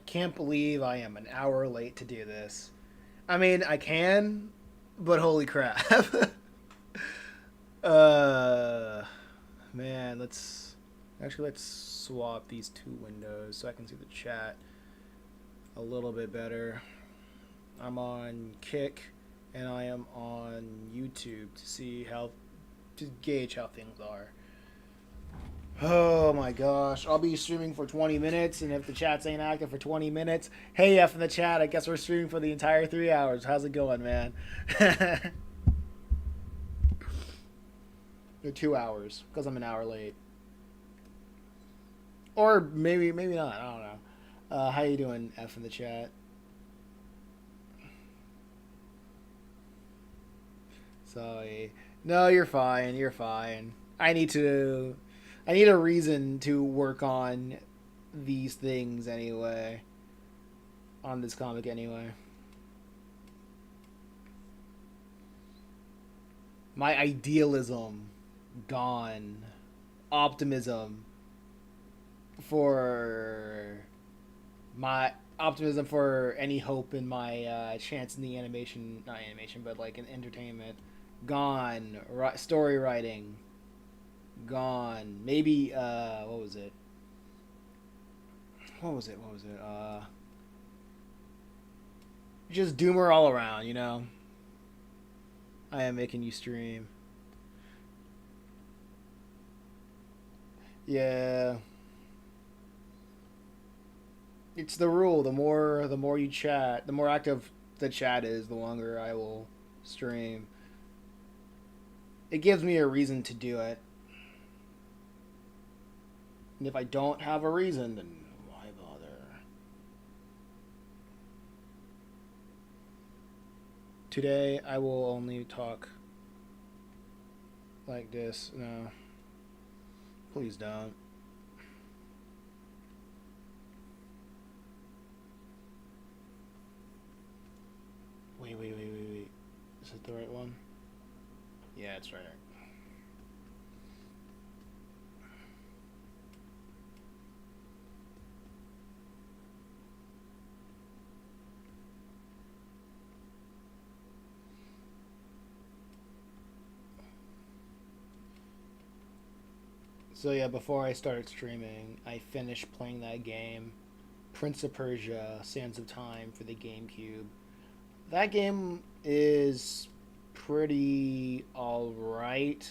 can't believe I am an hour late to do this. I mean, I can, but holy crap. uh, man, let's swap these two windows so I can see the chat a little bit better. I'm on Kick and I am on YouTube to gauge how things are. Oh my gosh. I'll be streaming for 20 minutes, and if the chat's ain't active for 20 minutes, hey, F in the chat, I guess we're streaming for the entire 3 hours. How's it going, man? Or 2 hours, because I'm an hour late. Or maybe not. I don't know. How you doing, F in the chat? Sorry. No, you're fine. You're fine. I need a reason to work on these things anyway. On this comic anyway. My idealism gone. Optimism for any hope in my chance in the animation, not animation, but like in entertainment, gone. Story writing, gone. Maybe what was it? Just doomer all around, you know. I am making you stream. Yeah. It's the rule. The more you chat, the more active the chat is, the longer I will stream. It gives me a reason to do it. And if I don't have a reason, then why bother? Today I will only talk like this. No. Please don't. Wait. Is it the right one? Yeah, it's right. So yeah, before I started streaming, I finished playing that game, Prince of Persia: Sands of Time for the GameCube. That game is pretty alright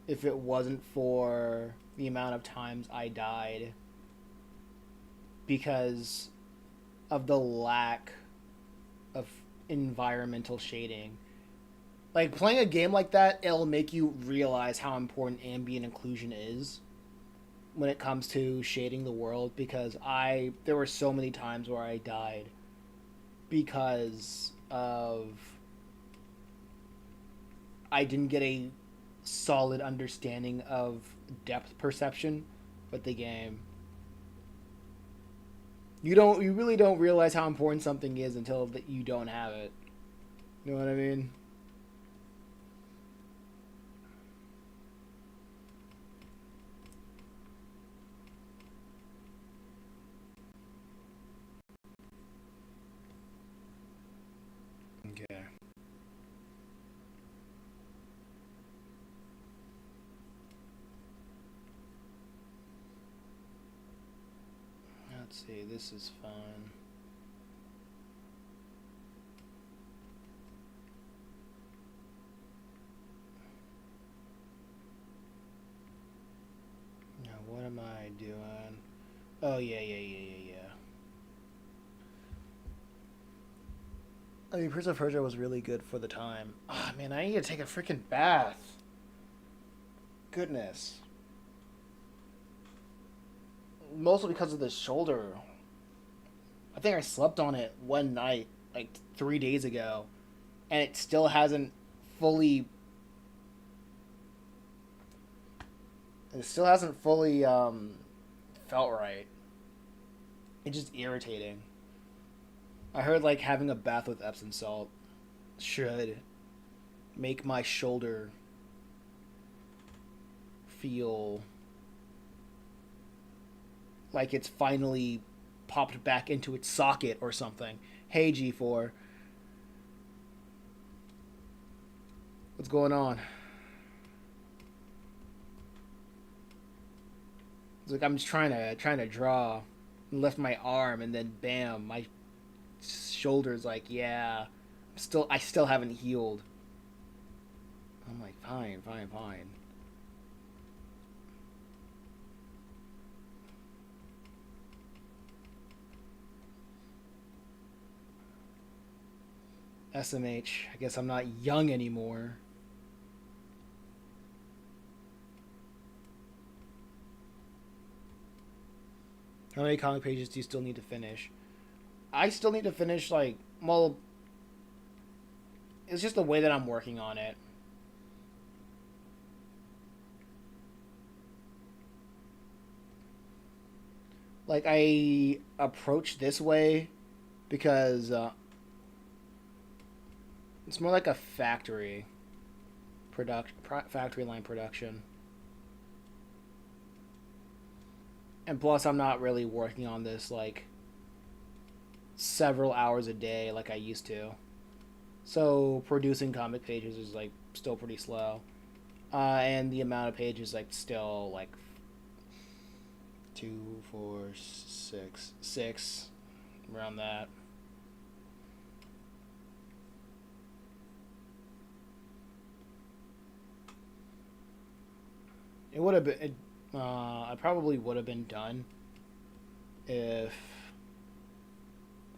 if it wasn't for the amount of times I died because of the lack of environmental shading. Like, playing a game like that, it'll make you realize how important ambient inclusion is when it comes to shading the world, because there were so many times where I died because of I didn't get a solid understanding of depth perception with the game. You really don't realize how important something is until that you don't have it. You know what I mean? Okay. Let's see, this is fun. Now, what am I doing? Oh, yeah. I mean, Prince of Persia was really good for the time. Ah, oh, man, I need to take a freaking bath. Goodness. Mostly because of the shoulder. I think I slept on it one night, like 3 days ago, and it still hasn't fully. It still hasn't fully felt right. It's just irritating. I heard like having a bath with Epsom salt should make my shoulder feel like it's finally popped back into its socket or something. Hey, G4. What's going on? It's like I'm just trying to draw and lift my arm, and then bam, my shoulder's like, yeah, I still haven't healed. I'm like, fine, fine, fine. SMH. I guess I'm not young anymore. How many comic pages do you still need to finish? I still need to finish, like, well, it's just the way that I'm working on it. Like, I approach this way because it's more like a factory line production. And plus, I'm not really working on this like several hours a day like I used to. So producing comic pages is like still pretty slow, and the amount of pages like still like two, four, six, around that. It would have been. I probably would have been done if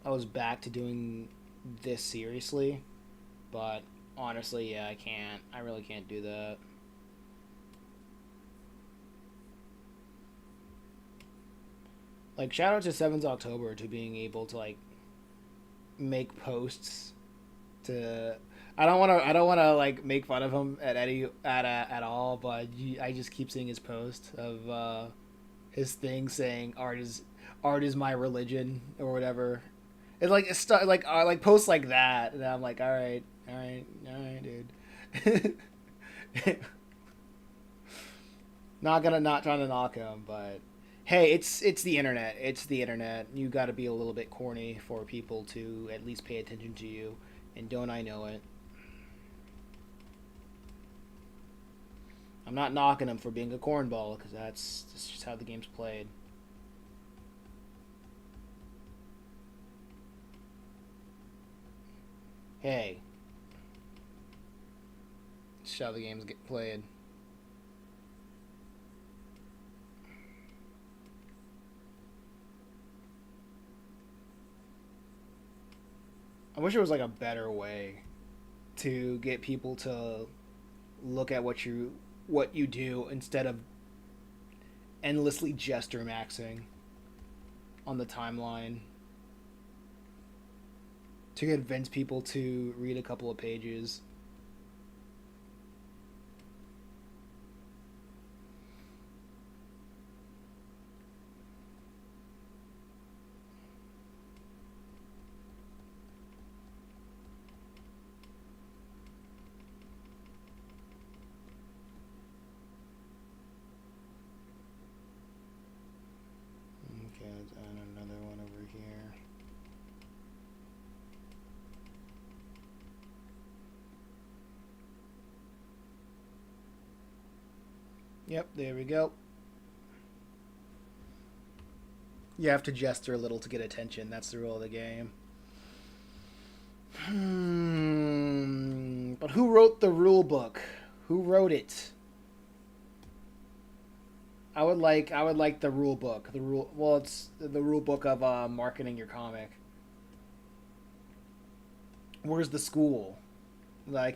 I was back to doing this seriously, but honestly, yeah, I can't. I really can't do that. Like, shout out to Seven's October to being able to like make posts to. I don't want to like make fun of him at all. But I just keep seeing his post of his thing saying art is my religion or whatever. It's like posts like that, and I'm like, all right, dude. Not trying to knock him, but hey, it's the internet. It's the internet. You got to be a little bit corny for people to at least pay attention to you, and don't I know it? I'm not knocking him for being a cornball because that's just how the game's played. Hey, it's how the games get played. I wish there was like a better way to get people to look at what you do instead of endlessly gesture maxing on the timeline to convince people to read a couple of pages. Okay, let's add another one over here. Yep, there we go. You have to gesture a little to get attention. That's the rule of the game. But who wrote the rule book? Who wrote it? I would like the rule book. The rule well, it's the rule book of marketing your comic. Where's the school that I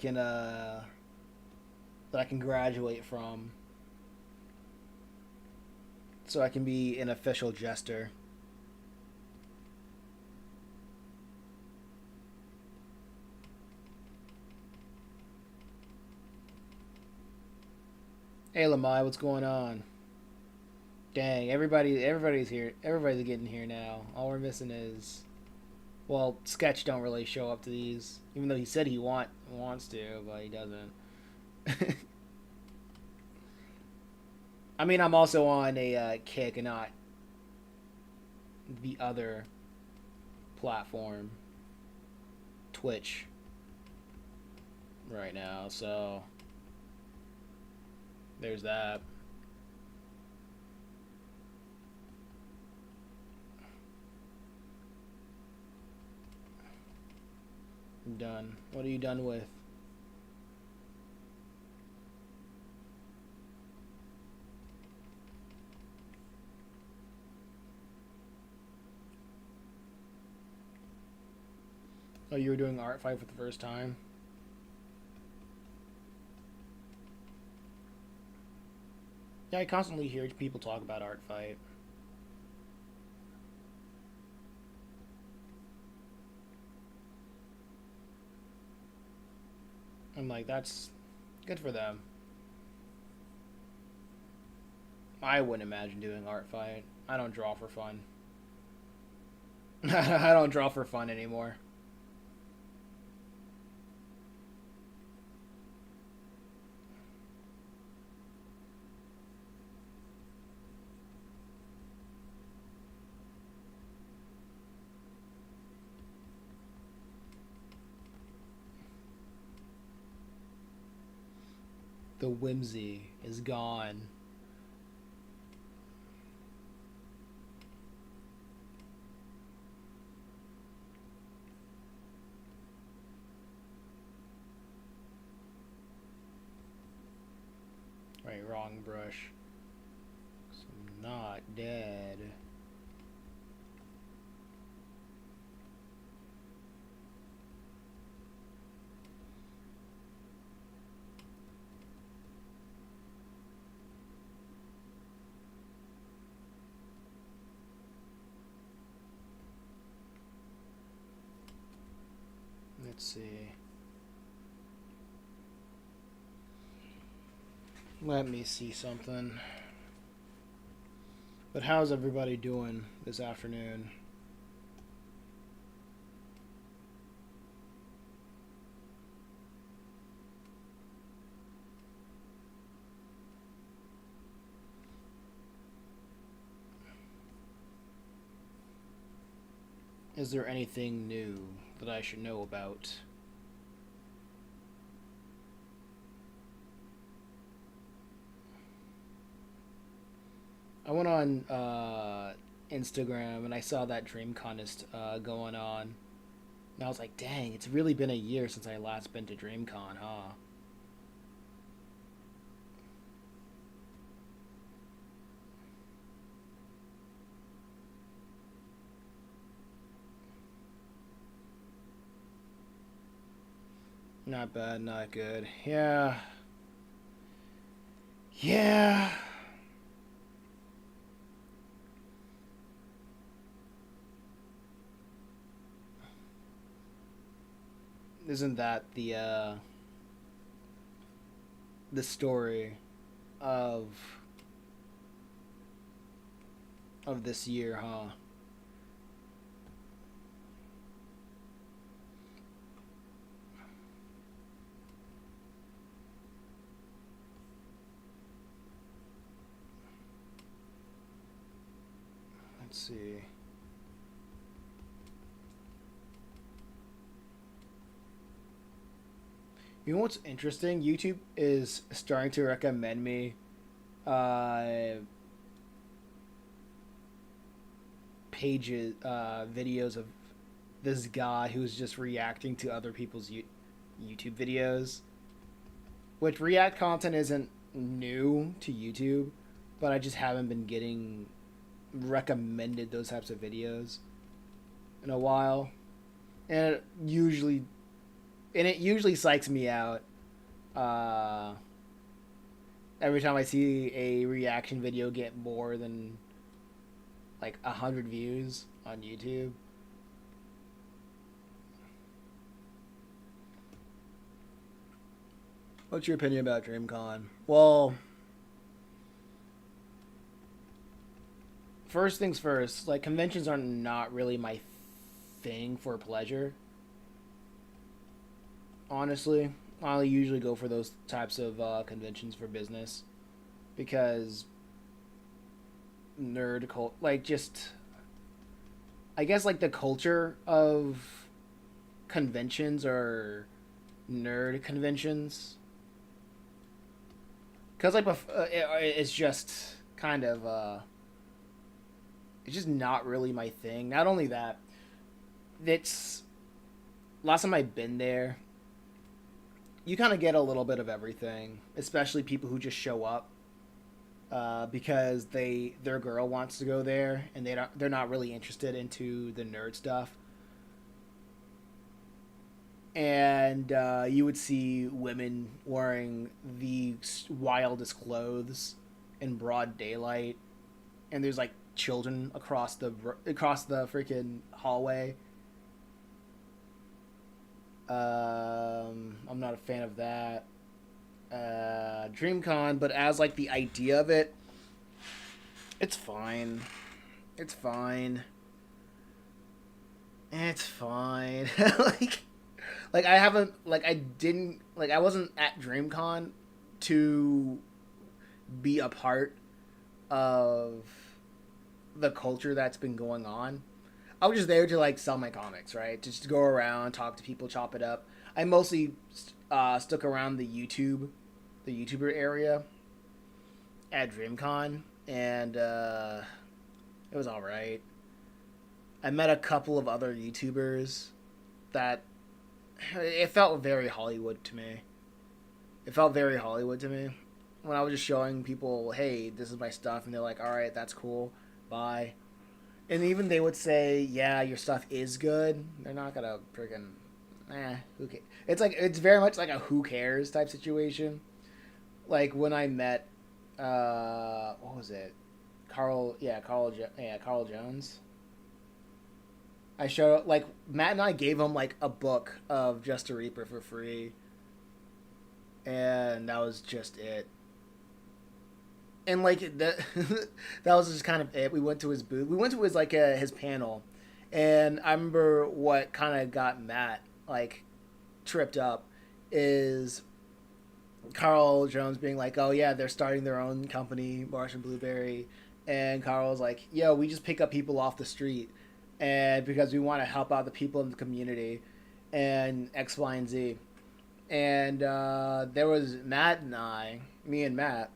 can graduate from so I can be an official jester? Hey Lamai, what's going on? Dang, everybody's here. Everybody's getting here now. All we're missing is, well, Sketch don't really show up to these, even though he said he wants to, but he doesn't. I mean, I'm also on a kick, and the other platform, Twitch, right now. So there's that. I'm done. What are you done with? Oh, you were doing art fight for the first time? Yeah, I constantly hear people talk about art fight. I'm like, that's good for them. I wouldn't imagine doing art fight. I don't draw for fun. I don't draw for fun anymore. The whimsy is gone. Right, wrong brush. So I'm not dead. Let's see. Let me see something. But how's everybody doing this afternoon? Is there anything new that I should know about? I went on Instagram and I saw that Dream Contest going on. And I was like, dang, it's really been a year since I last been to DreamCon, huh? Not bad, not good. Yeah. Yeah. Isn't that the story of this year, huh? Let's see. You know what's interesting? YouTube is starting to recommend me uh, pages, videos of this guy who's just reacting to other people's YouTube videos. Which React content isn't new to YouTube, but I just haven't been getting recommended those types of videos in a while, and it usually psychs me out. Uh, every time I see a reaction video get more than like 100 views on YouTube. What's your opinion about DreamCon? Well, first things first, like conventions are not really my thing for pleasure. Honestly, I usually go for those types of conventions for business because nerd cult, like just I guess like the culture of conventions or nerd conventions, because like it's just kind of it's just not really my thing. Not only that, it's last time I've been there, you kind of get a little bit of everything, especially people who just show up because their girl wants to go there and they're not really interested into the nerd stuff. And you would see women wearing the wildest clothes in broad daylight, and there's like children across the freaking hallway. I'm not a fan of that. DreamCon, but as like the idea of it, it's fine. It's fine. It's fine. like, like I haven't, like I didn't, like I wasn't at DreamCon to be a part of the culture that's been going on. I was just there to like sell my comics, right? Just to go around, talk to people, chop it up. I mostly stuck around the YouTuber area at DreamCon, and it was all right. I met a couple of other YouTubers that it felt very Hollywood to me. It felt very Hollywood to me when I was just showing people, "Hey, this is my stuff," and they're like, "All right, that's cool, bye." And even they would say, "Yeah, your stuff is good." They're not gonna freaking, who cares? It's like it's very much like a who cares type situation. Like when I met, what was it? Carl Jones. I showed like Matt and I gave him like a book of Just a Reaper for free, and that was just it. And like that, that was just kind of it. We went to his booth. We went to his like his panel, and I remember what kind of got Matt like tripped up is Carl Jones being like, "Oh yeah, they're starting their own company, Martian Blueberry," and Carl was like, "Yo, we just pick up people off the street, and because we want to help out the people in the community, and X, Y, and Z." And there was Matt and me and Matt.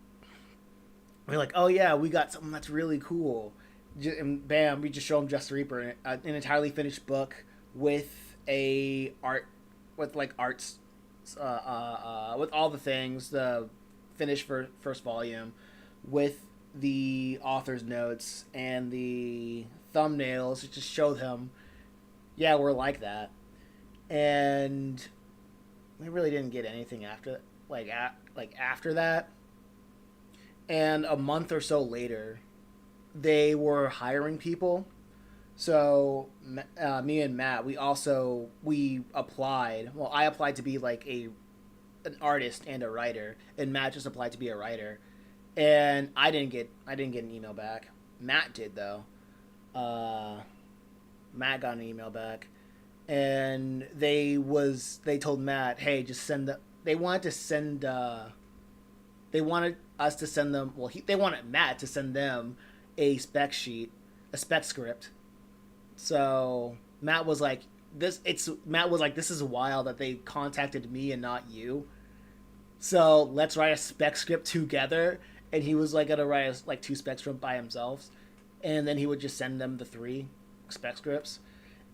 We're like, "Oh yeah, we got something that's really cool," and bam, we just show him Just the Reaper, an entirely finished book with with like arts with all the things, the finished first volume, with the author's notes and the thumbnails. It just showed him, yeah, we're like that, and we really didn't get anything after, after that. And a month or so later, they were hiring people. So me and Matt, we applied. Well, I applied to be like an artist and a writer, and Matt just applied to be a writer. And I didn't get an email back. Matt did though. Matt got an email back, and they told Matt, hey, just send the. They wanted to send. They wanted us to send them. Well, they wanted Matt to send them a spec sheet, a spec script. So Matt was like, this is wild that they contacted me and not you. So let's write a spec script together. And he was like gonna write like two spec scripts by himself, and then he would just send them the three spec scripts.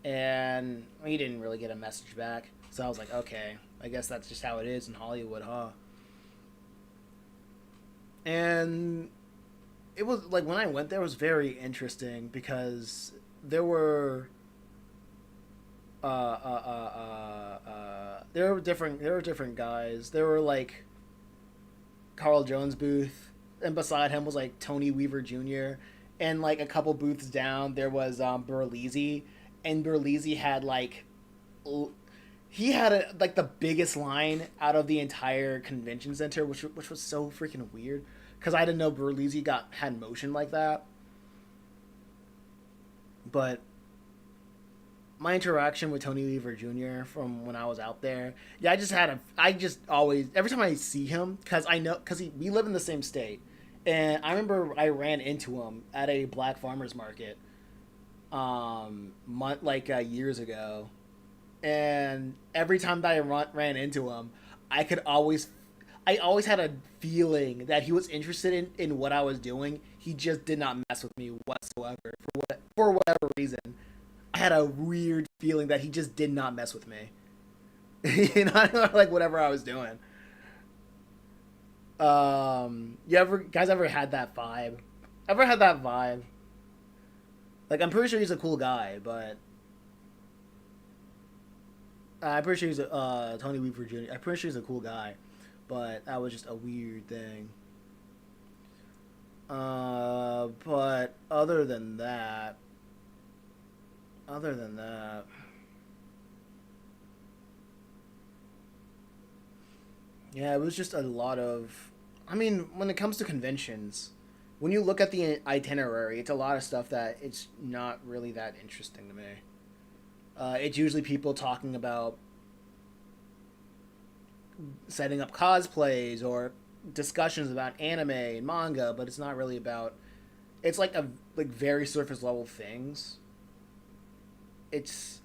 And he didn't really get a message back. So I was like, okay, I guess that's just how it is in Hollywood, huh? And it was like when I went there, it was very interesting because there were different guys. There were like Carl Jones booth, and beside him was like Tony Weaver Jr. And like a couple booths down, there was Berlizzi, and Berlizzi had like he had like the biggest line out of the entire convention center, which was so freaking weird because I didn't know Berlizzi had motion like that. But my interaction with Tony Weaver Jr. from when I was out there, yeah, I just always, every time I see him, because we live in the same state, and I remember I ran into him at a black farmers market, years ago, and every time that ran into him, I could always, I always had a feeling that he was interested in what I was doing. He just did not mess with me whatsoever for whatever reason. I had a weird feeling that he just did not mess with me. Like whatever I was doing. You ever guys ever had that vibe? Ever had that vibe? Like I'm pretty sure he's a cool guy, but I'm pretty sure he's a Tony Weaver Jr. I'm pretty sure he's a cool guy, but that was just a weird thing. But other than that, yeah, it was just a lot of. I mean, when it comes to conventions, when you look at the itinerary, it's a lot of stuff that it's not really that interesting to me. It's usually people talking about setting up cosplays or discussions about anime and manga, but it's not really about. It's like very surface level things. It's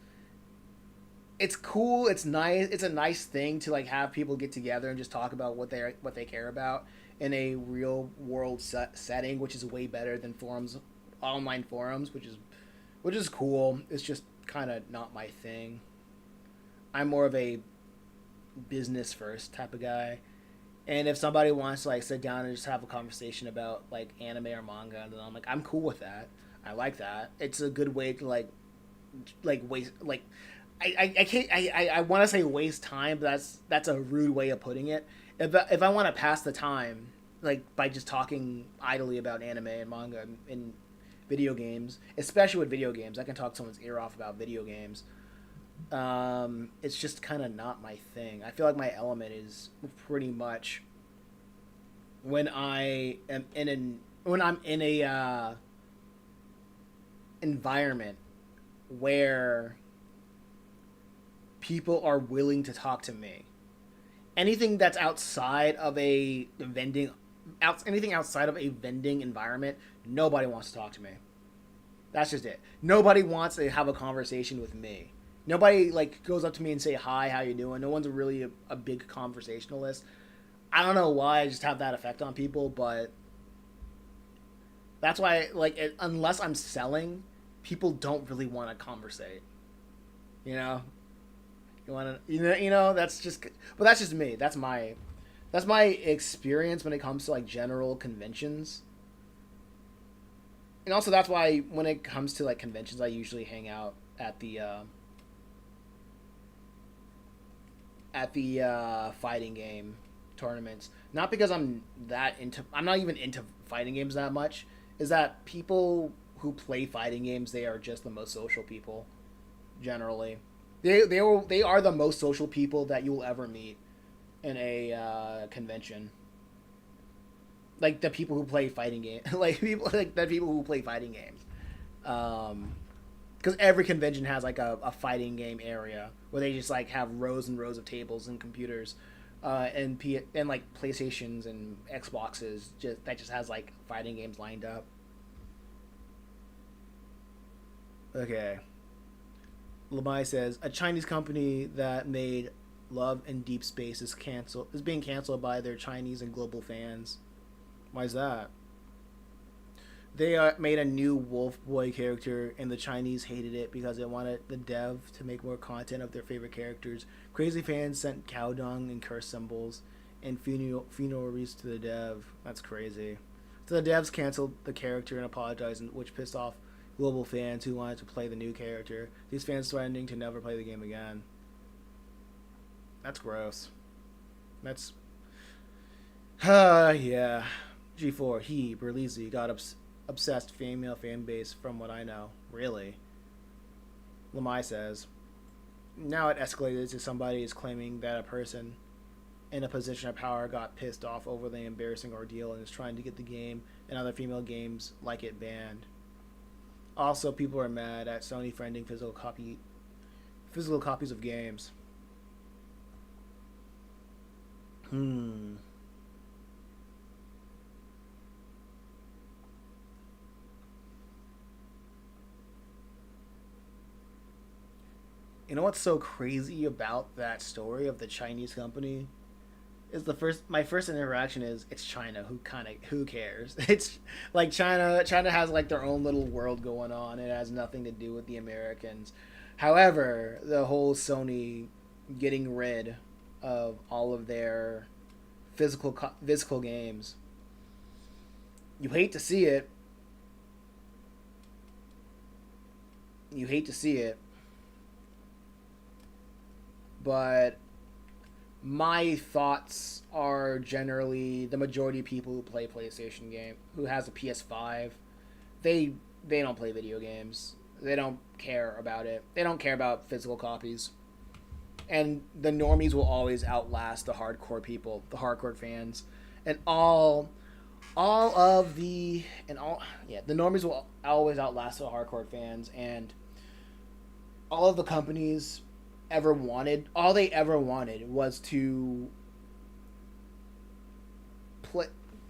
it's cool. It's nice. It's a nice thing to like have people get together and just talk about what they care about in a real world setting, which is way better than online forums, which is cool. It's just kind of not my thing. I'm more of a business first type of guy. And if somebody wants to like sit down and just have a conversation about like anime or manga, then I'm like I'm cool with that. I like that. It's a good way to like waste like I can't I want to say waste time, but that's a rude way of putting it. If I want to pass the time like by just talking idly about anime and manga and video games, especially with video games, I can talk someone's ear off about video games. It's just kind of not my thing. I feel like my element is pretty much when I am in an when I'm in a environment where people are willing to talk to me. Anything that's outside of anything outside of a vending environment, nobody wants to talk to me. That's just it. Nobody wants to have a conversation with me. Nobody like goes up to me and say hi, how you doing. No one's really a big conversationalist. I don't know why I just have that effect on people, but that's why unless I'm selling, people don't really want to conversate. You know, you want to that's just but that's just me. That's my experience when it comes to like general conventions. And also that's why when it comes to like conventions, I usually hang out at the fighting game tournaments. Not because I'm not even into fighting games that much. Is that people who play fighting games, they are just the most social people generally. They are the most social people that you will ever meet in a convention. Like the people who play fighting games, like people like the people who play fighting games. Because every convention has like a fighting game area where they just like have rows and rows of tables and computers, and like PlayStations and Xboxes just has like fighting games lined up. Okay, Lamai says a Chinese company that made Love and Deep Space is being canceled by their Chinese and global fans. Why is that? They made a new Wolf Boy character, and the Chinese hated it because they wanted the dev to make more content of their favorite characters. Crazy fans sent cow dung and curse symbols and funeral wreaths to the dev. That's crazy. So the devs canceled the character and apologized, which pissed off global fans who wanted to play the new character. These fans threatening to never play the game again. That's gross. That's yeah. G4 he Berlizzi got obsessed female fan base from what I know. Really? Lamai says. Now it escalated to somebody is claiming that a person in a position of power got pissed off over the embarrassing ordeal and is trying to get the game and other female games like it banned. Also, people are mad at Sony friending physical copies of games. Hmm. You know what's so crazy about that story of the Chinese company? Is the first my first interaction is it's China. Who cares? It's like China has like their own little world going on. It has nothing to do with the Americans. However, the whole Sony getting rid of all of their physical games, you hate to see it. You hate to see it, but my thoughts are generally the majority of people who play PlayStation game who has a PS5, they they don't play video games. They don't care about it. They don't care about physical copies. And the normies will always outlast the hardcore people, the hardcore fans. And all of the and all yeah, the normies will always outlast the hardcore fans, and all of the companies all they ever wanted was to play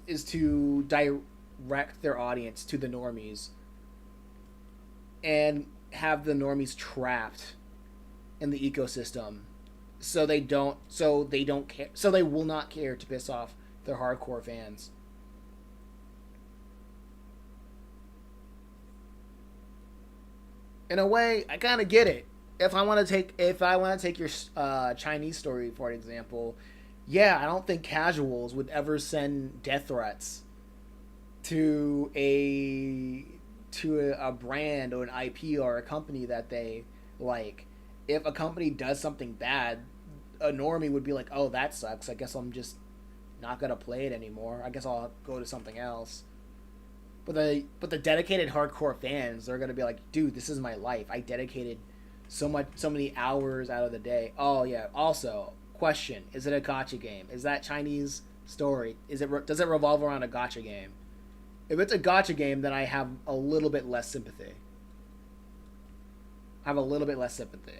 is to direct their audience to the normies and have the normies trapped in the ecosystem, so they will not care to piss off their hardcore fans. In a way, I kind of get it. If I want to take your Chinese story for an example, yeah, I don't think casuals would ever send death threats to a brand or an IP or a company that they like. If a company does something bad, a normie would be like, "Oh, that sucks. I guess I'm just not gonna play it anymore. I guess I'll go to something else." But the dedicated hardcore fans, they're gonna be like, "Dude, this is my life. I dedicated so many hours out of the day." Oh yeah. Also, question: is it a gotcha game? Is that Chinese story? Does it revolve around a gotcha game? If it's a gotcha game, then I have a little bit less sympathy. I have a little bit less sympathy.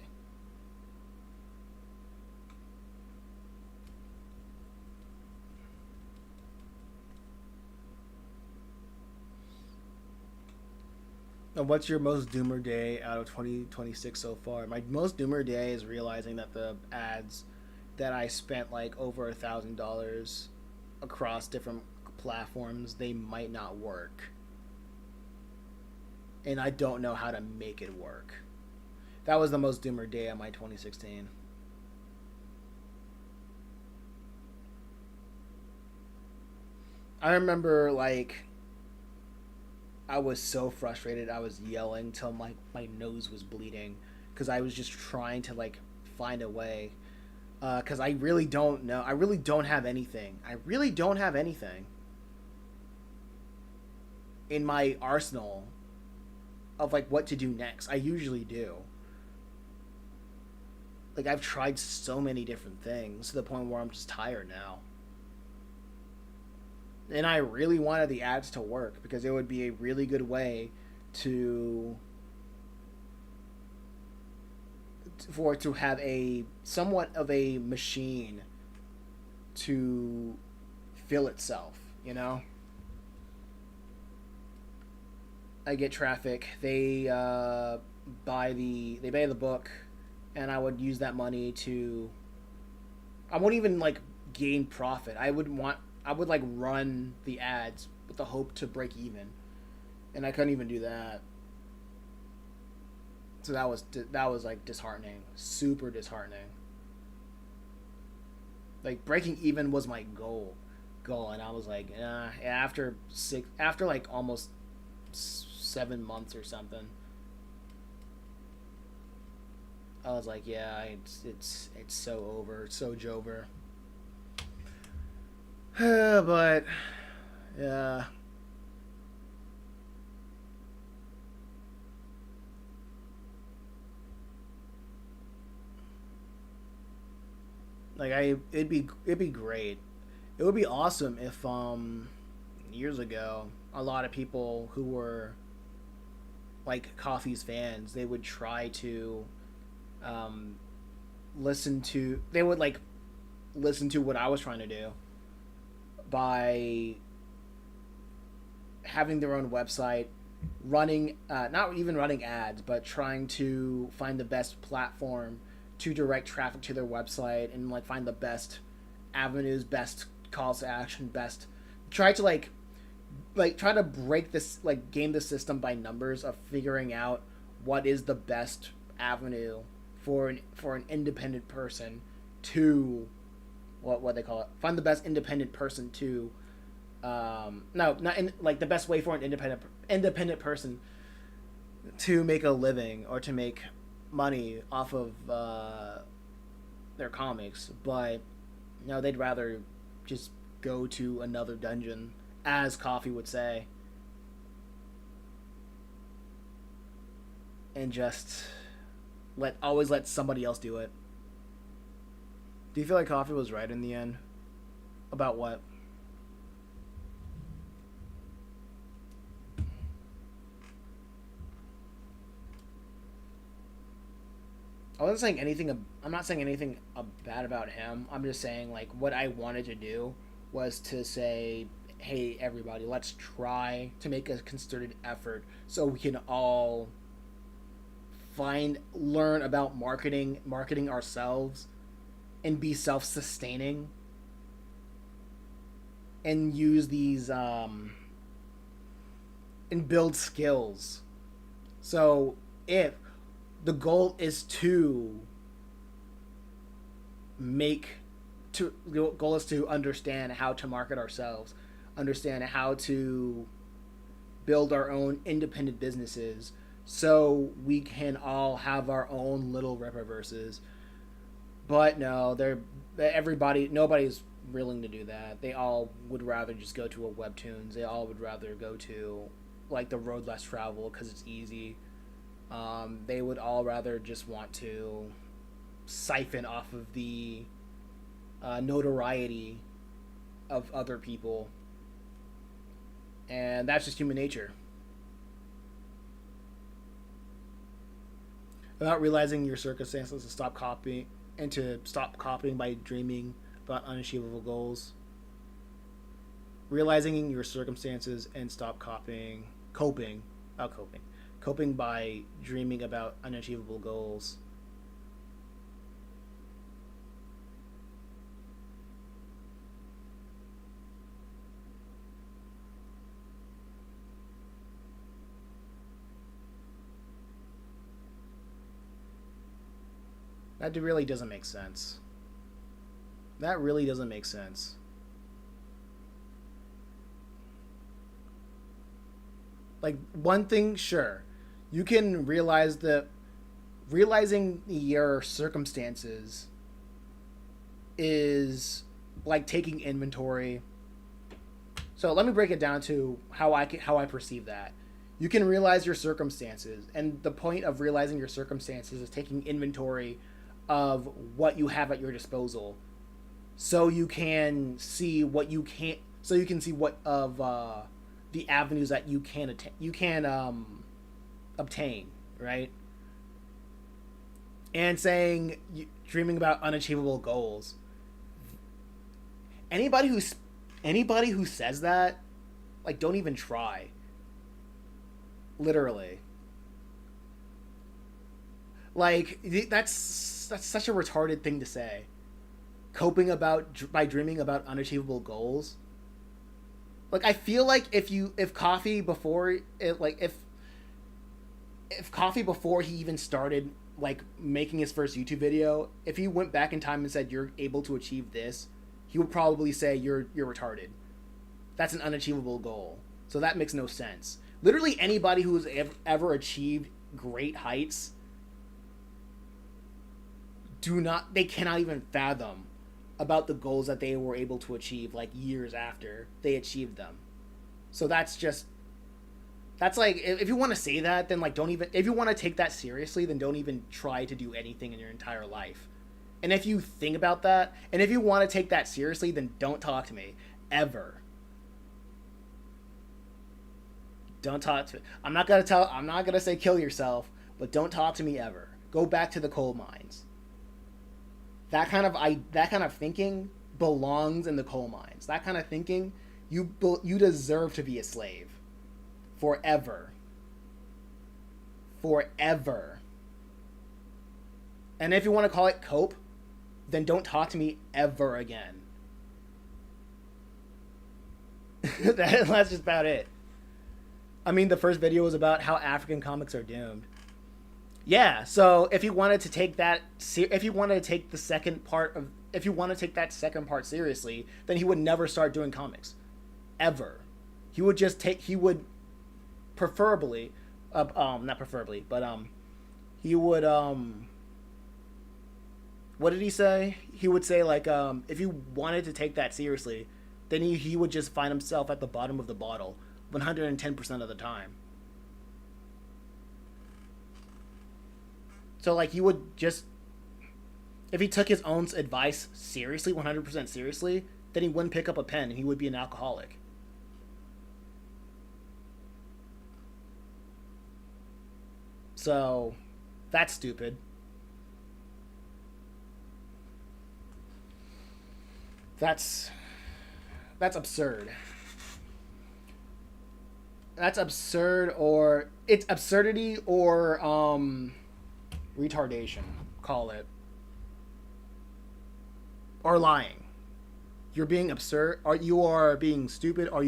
And what's your most doomer day out of 2026 so far? My most doomer day is realizing that the ads that I spent like over $1,000 across different platforms, they might not work. And I don't know how to make it work. That was the most doomer day of my 2016. I remember like I was so frustrated. I was yelling till my nose was bleeding because I was just trying to like find a way. Because I really don't know. I really don't have anything. I really don't have anything in my arsenal of like what to do next. I usually do. Like I've tried so many different things to the point where I'm just tired now. And I really wanted the ads to work because it would be a really good way to for it to have a somewhat of a machine to fill itself, you know? I get traffic. They buy the book, and I would use that money to. I won't even like gain profit. I would like run the ads with the hope to break even, and I couldn't even do that. So that was like disheartening, super disheartening. Like breaking even was my goal, and I was like, after like almost 7 months or something, I was like, yeah, it's so over, it's so jover. But yeah, like it'd be great. It would be awesome if years ago a lot of people who were like Coffee's fans, they would try to um they would like listen to what I was trying to do by having their own website running, not even running ads, but trying to find the best platform to direct traffic to their website and like find the best avenues, best calls to action, best try to try to break this, like game the system by numbers of figuring out what is the best avenue for an independent person to what they call it, find the best independent person to no, not in, like the best way for an independent person to make a living or to make money off of their comics, but no, they'd rather just go to another dungeon, as Coffee would say, and just always let somebody else do it. Do you feel like Coffee was right in the end? About what? I wasn't saying anything. I'm not saying anything bad about him. I'm just saying like what I wanted to do was to say, "Hey, everybody, let's try to make a concerted effort so we can all learn about marketing ourselves, and be self-sustaining, and use these and build skills." So if the goal is to the goal is to understand how to market ourselves, understand how to build our own independent businesses, so we can all have our own little Rippaverses. But no, nobody's willing to do that. They all would rather just go to a webtoons. They all would rather go to like the road less traveled because it's easy. They would all rather just want to siphon off of the notoriety of other people, and that's just human nature. Without realizing your circumstances, to stop copying by dreaming about unachievable goals. Realizing your circumstances and stop coping by dreaming about unachievable goals. That really doesn't make sense. That really doesn't make sense. Like, one thing, sure, you can realizing your circumstances is like taking inventory. So let me break it down to how I perceive that. You can realize your circumstances, and the point of realizing your circumstances is taking inventory of what you have at your disposal, so you can see what you can't. So you can see what of the avenues that you can obtain, right? And dreaming about unachievable goals. Anybody who says that, like, don't even try. Literally. Like, that's such a retarded thing to say. By dreaming about unachievable goals. Like, I feel like if Coffee before he even started like making his first YouTube video, if he went back in time and said you're able to achieve this, he would probably say you're retarded. That's an unachievable goal. So that makes no sense. Literally anybody who has ever achieved great heights they cannot even fathom about the goals that they were able to achieve like years after they achieved them. So that's like, if you want to say that, then like don't even, if you want to take that seriously, then don't even try to do anything in your entire life. And if you think about that, and if you want to take that seriously, then don't talk to me ever. Don't talk to me. I'm not gonna say kill yourself, but don't talk to me ever. Go back to the coal mines. That kind of thinking belongs in the coal mines. That kind of thinking, you deserve to be a slave forever. forever. And if you want to call it cope, then don't talk to me ever again. That's just about it. I mean, the first video was about how African comics are doomed. Yeah, so if you wanted to take that, if you wanted to take the second part of, if you want to take that second part seriously, then he would never start doing comics, ever. He would just take, he would preferably, not preferably, but he would what did he say? He would say like, if you wanted to take that seriously, then he would just find himself at the bottom of the bottle 110% of the time. So like he would just, if he took his own advice seriously, 100% seriously, then he wouldn't pick up a pen and he would be an alcoholic. So that's stupid. That's absurd. That's absurd, or it's absurdity, or retardation, call it, or lying. You're being absurd, or you are being stupid, or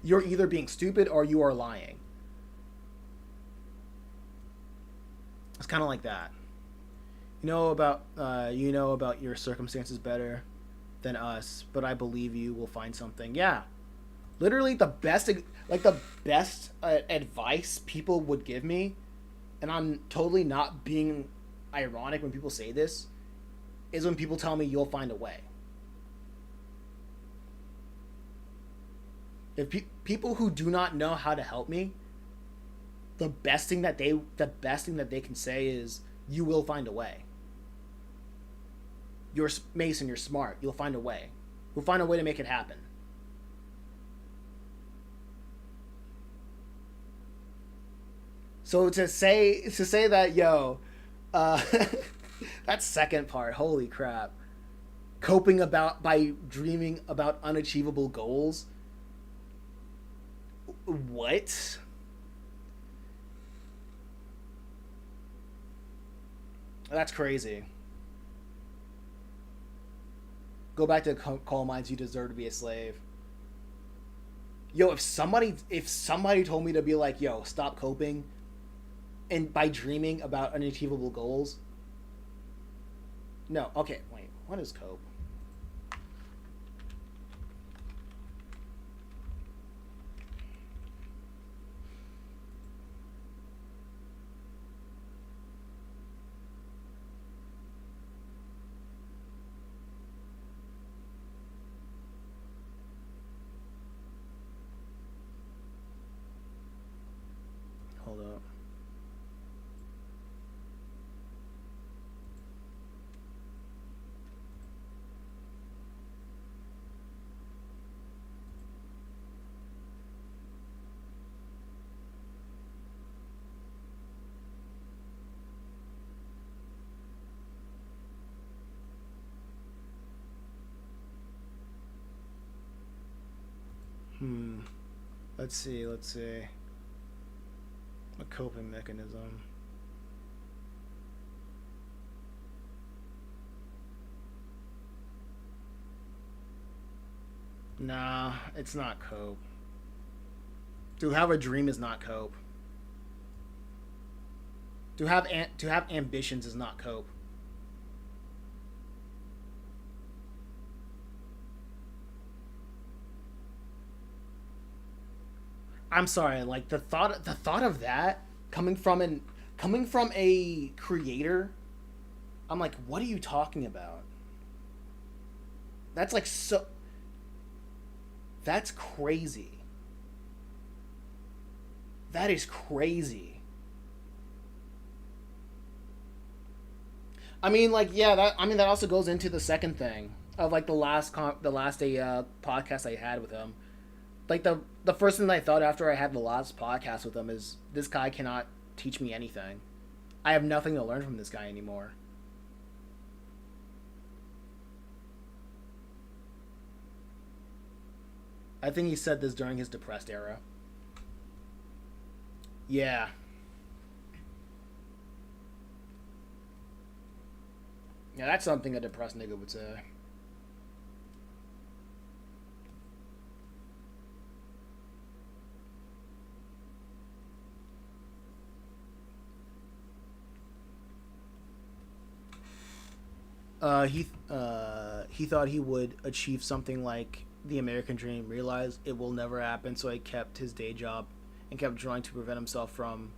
you're either being stupid or you are lying. It's kind of like that. You know about your circumstances better than us, but I believe you will find something. Yeah, literally the best advice people would give me, and I'm totally not being ironic when people say this, is when people tell me you'll find a way. If people who do not know how to help me, the best thing that they can say is, you will find a way. You're Mason, you're smart, you'll find a way. We'll find a way to make it happen. So to say that, yo, that second part, holy crap. Coping by dreaming about unachievable goals. What? That's crazy. Go back to coal mines, you deserve to be a slave. Yo, if somebody told me to be like, yo, stop coping and by dreaming about unachievable goals. No, okay, wait, what is cope? Hold up. Let's see. A coping mechanism. Nah, it's not cope. To have a dream is not cope. To have ambitions is not cope. I'm sorry, like the thought of that coming from a creator, I'm like, what are you talking about? That's like so. That's crazy. That is crazy. I mean, like, yeah, that also goes into the second thing of like the last podcast I had with him. Like the first thing I thought after I had the last podcast with him is, this guy cannot teach me anything. I have nothing to learn from this guy anymore. I think he said this during his depressed era. Yeah. Yeah, that's something a depressed nigga would say. He thought he would achieve something like the American dream. Realized it will never happen, so he kept his day job and kept trying to prevent himself from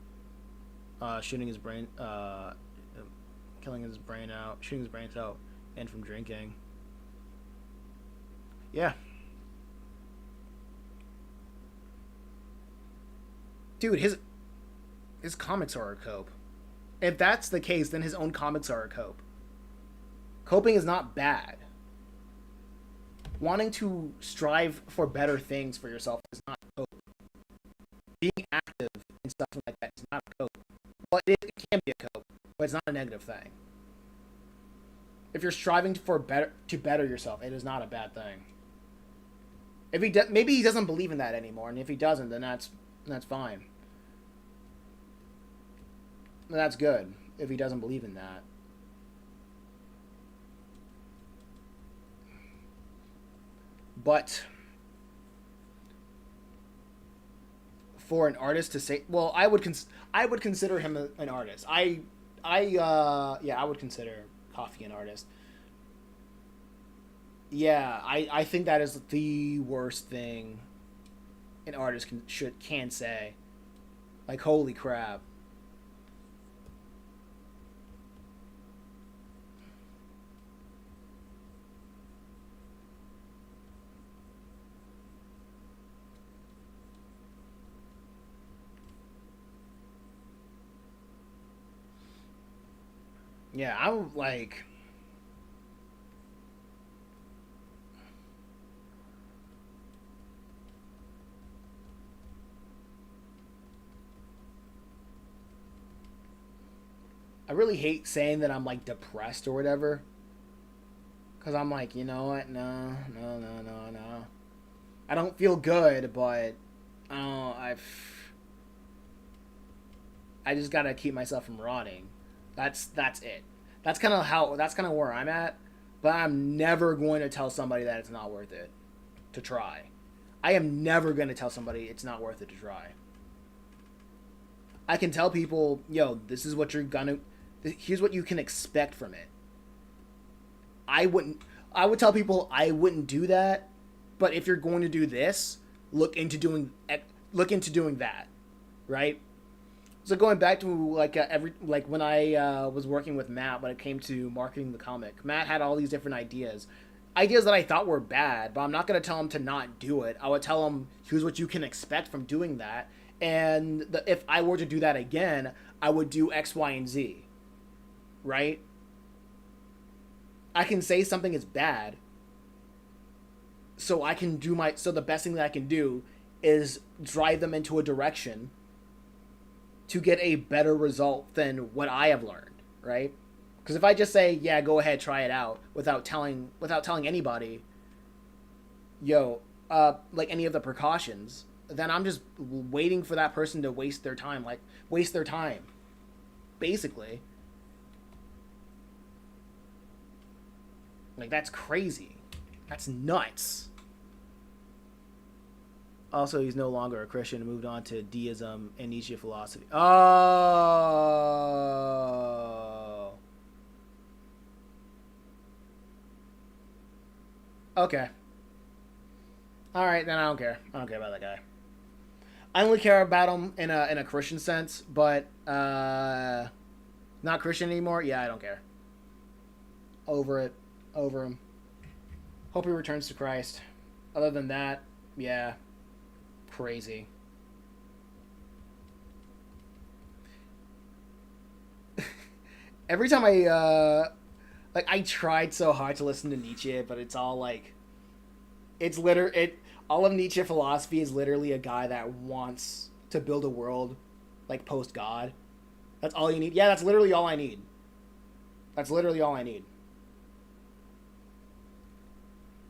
shooting his brain, killing his brain out, shooting his brains out, and from drinking. Yeah, dude, his comics are a cope. If that's the case, then his own comics are a cope. Coping is not bad. Wanting to strive for better things for yourself is not a cope. Being active and stuff like that is not a cope. Well, it can be a cope, but it's not a negative thing. If you're striving to better yourself, it is not a bad thing. If maybe he doesn't believe in that anymore, and if he doesn't, then that's fine. That's good if he doesn't believe in that. But for an artist to say, well, I would consider him an artist. Yeah, I would consider Coffee an artist. Yeah, I think that is the worst thing an artist can say. Like, holy crap. Yeah, I'm like, I really hate saying that I'm like depressed or whatever, because I'm like, you know what? No, no, no, no, no. I don't feel good, but I just gotta keep myself from rotting. That's it. That's kind of where I'm at. But I'm never going to tell somebody that it's not worth it to try. I am never going to tell somebody it's not worth it to try. I can tell people, yo, this is what you're gonna. Here's what you can expect from it. I wouldn't. I would tell people I wouldn't do that, but if you're going to do this, look into doing look into doing that, right? So going back to like every like when I was working with Matt when it came to marketing the comic, Matt had all these different ideas that I thought were bad, but I'm not gonna tell him to not do it. I would tell him here's what you can expect from doing that, and if I were to do that again, I would do X, Y, and Z, right? I can say something is bad, so I can do my so the best thing that I can do is drive them into a direction to get a better result than what I have learned, right? Because if I just say, yeah, go ahead, try it out, without telling anybody, yo, like any of the precautions, then I'm just waiting for that person to waste their time, basically. Like that's crazy, that's nuts. Also, he's no longer a Christian, moved on to deism and Nietzsche philosophy. Oh. Okay. Alright, then I don't care. I don't care about that guy. I only care about him in a Christian sense, but not Christian anymore. Yeah, I don't care. Over it. Over him. Hope he returns to Christ. Other than that, yeah. Crazy. Every time I tried so hard to listen to Nietzsche, but it's all like all of Nietzsche philosophy is literally a guy that wants to build a world like post God. That's all you need. Yeah, that's literally all I need. That's literally all I need.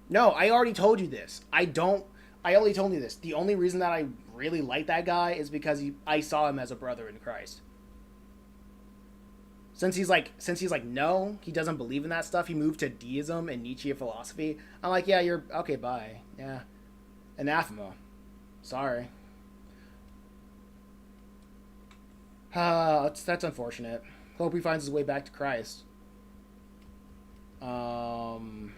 No, I already told you this. I already told you this. The only reason that I really like that guy is because I saw him as a brother in Christ. Since he's like no, he doesn't believe in that stuff. He moved to deism and Nietzsche philosophy. I'm like, yeah, you're okay. Bye. Yeah, anathema. Sorry. That's unfortunate. Hope he finds his way back to Christ. Um,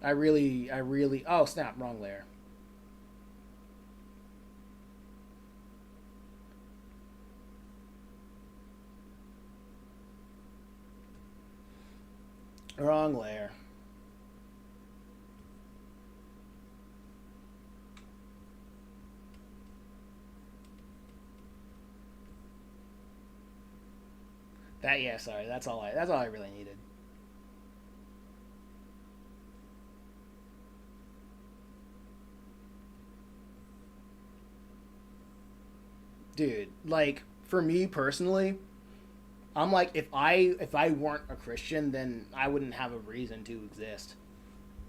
I really. Oh snap! Wrong layer. Wrong layer. That yeah. Sorry. That's all I. That's all I really needed. Dude, like for me personally, I'm like if I weren't a Christian, then I wouldn't have a reason to exist.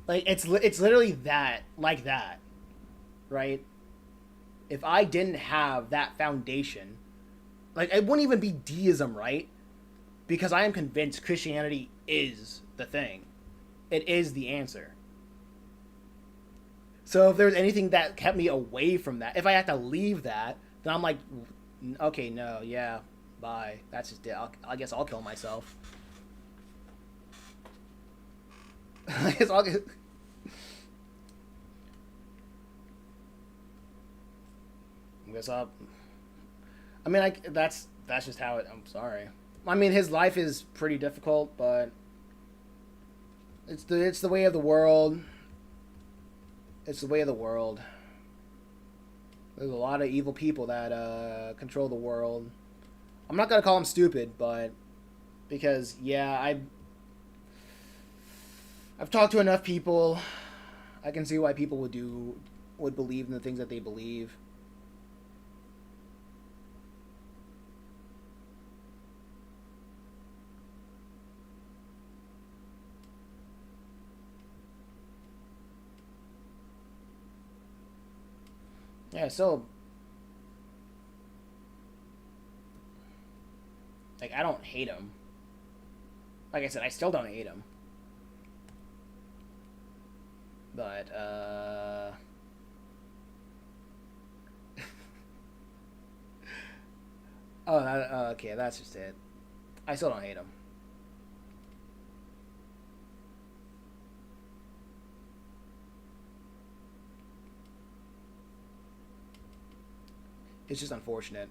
Like it's literally that like that, right? If I didn't have that foundation, like it wouldn't even be deism, right? Because I am convinced Christianity is the thing. It is the answer. So if there's anything that kept me away from that, if I had to leave that, then I'm like, okay, no, yeah, bye. That's just it. I guess I'll kill myself. I guess I'll. I guess I'll. I mean, that's just how it. I'm sorry. I mean, his life is pretty difficult, but it's the way of the world. It's the way of the world. There's a lot of evil people that control the world. I'm not gonna call them stupid, but because yeah, I've talked to enough people. I can see why people would believe in the things that they believe. Yeah, so like I don't hate him. Like I said, I still don't hate him. But okay, that's just it. I still don't hate him. It's just unfortunate.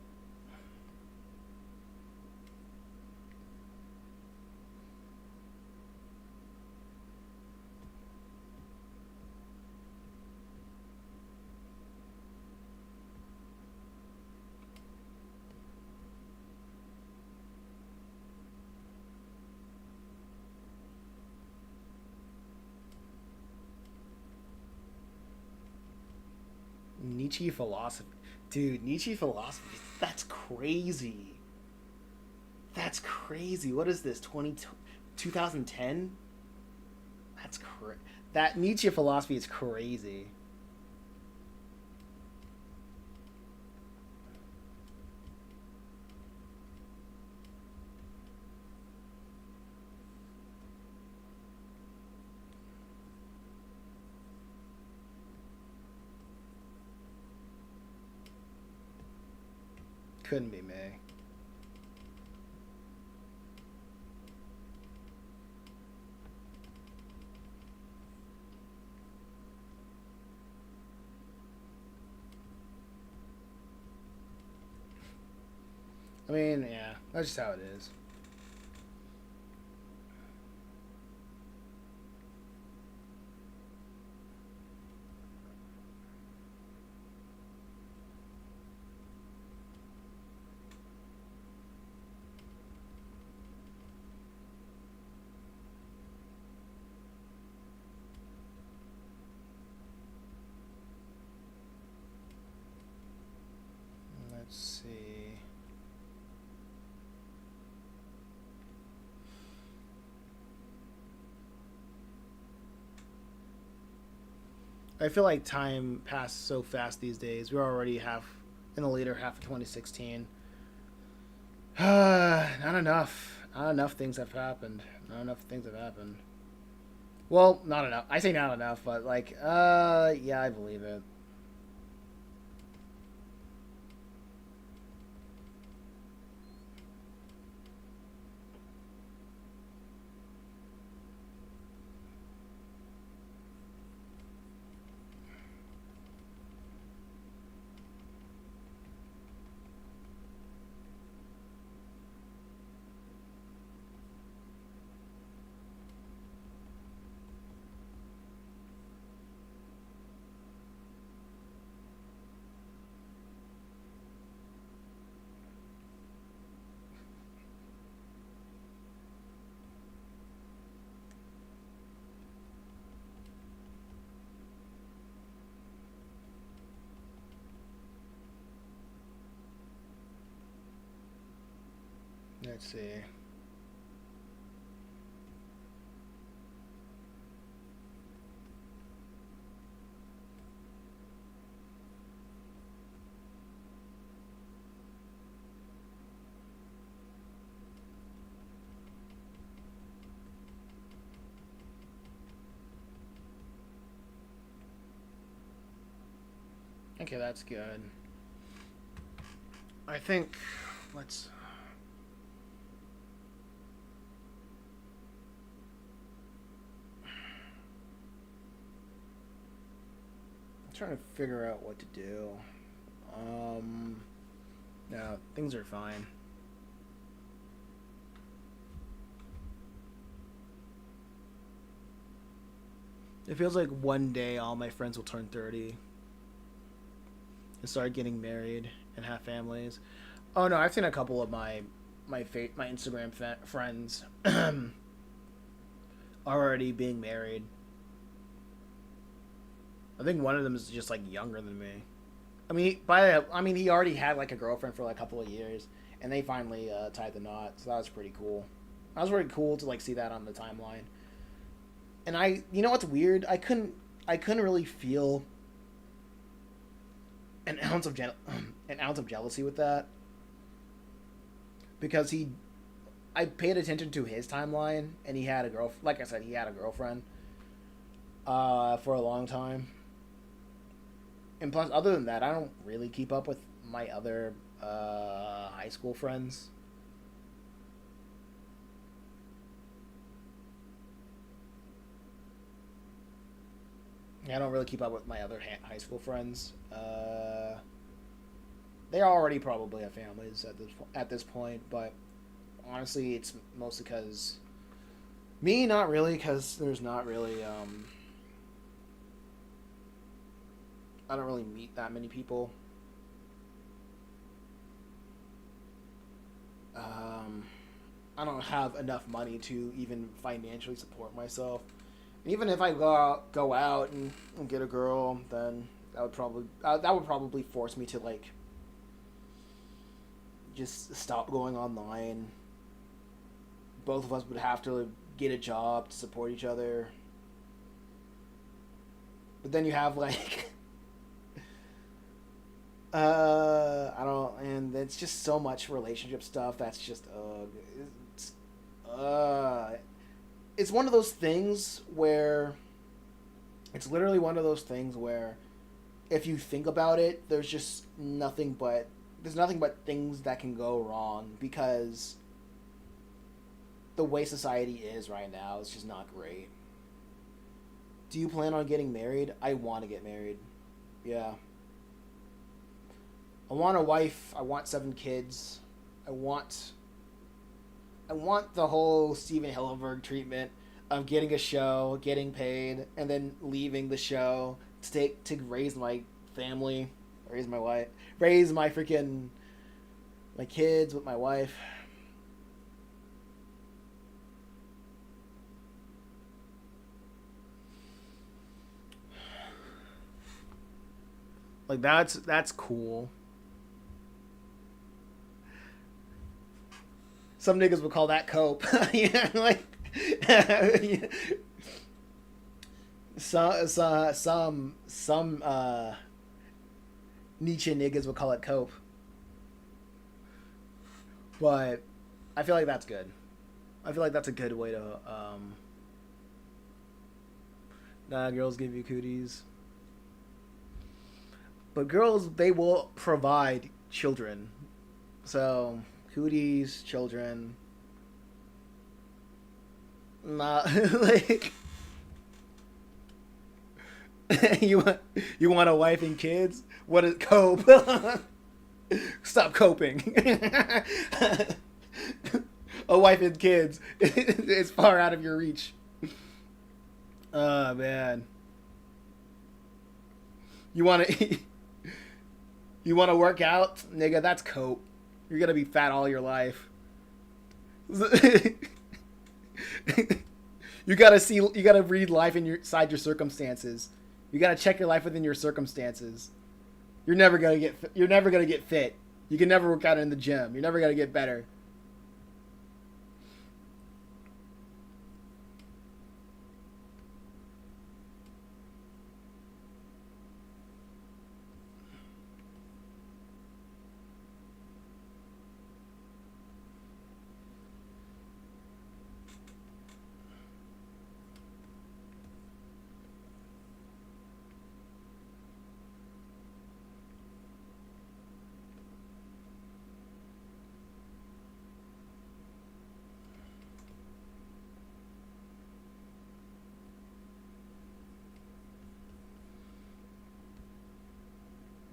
Nietzsche philosophy. Dude, Nietzsche philosophy. That's crazy. That's crazy. What is this? 2010? That's crazy. That Nietzsche philosophy is crazy. Couldn't be me. I mean, yeah, that's just how it is. Let's see. I feel like time passed so fast these days. We're already half. in the later half of 2016. Not enough. Not enough things have happened. Not enough things have happened. Well, not enough. I say not enough, but like, yeah, I believe it. Let's see. Okay, that's good. I think let's. I'm trying to figure out what to do. No, things are fine. It feels like one day all my friends will turn 30 and start getting married and have families. Oh no, I've seen a couple of my Instagram friends already being married. I think one of them is just like younger than me. He already had like a girlfriend for like a couple of years, and they finally tied the knot. So that was pretty cool. That was really cool to like see that on the timeline. And you know what's weird? I couldn't really feel an ounce of an ounce of jealousy with that because I paid attention to his timeline, and he had a girl. Like I said, he had a girlfriend for a long time. And plus, other than that, I don't really keep up with my other high school friends. I don't really keep up with my other high school friends. They already probably have families at this point, but honestly, it's mostly because me, not really, because there's not really. I don't really meet that many people. I don't have enough money to even financially support myself. And even if I go out and get a girl, then that would probably force me to like just stop going online. Both of us would have to get a job to support each other. But then you have like I don't, and it's just so much relationship stuff that's just it's it's one of those things where it's literally one of those things where if you think about it, there's nothing but things that can go wrong because the way society is right now is just not great. Do you plan on getting married? I want to get married. Yeah. I want a wife. I want 7 kids. I want the whole Steven Hillenburg treatment of getting a show, getting paid, and then leaving the show to raise my family, raise my wife, raise my freaking my kids with my wife. Like that's cool. Some niggas would call that cope. Yeah, like some Nietzsche niggas would call it cope. But I feel like that's good. I feel like that's a good way to. Nah, girls give you cooties. But girls, they will provide children. So, cooties, children. Not like you want a wife and kids? What is cope? Stop coping. A wife and kids is far out of your reach. Oh man. You want to you want to work out, nigga? That's cope. You're gonna be fat all your life. You gotta read life inside your circumstances. You gotta check your life within your circumstances. You're never gonna get fit. You can never work out in the gym. You're never gonna get better.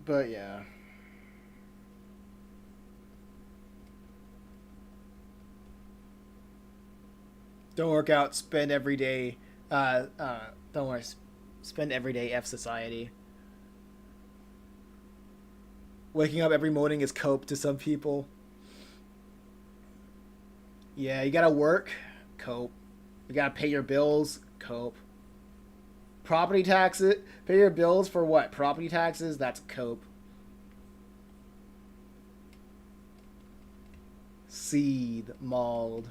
But yeah. Don't work out. Spend every day. Don't worry. Spend every day F society. Waking up every morning is cope to some people. Yeah, you gotta work. Cope. You gotta pay your bills. Cope. Property taxes. Pay your bills for what? Property taxes. That's cope. Seed mauled.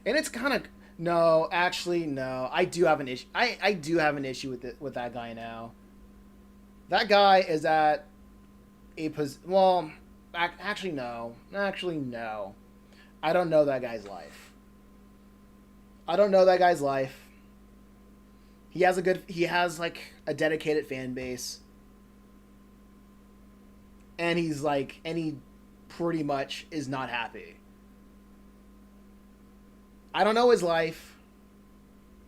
And it's kind of no, actually no. I do have an issue. I do have an issue with that guy now. That guy is at well, actually no. Actually no. I don't know that guy's life. I don't know that guy's life. He has like a dedicated fan base. And he pretty much is not happy. I don't know his life.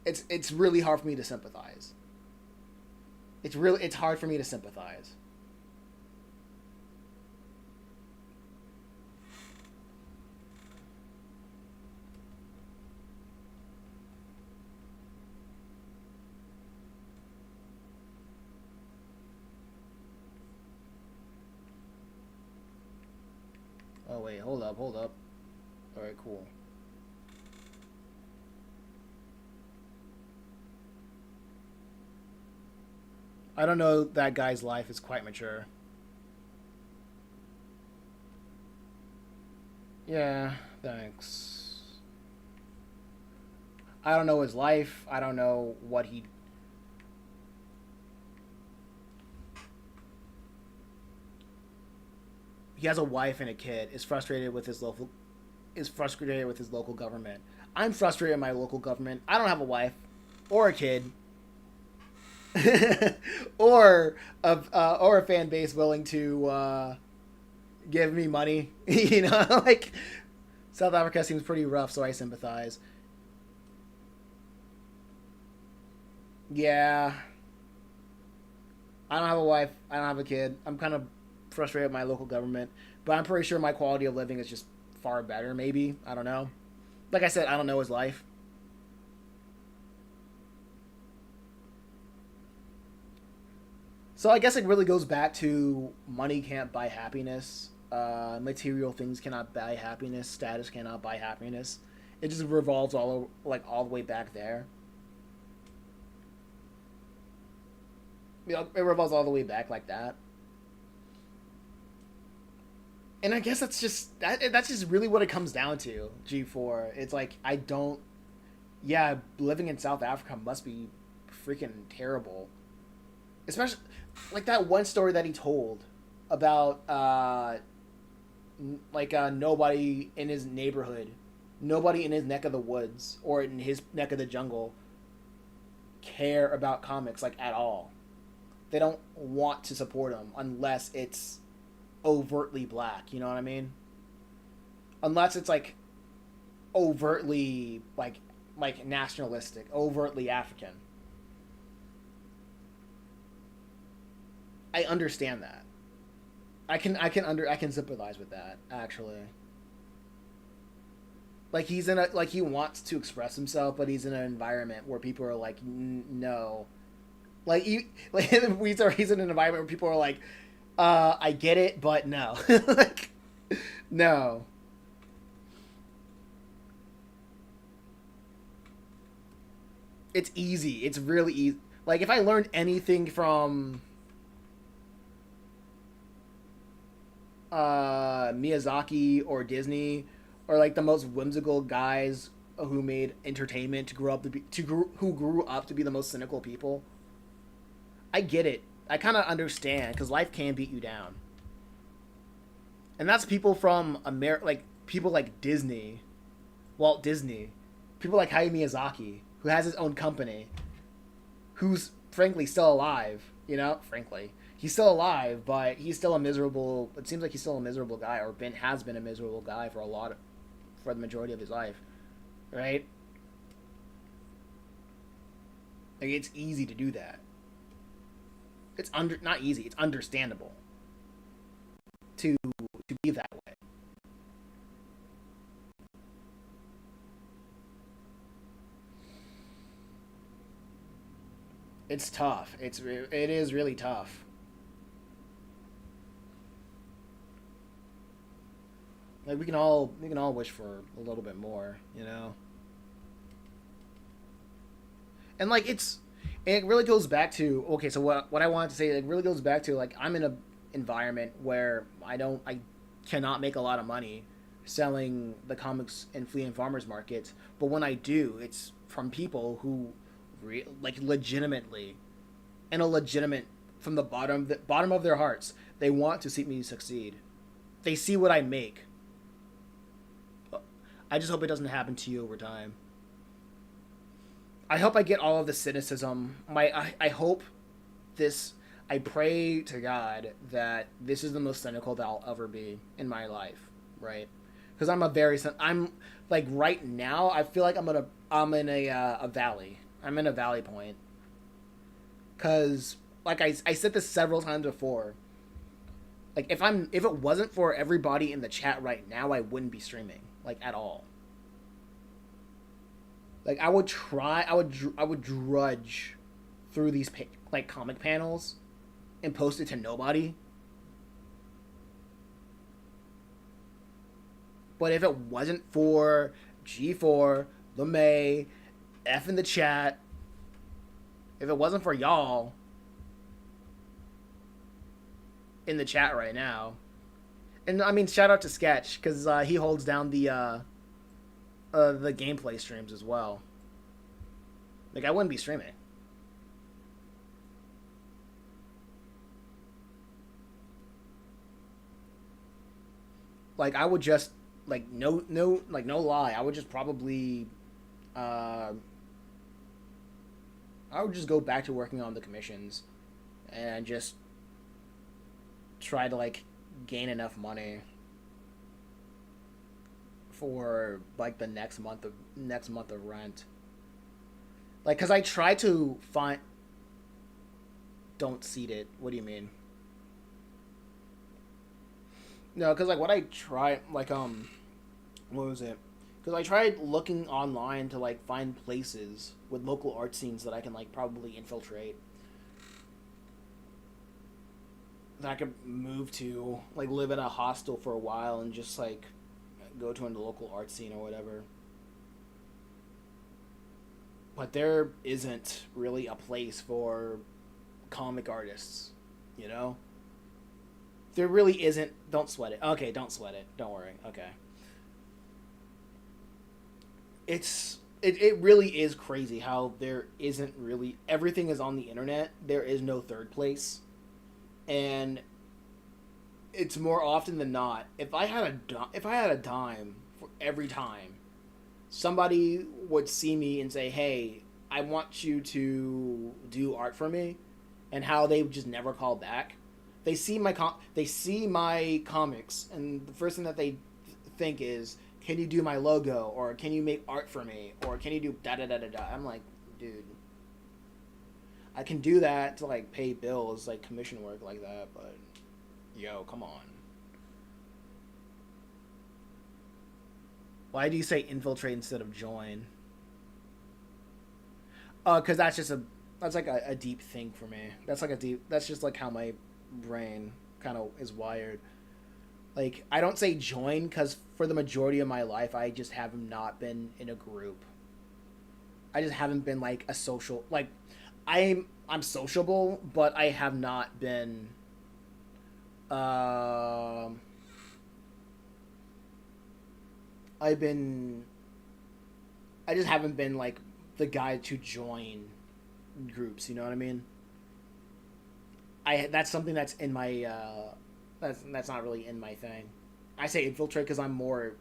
It's really hard for me to sympathize. It's hard for me to sympathize. Oh wait, hold up. All right, cool. I don't know that guy's life is quite mature. Yeah, thanks. I don't know his life. I don't know what he has a wife and a kid. Is frustrated with his local government. I'm frustrated with my local government. I don't have a wife or a kid. Or a fan base willing to give me money. Like South Africa seems pretty rough, so I sympathize. Yeah, I don't have a wife. I don't have a kid. I'm kind of frustrated with my local government, but I'm pretty sure my quality of living is just far better. Maybe I don't know. Like I said, I don't know his life. So I guess it really goes back to money can't buy happiness. Material things cannot buy happiness. Status cannot buy happiness. It just revolves all the way back there. It revolves all the way back like that. And I guess that's just really what it comes down to. G4. It's like I don't. Yeah, living in South Africa must be freaking terrible. Especially like that one story that he told about nobody in his neighborhood, nobody in his neck of the woods or in his neck of the jungle care about comics like at all. They don't want to support them unless it's overtly black, you know what I mean? Unless it's like overtly like nationalistic, overtly African. I understand that. I can sympathize with that actually. Like he's in a like he wants to express himself, but he's in an environment where people are like, no. Like he's in an environment where people are like, I get it, but no, like, no. It's easy. It's really easy. Like if I learned anything from Miyazaki or Disney or like the most whimsical guys who made entertainment to grow up to be who grew up to be the most cynical people. I get it. I kind of understand because life can beat you down, and that's people from like people like Disney, Walt Disney, people like Hayao Miyazaki, who has his own company, who's frankly still alive. You know, frankly, he's still alive, but he's still a miserable. It seems like he's still a miserable guy, or has been a miserable guy for for the majority of his life, right? Like it's easy to do that. It's not easy. It's understandable to be that way. It's tough. It is really tough. Like we can all wish for a little bit more, you know. And like it really goes back to okay. So what I wanted to say, it really goes back to like I'm in a environment where I cannot make a lot of money selling the comics in flea and farmers markets, but when I do, it's from people who like legitimately and a legitimate from the bottom of their hearts, they want to see me succeed. They see what I make. I just hope it doesn't happen to you over time. I hope I get all of the cynicism. I hope this. I pray to God that this is the most cynical that I'll ever be in my life, right? Because I'm like right now. I feel like I'm in a valley. I'm in a valley point. Because like I said this several times before. Like if it wasn't for everybody in the chat right now, I wouldn't be streaming like at all. Like I would drudge through these like comic panels and post it to nobody. But if it wasn't for G4, LeMay, F in the chat, if it wasn't for y'all in the chat right now, and I mean shout out to Sketch because he holds down the gameplay streams as well. Like I wouldn't be streaming. Like I would just like no lie. I would just probably uh, I would just go back to working on the commissions and just try to like gain enough money for like the next month of rent. Like, cause I try to find. Don't seed it. What do you mean? No, cause like what I try what was it? Cause I tried looking online to like find places with local art scenes that I can like probably infiltrate. That I could move to, like live in a hostel for a while and just like go to a local art scene or whatever. But there isn't really a place for comic artists, you know? There really isn't. Don't sweat it. Okay, don't sweat it. Don't worry. Okay. it really is crazy how there isn't really everything is on the internet. There is no third place, and it's more often than not. If I had a dime for every time somebody would see me and say, "Hey, I want you to do art for me," and how they would just never call back. They see my comics, and the first thing that they think is, "Can you do my logo?" or "Can you make art for me?" or "Can you do da da da da da?" I'm like, dude, I can do that to like pay bills, like commission work like that, but yo, come on. Why do you say infiltrate instead of join? Because that's like a deep thing for me. That's just like how my brain kind of is wired. Like, I don't say join because for the majority of my life, I just have not been in a group. I just haven't been like a social like I'm sociable, but I have not been. Um, I've been. I just haven't been like the guy to join groups. You know what I mean? I That's something that's in my. That's not really in my thing. I say infiltrate because I'm more.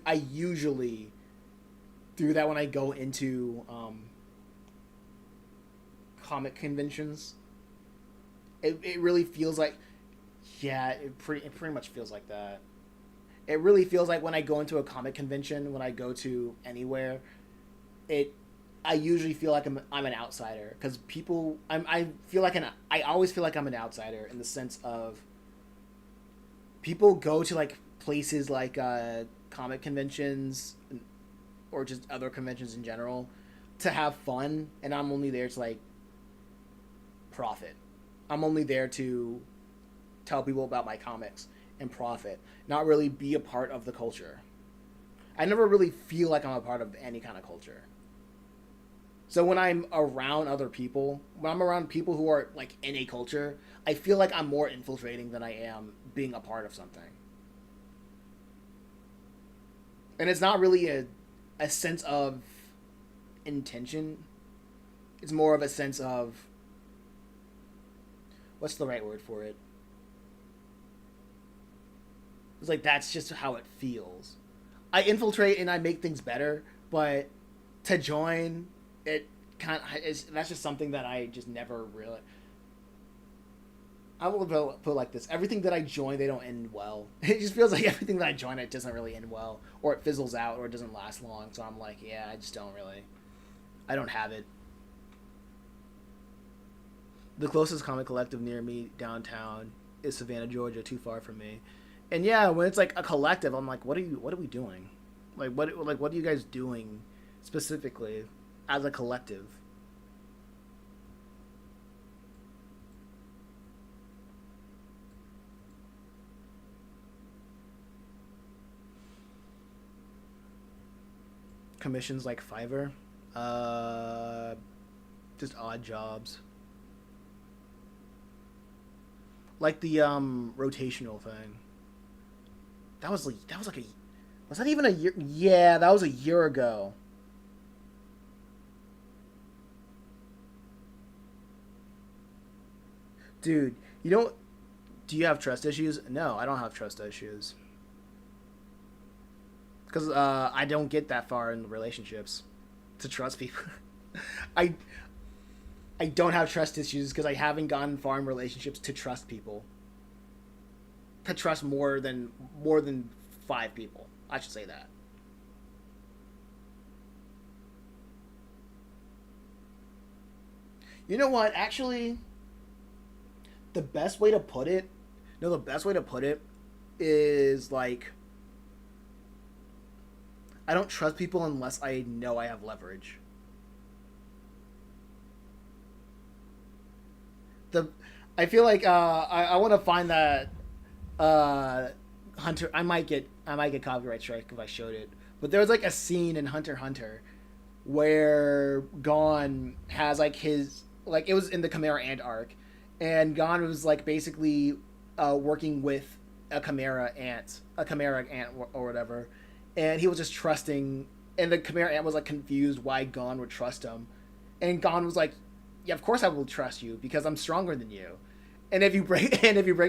I usually do that when I go into comic conventions. It really feels like, yeah, it pretty much feels like that. It really feels like when I go into a comic convention, when I go to anywhere, it I usually feel like I'm an outsider because I feel like I always feel like I'm an outsider in the sense of people go to like places like comic conventions or just other conventions in general to have fun, and I'm only there to like profit. I'm only there to tell people about my comics and profit, not really be a part of the culture. I never really feel like I'm a part of any kind of culture. So when I'm around other people, when I'm around people who are like in a culture, I feel like I'm more infiltrating than I am being a part of something. And it's not really a sense of intention. It's more of a sense of what's the right word for it? It's like that's just how it feels. I infiltrate and I make things better, but to join it kind of is that's just something that I just never really. I will put it like this: everything that I join, they don't end well. It just feels like everything that I join, it doesn't really end well, or it fizzles out, or it doesn't last long. So I'm like, yeah, I just don't really. I don't have it. The closest comic collective near me downtown is Savannah, Georgia, too far from me. And yeah, when it's like a collective, I'm like, what are we doing? What are you guys doing specifically as a collective? Commissions like Fiverr, uh, just odd jobs, like the rotational thing. That was like a was that even a year? Yeah, that was a year ago. Dude, you know, do you have trust issues? No, I don't have trust issues because I don't get that far in relationships to trust people. I I don't have trust issues because I haven't gotten far in relationships to trust people. To trust more than five people. I should say that. You know what? Actually, the best way to put it, no, the best way to put it is like I don't trust people unless I know I have leverage. The I feel like I want to find that uh, Hunter. I might get copyright strike if I showed it. But there was like a scene in Hunter x Hunter where Gon has like his like it was in the Chimera Ant arc, and Gon was like basically working with a Chimera Ant or whatever, and he was just trusting And the Khmer Ant was like confused why Gon would trust him, and Gon was like, "Yeah, of course I will trust you because I'm stronger than you, and if you break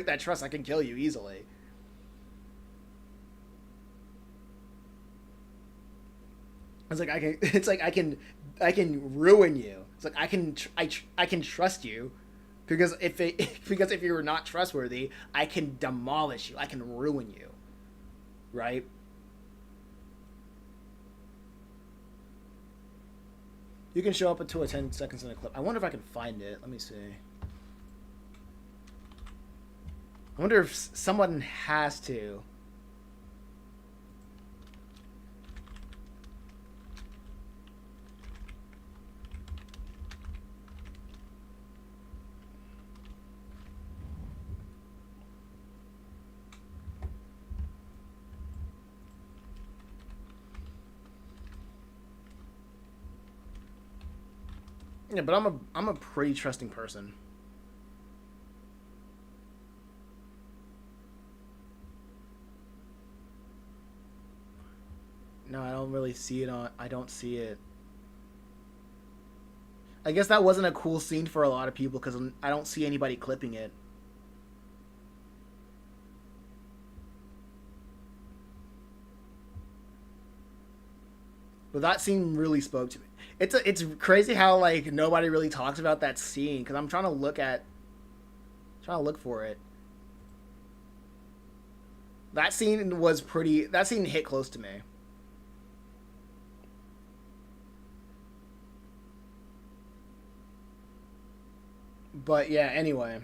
that trust, I can kill you easily." It's like I can. It's like I can ruin you. It's like I can trust you, because because if you're not trustworthy, I can demolish you. I can ruin you, right? You can show up until a 10 seconds in a clip. I wonder if I can find it. Let me see. I wonder if someone has to. Yeah, but I'm a pretty trusting person. No, I don't really see it on. I don't see it. I guess that wasn't a cool scene for a lot of people because I don't see anybody clipping it. But that scene really spoke to me. It's crazy how like nobody really talks about that scene because I'm trying to look for it. That scene was pretty. That scene hit close to me. But yeah, anyway,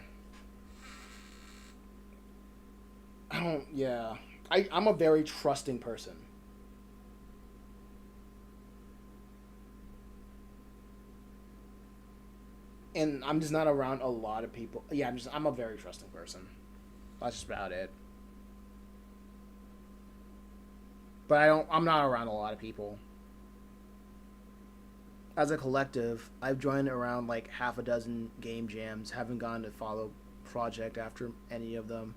I don't. Yeah, I'm a very trusting person, and I'm just not around a lot of people. Yeah, I'm a very trusting person. That's just about it. But I'm not around a lot of people. As a collective, I've joined around like half a dozen game jams. Haven't gone to follow project after any of them.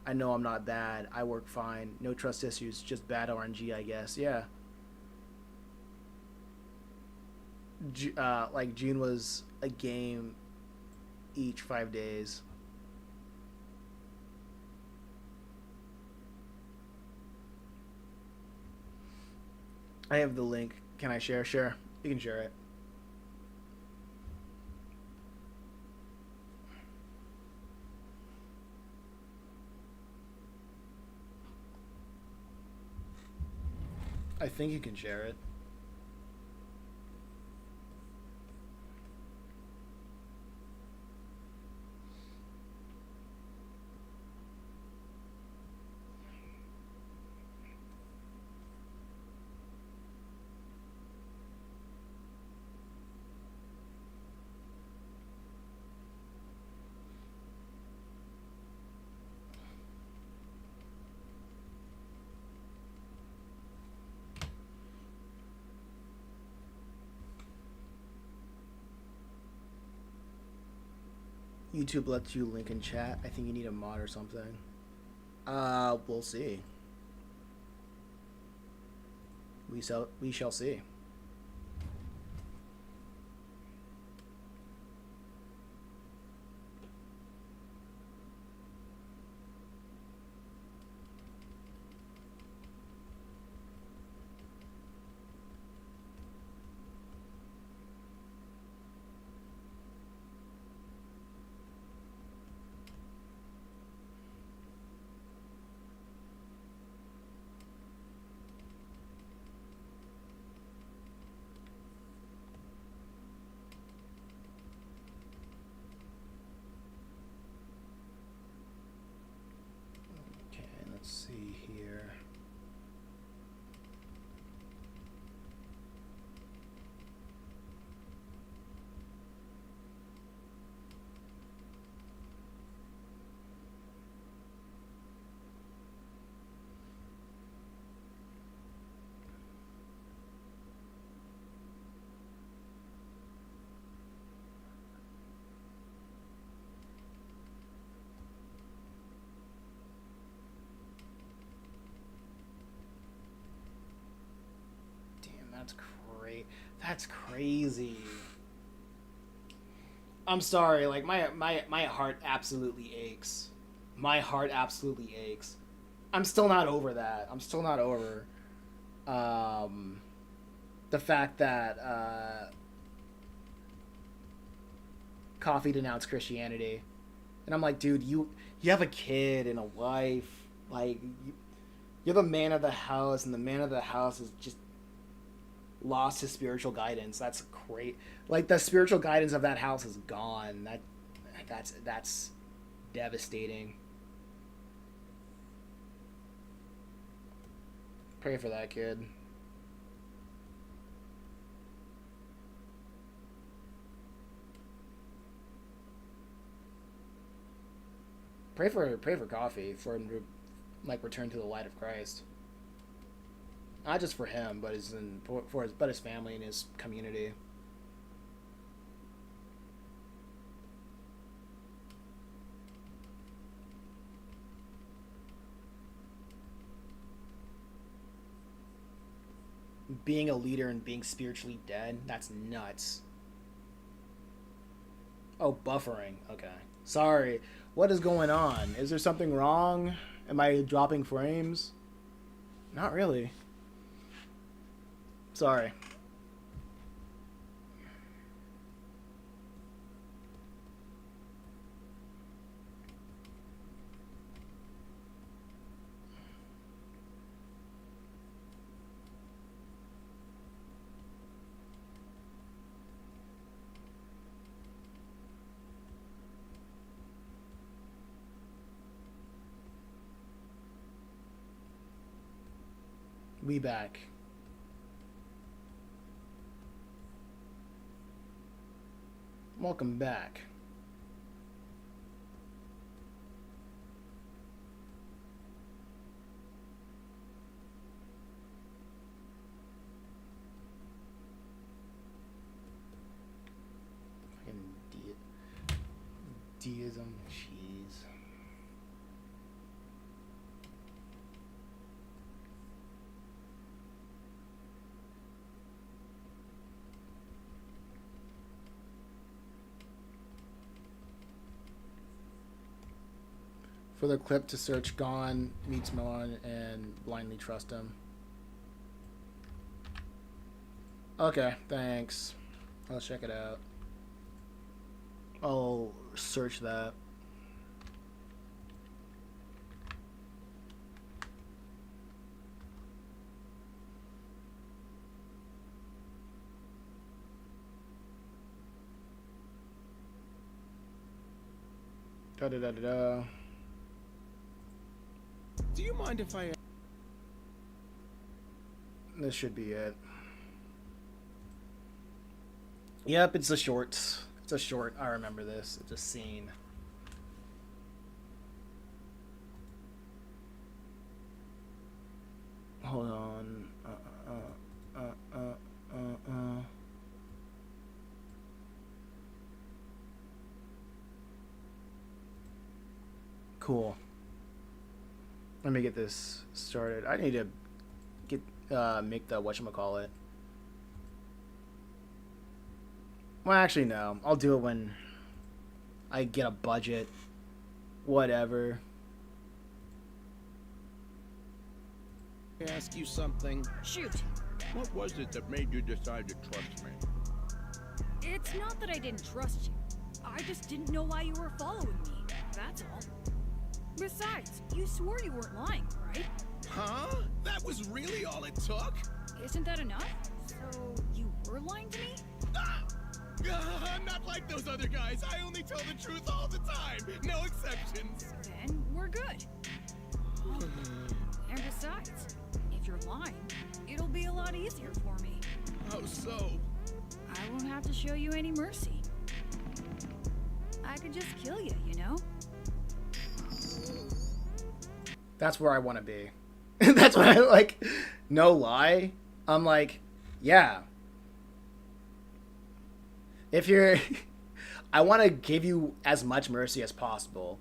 I know I'm not bad. I work fine. No trust issues. Just bad RNG, I guess. Yeah. Like June was a game each 5 days. I have the link. Can I share? Sure. You can share it. I think you can share it. YouTube lets you link in chat. I think you need a mod or something. We'll see. We shall see. That's crazy. I'm sorry. Like my heart absolutely aches. My heart absolutely aches. I'm still not over that. I'm still not over the fact that Coffee denounced Christianity, and I'm like, dude, you have a kid and a wife. Like, you're the man of the house, and the man of the house has just lost his spiritual guidance. That's great. Like, the spiritual guidance of that house is gone. That's devastating. Pray for that kid. Pray for Coffee for him to like return to the light of Christ. Not just for him, but his family and his community. Being a leader and being spiritually dead, that's nuts. Oh, buffering. Okay. Sorry. What is going on? Is there something wrong? Am I dropping frames? Not really. Sorry. We back. Welcome back. Fucking deism, cheese. For the clip to search Gone meets Milan and blindly trust him. Okay, thanks. I'll check it out. I'll search that. Da da da da da. Do you mind if I... This should be it. Yep, it's a short. It's a short. I remember this. It's a scene. Hold on. Cool. Let me get this started. I need to get make the whatchamacallit. Well, actually, no. I'll do it when I get a budget. Whatever. Can I ask you something? Shoot. What was it that made you decide to trust me? It's not that I didn't trust you. I just didn't know why you were following me. That's all. Besides, you swore you weren't lying, right? Huh? That was really all it took? Isn't that enough? So, you were lying to me? Ah! I'm not like those other guys. I only tell the truth all the time. No exceptions. Then we're good. And besides, if you're lying, it'll be a lot easier for me. How so? I won't have to show you any mercy. I could just kill you, you know? That's where I want to be. That's what I like. No lie. I'm like, yeah. If you're... I want to give you as much mercy as possible.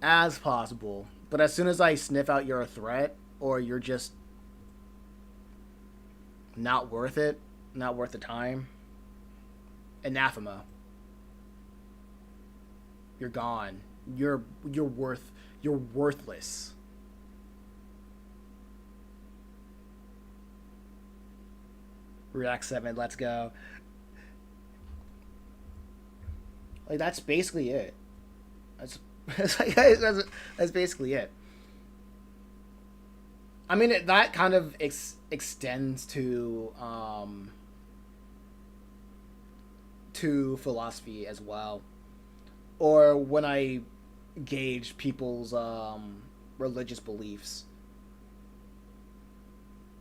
As possible. But as soon as I sniff out you're a threat, or you're just Not worth it. Not worth the time. Anathema. You're gone. You're worthless. React 7, let's go. Like, that's basically it. That's that's basically it. I mean, that kind of extends to philosophy as well, or when I gauge people's religious beliefs.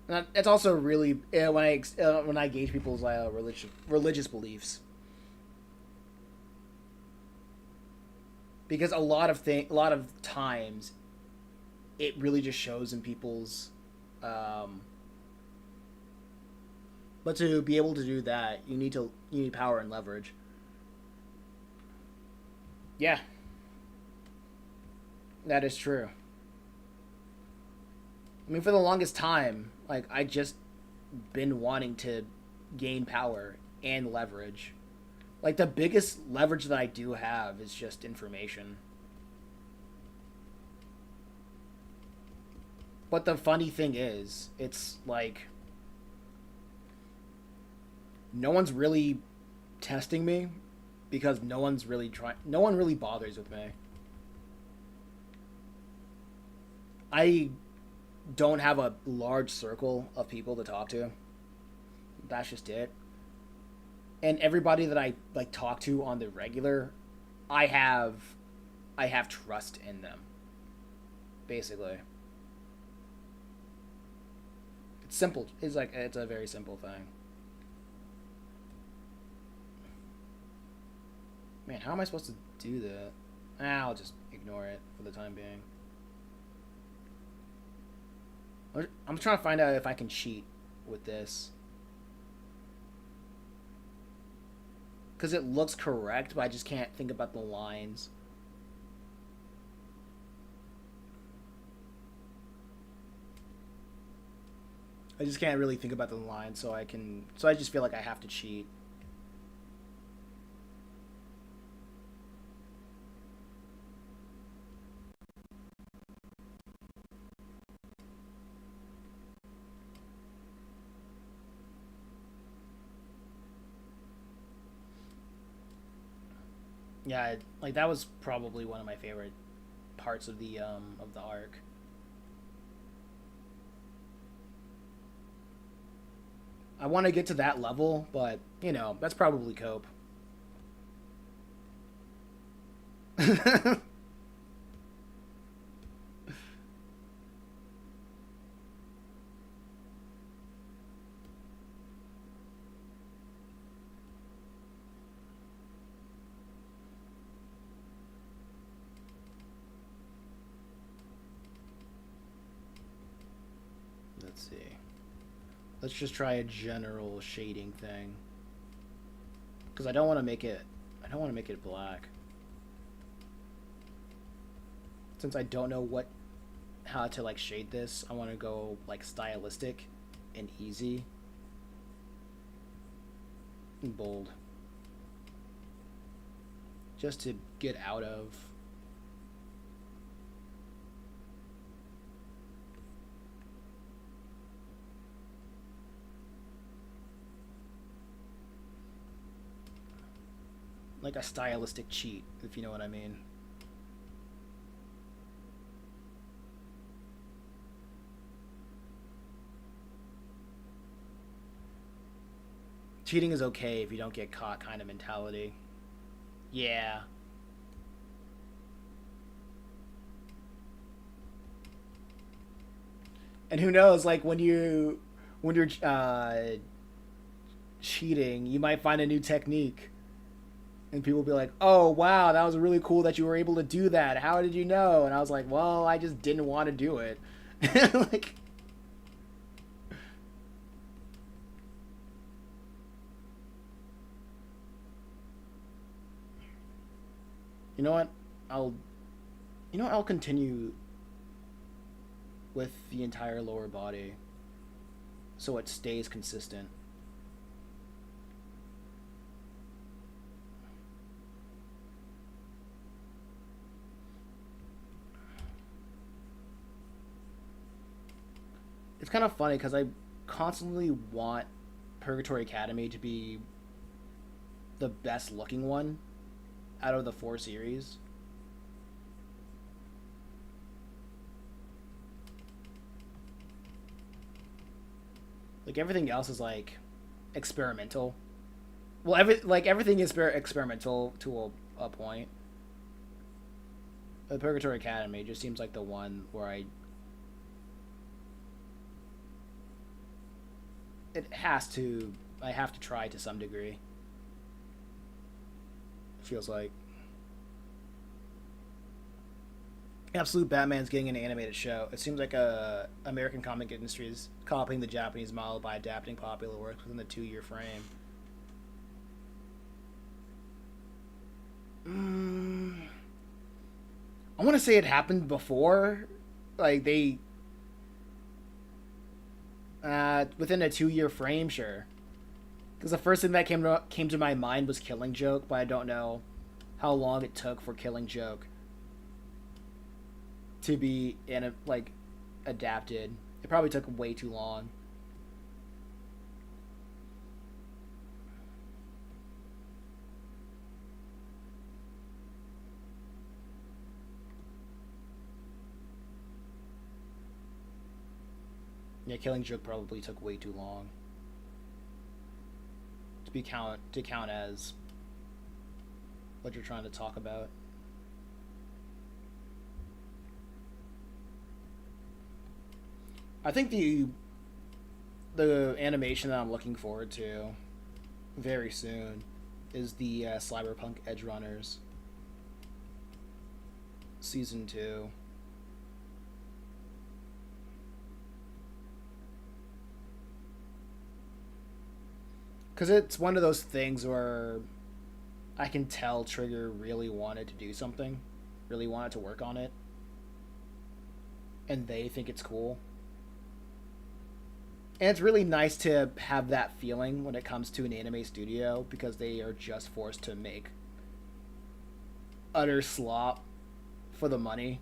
And that's also really when I gauge people's religious beliefs, because a lot of times it really just shows in people's but to be able to do that, you need power and leverage. Yeah, that is true. I mean, for the longest time, like, I just been wanting to gain power and leverage. Like, the biggest leverage that I do have is just information. But the funny thing is, it's like no one's really testing me because no one really bothers with me. I don't have a large circle of people to talk to. That's just it. And everybody that I like talk to on the regular, I have trust in them. Basically. It's simple. It's a very simple thing. Man, how am I supposed to do that? I'll just ignore it for the time being. I'm trying to find out if I can cheat with this. Because it looks correct, but I just can't think about the lines. I just can't really think about the lines, so I just feel like I have to cheat. Yeah, like, that was probably one of my favorite parts of the arc. I want to get to that level, but that's probably cope. Let's see. Let's just try a general shading thing. Because I don't want to make it black. Since I don't know how to like shade this, I want to go like stylistic and easy. And bold. Just to get out of like a stylistic cheat, if you know what I mean. Cheating is okay if you don't get caught kind of mentality. Yeah. And who knows, like, when you're cheating, you might find a new technique. And people will be like, "Oh, wow, that was really cool that you were able to do that. How did you know?" And I was like, "Well, I just didn't want to do it." Like, you know what? I'll continue with the entire lower body. so it stays consistent. It's kind of funny because I constantly want Purgatory Academy to be the best looking one out of the 4 series. Like everything else is like experimental. Well, everything is experimental to a point. The Purgatory Academy just seems like the one where I have to try to some degree. It feels like Absolute Batman's getting an animated show. It seems like American comic industry is copying the Japanese model by adapting popular works within the 2-year frame. I want to say it happened before, like they within a 2-year frame, sure. Because the first thing that came to my mind was Killing Joke, but I don't know how long it took for Killing Joke to be adapted. It probably took way too long. Yeah, Killing Joke probably took way too long to count as what you're trying to talk about. I think the animation that I'm looking forward to very soon is the Cyberpunk Edge Runners Season 2. Because it's one of those things where I can tell Trigger really wanted to do something, really wanted to work on it, and they think it's cool. And it's really nice to have that feeling when it comes to an anime studio, because they are just forced to make utter slop for the money.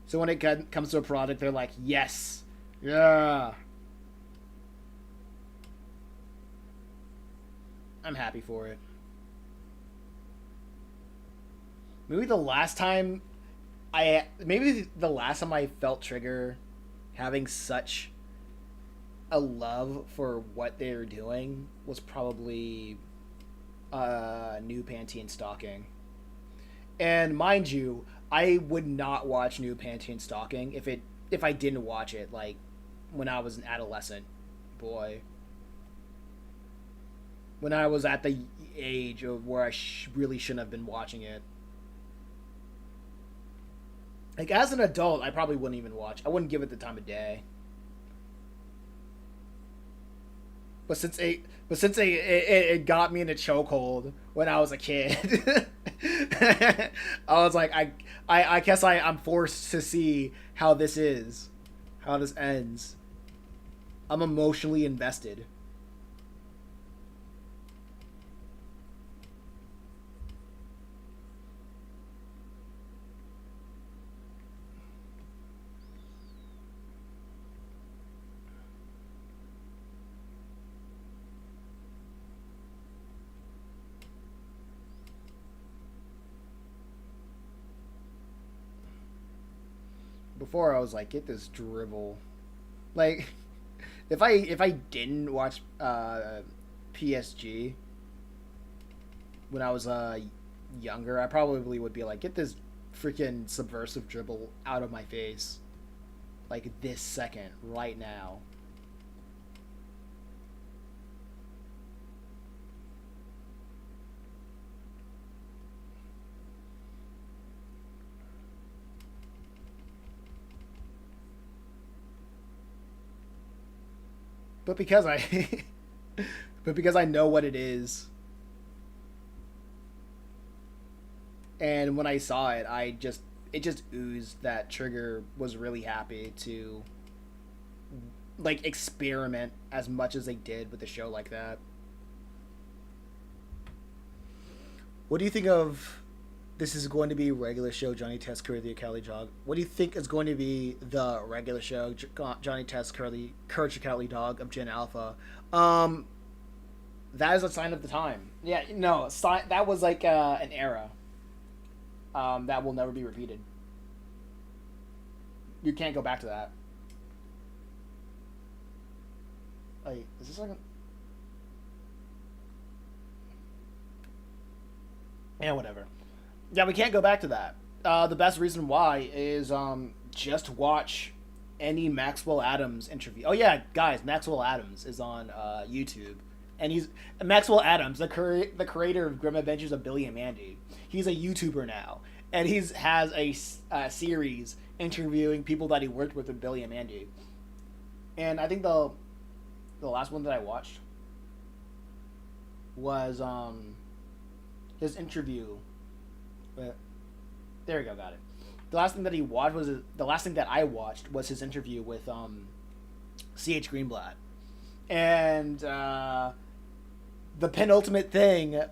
So when it comes to a product, they're like, yes, yeah. I'm happy for it. Maybe the last time I felt Trigger having such a love for what they were doing was probably New Panty and Stalking. And mind you, I would not watch New Panty and Stalking if I didn't watch it like when I was an adolescent boy. When I was at the age of where I really shouldn't have been watching it. Like, as an adult, I probably wouldn't even watch. I wouldn't give it the time of day. But since it got me in a chokehold when I was a kid, I was like, I guess I'm forced to see how this ends. I'm emotionally invested. Before I was like, get this dribble. Like, if I didn't watch PSG when I was younger, I probably would be like, get this freaking subversive dribble out of my face. Like, this second, right now. But because I know what it is, and when I saw it, it just oozed that Trigger was really happy to like experiment as much as they did with a show like that. What do you think of? This is going to be regular show Johnny Test Curry the Academy Dog. What do you think is going to be the regular show Johnny Test Curly Courage the Cowardly Dog of Gen Alpha? That is a sign of the time. Yeah, no, that was like an era that will never be repeated. You can't go back to that. Like, is this like a... Yeah, whatever. Yeah, we can't go back to that. The best reason why is just watch any Maxwell Adams interview. Oh yeah, guys, Maxwell Adams is on YouTube, and he's Maxwell Adams, the creator of Grim Adventures of Billy and Mandy. He's a YouTuber now, and has a series interviewing people that he worked with Billy and Mandy. And I think the last one that I watched was his interview. There we go, got it. The last thing that I watched was his interview with C.H. Greenblatt, and the penultimate thing out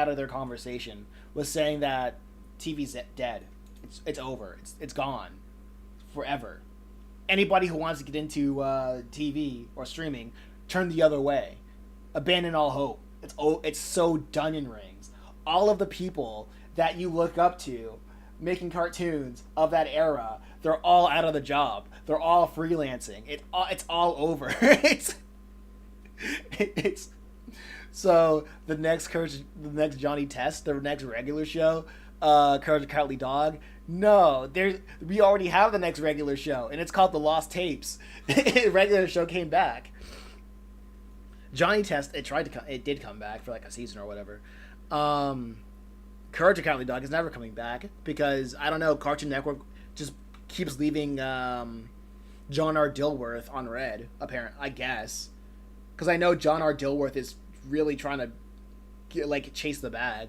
of their conversation was saying that TV's dead. It's over. It's gone forever. Anybody who wants to get into TV or streaming, turn the other way. Abandon all hope. It's so done in rings. All of the people that you look up to making cartoons of that era, they're all out of the job. They're all freelancing. It's all over. it's so the next Johnny Test, the next regular show, Courage the Cowardly Dog. No, we already have the next regular show, and it's called The Lost Tapes. Regular show came back. Johnny Test, it did come back for like a season or whatever. Courage the Cowardly Dog is never coming back because I don't know. Cartoon Network just keeps leaving John R. Dilworth on red. Apparently, I guess, because I know John R. Dilworth is really trying to chase the bag.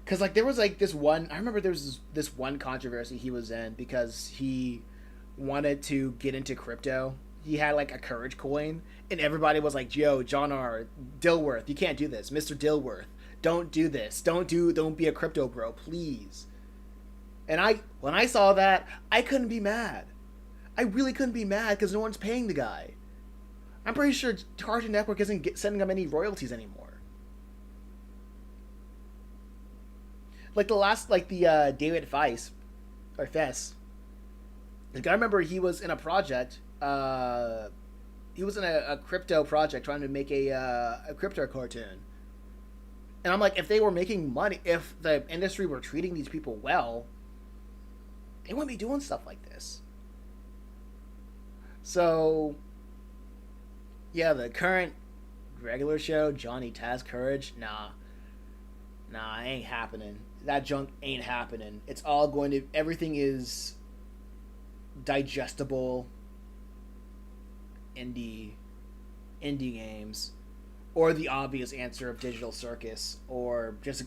Because there was this one. I remember there was this one controversy he was in because he wanted to get into crypto. He had a Courage coin, and everybody was like, "Yo, John R. Dilworth, you can't do this, Mr. Dilworth. Don't do this. Don't be a crypto bro, please." And when I saw that, I couldn't be mad. I really couldn't be mad because no one's paying the guy. I'm pretty sure Cartoon Network isn't sending him any royalties anymore. The David Fess. I remember he was in a project. He was in a crypto project trying to make a crypto cartoon. And I'm like, if they were making money, if the industry were treating these people well, they wouldn't be doing stuff like this. So, yeah, the current regular show, Johnny Taz Courage, nah, ain't happening. That junk ain't happening. It's all everything is digestible indie games, or the obvious answer of Digital Circus, or just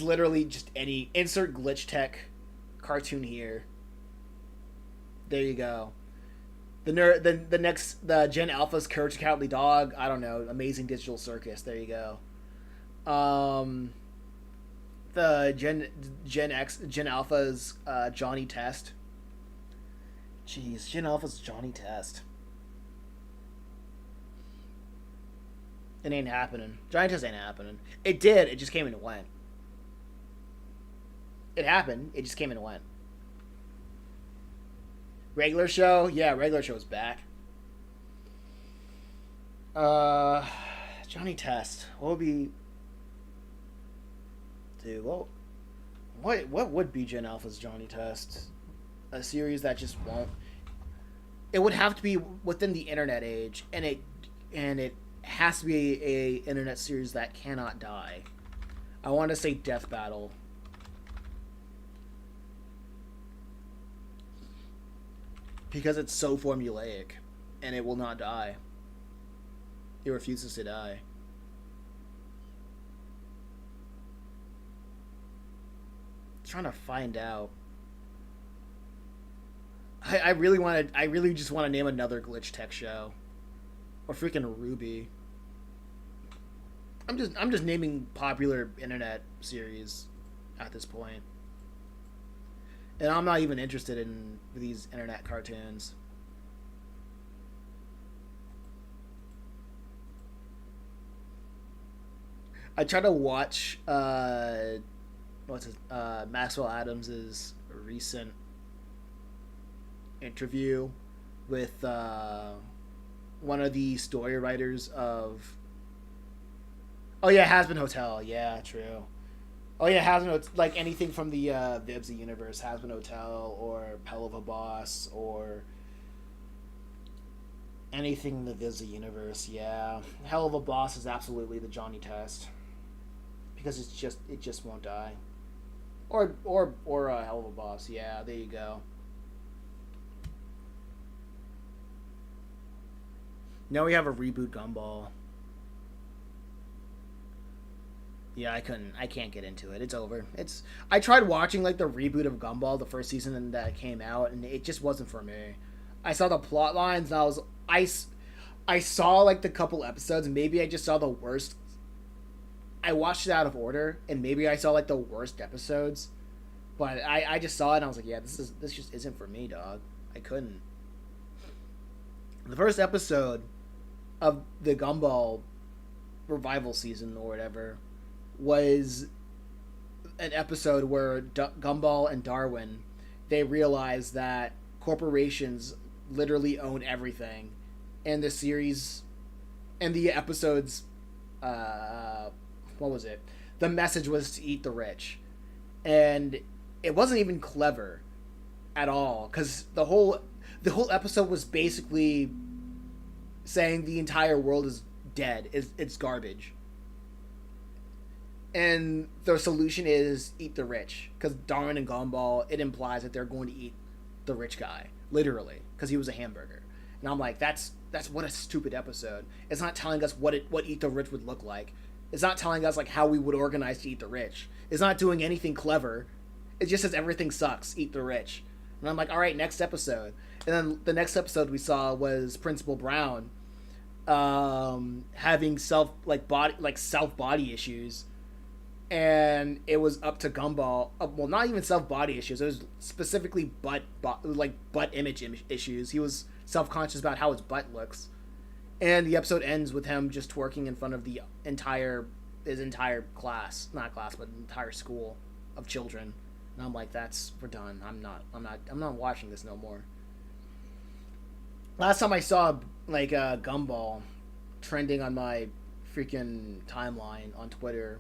literally just any insert glitch tech cartoon here. There you go. The Gen Alpha's Courage the Cowardly Dog. I don't know. Amazing Digital Circus. There you go. The Gen Alpha's Johnny Test. Jeez, Gen Alpha's Johnny Test. It ain't happening. Johnny Test ain't happening. It did. It just came and went. It happened. It just came and went. Regular show? Yeah, regular show's back. Johnny Test. What would be... Dude, what would be Gen Alpha's Johnny Test? A series that just won't... It would have to be within the internet age, and it has to be a internet series that cannot die. I want to say Death Battle. Because it's so formulaic, and it will not die. It refuses to die. Trying to find out. I really just want to name another glitch tech show, or freaking Ruby. I'm just naming popular internet series at this point, and I'm not even interested in these internet cartoons. I try to watch Maxwell Adams's recent interview with one of the story writers of. Oh yeah, Has-Been Hotel. Yeah, true. Oh yeah, Has-Been like anything from the Vibsy universe, Has-Been Hotel or Hell of a Boss or anything in the Vibsy universe. Yeah, Hell of a Boss is absolutely the Johnny Test because it just won't die. Or Hell of a Boss. Yeah, there you go. Now we have a reboot Gumball. Yeah, I can't get into it. It's over. I tried watching like the reboot of Gumball, the first season that came out, and it just wasn't for me. I saw the plot lines, and I saw like the couple episodes, and maybe I just saw the worst. I watched it out of order, and maybe I saw like the worst episodes, but I just saw it, and I was like, yeah, this just isn't for me, dog. I couldn't. The first episode of the Gumball revival season or whatever was an episode where Gumball and Darwin, they realize that corporations literally own everything, and the series and the episodes what was it, the message was to eat the rich, and it wasn't even clever at all because the whole episode was basically saying the entire world is dead, it's garbage. And the solution is eat the rich. Because Darwin and Gumball, it implies that they're going to eat the rich guy. Literally. Because he was a hamburger. And I'm like, that's what a stupid episode. It's not telling us what eat the rich would look like. It's not telling us like how we would organize to eat the rich. It's not doing anything clever. It just says everything sucks. Eat the rich. And I'm like, all right, next episode. And then the next episode we saw was Principal Brown having self body issues. And it was up to Gumball. Well, not even self-body issues. It was specifically butt image issues. He was self-conscious about how his butt looks. And the episode ends with him just twerking in front of his entire class, not class, but entire school of children. And I'm like, we're done. I'm not watching this no more. Last time I saw like Gumball trending on my freaking timeline on Twitter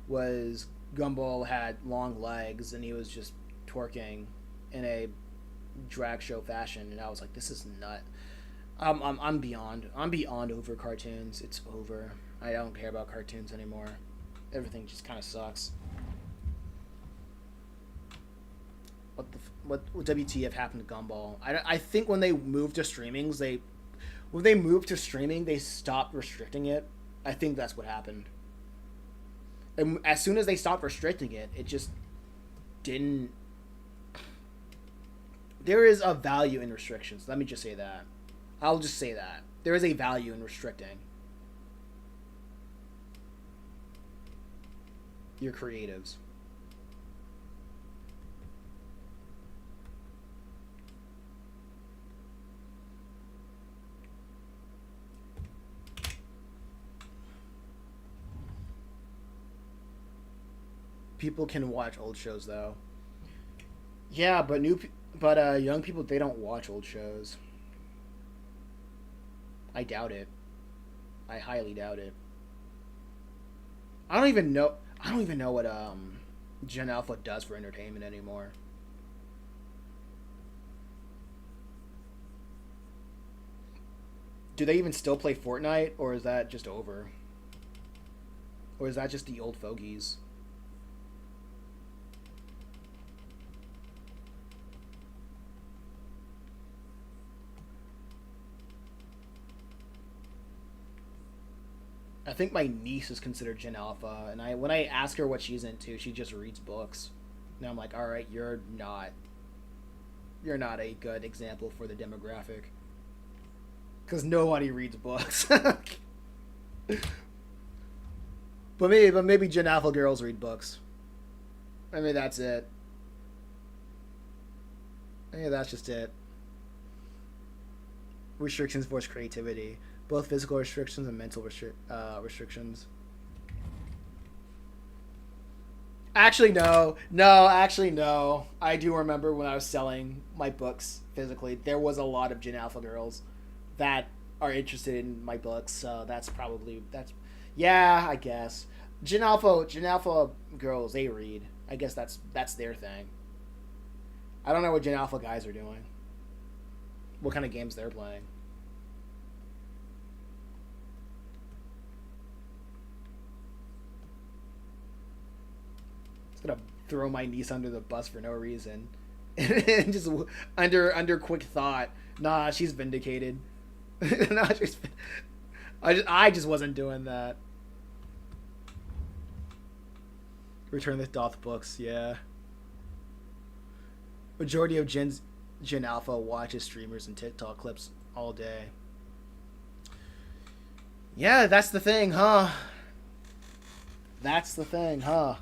was Gumball had long legs and he was just twerking in a drag show fashion, and I was like, this is nut. I'm beyond over cartoons. It's over. I don't care about cartoons anymore. Everything just kind of sucks. What WTF happened to Gumball? I think when they moved to streaming, they stopped restricting it. I think that's what happened. And as soon as they stopped restricting it, it just didn't. There is a value in restrictions. Let me just say that. I'll just say that. There is a value in restricting your creatives. People can watch old shows though. Yeah, but young people, they don't watch old shows. I doubt it. I highly doubt it. I don't even know what Gen Alpha does for entertainment anymore. Do they even still play Fortnite, or is that just over? Or is that just the old fogies? I think my niece is considered Gen Alpha, and when I ask her what she's into, she just reads books. And I'm like, all right, you're not. you're not a good example for the demographic because nobody reads books. But maybe Gen Alpha girls read books. I mean, that's it. Yeah, that's just it. Restrictions force creativity, both physical restrictions and mental restrictions. Actually, no. No, actually, no. I do remember when I was selling my books physically, there was a lot of Gen Alpha girls that are interested in my books. So that's. Yeah, I guess Gen Alpha girls, they read. I guess that's their thing. I don't know what Gen Alpha guys are doing. What kind of games they're playing. Just gonna throw my niece under the bus for no reason, and just under quick thought. Nah, she's vindicated. Nah, I just wasn't doing that. Return the Doth books, yeah. Majority of Gen Alpha watches streamers and TikTok clips all day. Yeah, that's the thing, huh? That's the thing, huh?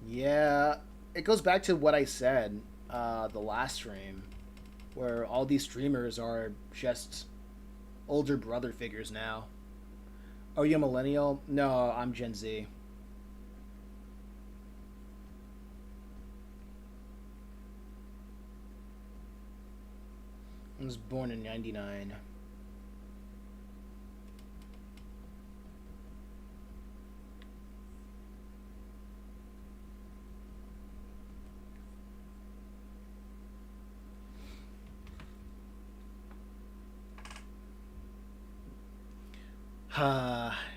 Yeah, it goes back to what I said the last stream, where all these streamers are just older brother figures now. Are you a millennial? No, I'm Gen Z. I was born in '99.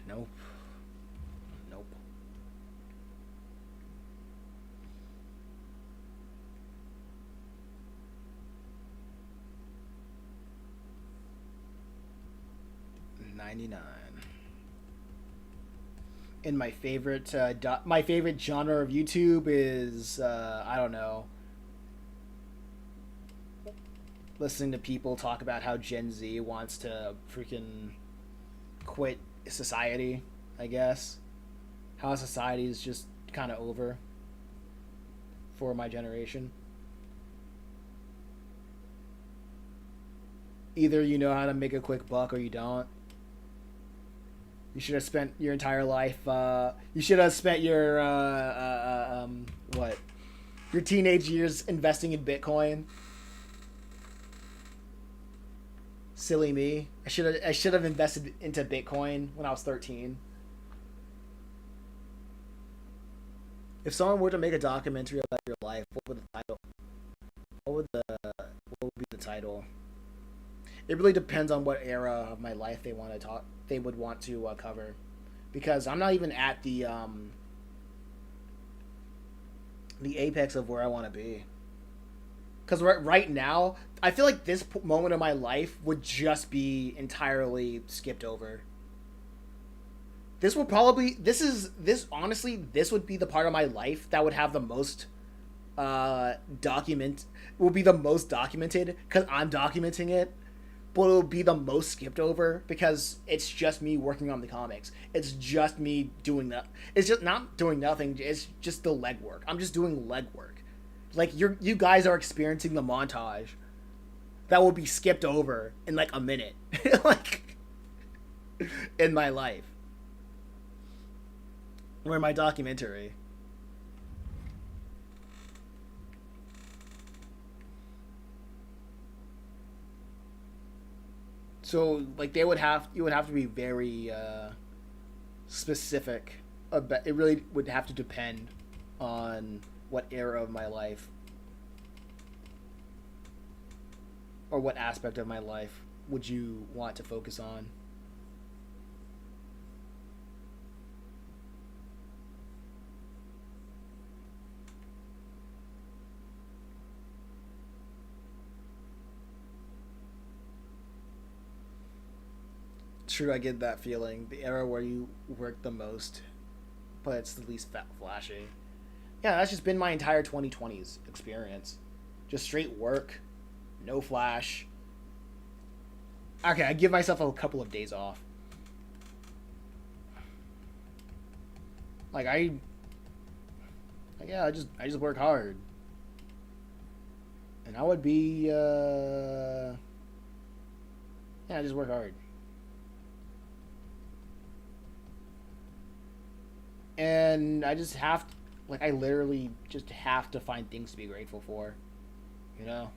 Nope. Nope. '99. And my favorite genre of YouTube is I don't know, listening to people talk about how Gen Z wants to freaking quit society, I guess. How society is just kind of over for my generation. Either you know how to make a quick buck or you don't. You should have spent your entire life. You should have spent your what? Your teenage years investing in Bitcoin. Silly me. I should have invested into Bitcoin when I was 13. If someone were to make a documentary about your life, what would the title? What would be the title? It really depends on what era of my life they want to talk. They would want to cover, because I'm not even at the apex of where I want to be. Because right now, I feel like this moment of my life would just be entirely skipped over. This would probably honestly, this would be the part of my life that would have the most will be the most documented because I'm documenting it, but it'll be the most skipped over because it's just me working on the comics. It's just me doing that. It's just not doing nothing. It's just the legwork. I'm just doing legwork. Like you guys are experiencing the montage that will be skipped over in like a minute, like in my life or in my documentary. So like you would have to be very specific about it. Really would have to depend on what era of my life or what aspect of my life would you want to focus on. True, I get that feeling. The era where you work the most, but it's the least flashy. Yeah, that's just been my entire 2020s experience. Just straight work, no flash. Okay, I give myself a couple of days off. Like yeah, I just work hard, and I would be yeah, I just work hard, and I just have like I literally just have to find things to be grateful for, you know.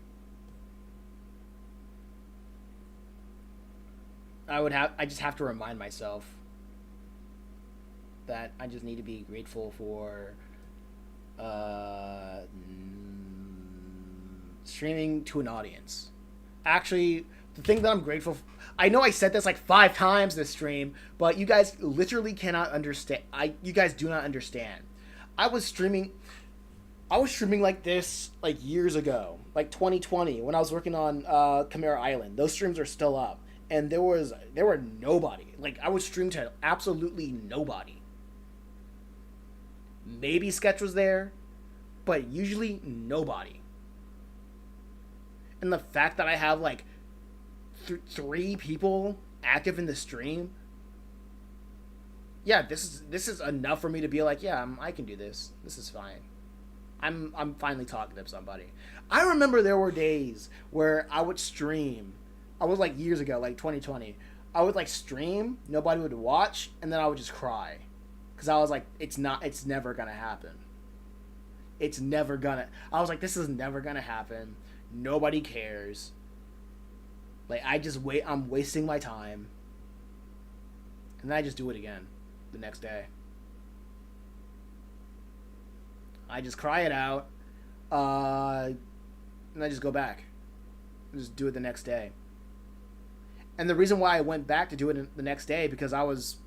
I just have to remind myself that I just need to be grateful for streaming to an audience. Actually, the thing that I'm grateful for, I know I said this like 5 times this stream, but you guys literally cannot understand. You guys do not understand. I was streaming like this like years ago, like 2020 when I was working on Chimera Island. Those streams are still up, and there were nobody. Like I would stream to absolutely nobody. Maybe Sketch was there, but usually nobody. And the fact that I have like 3 people active in the stream, yeah, this is enough for me to be like, yeah, I can do this. This is fine. I'm finally talking to somebody. I remember there were days where I would stream. I was like years ago, like 2020. I would like stream, nobody would watch, and then I would just cry. Because I was like, it's never going to happen. I was like, this is never going to happen. Nobody cares. Like, I'm wasting my time. And then I just do it again the next day. I just cry it out. And I just go back. Just do it the next day. And the reason why I went back to do it the next day because I was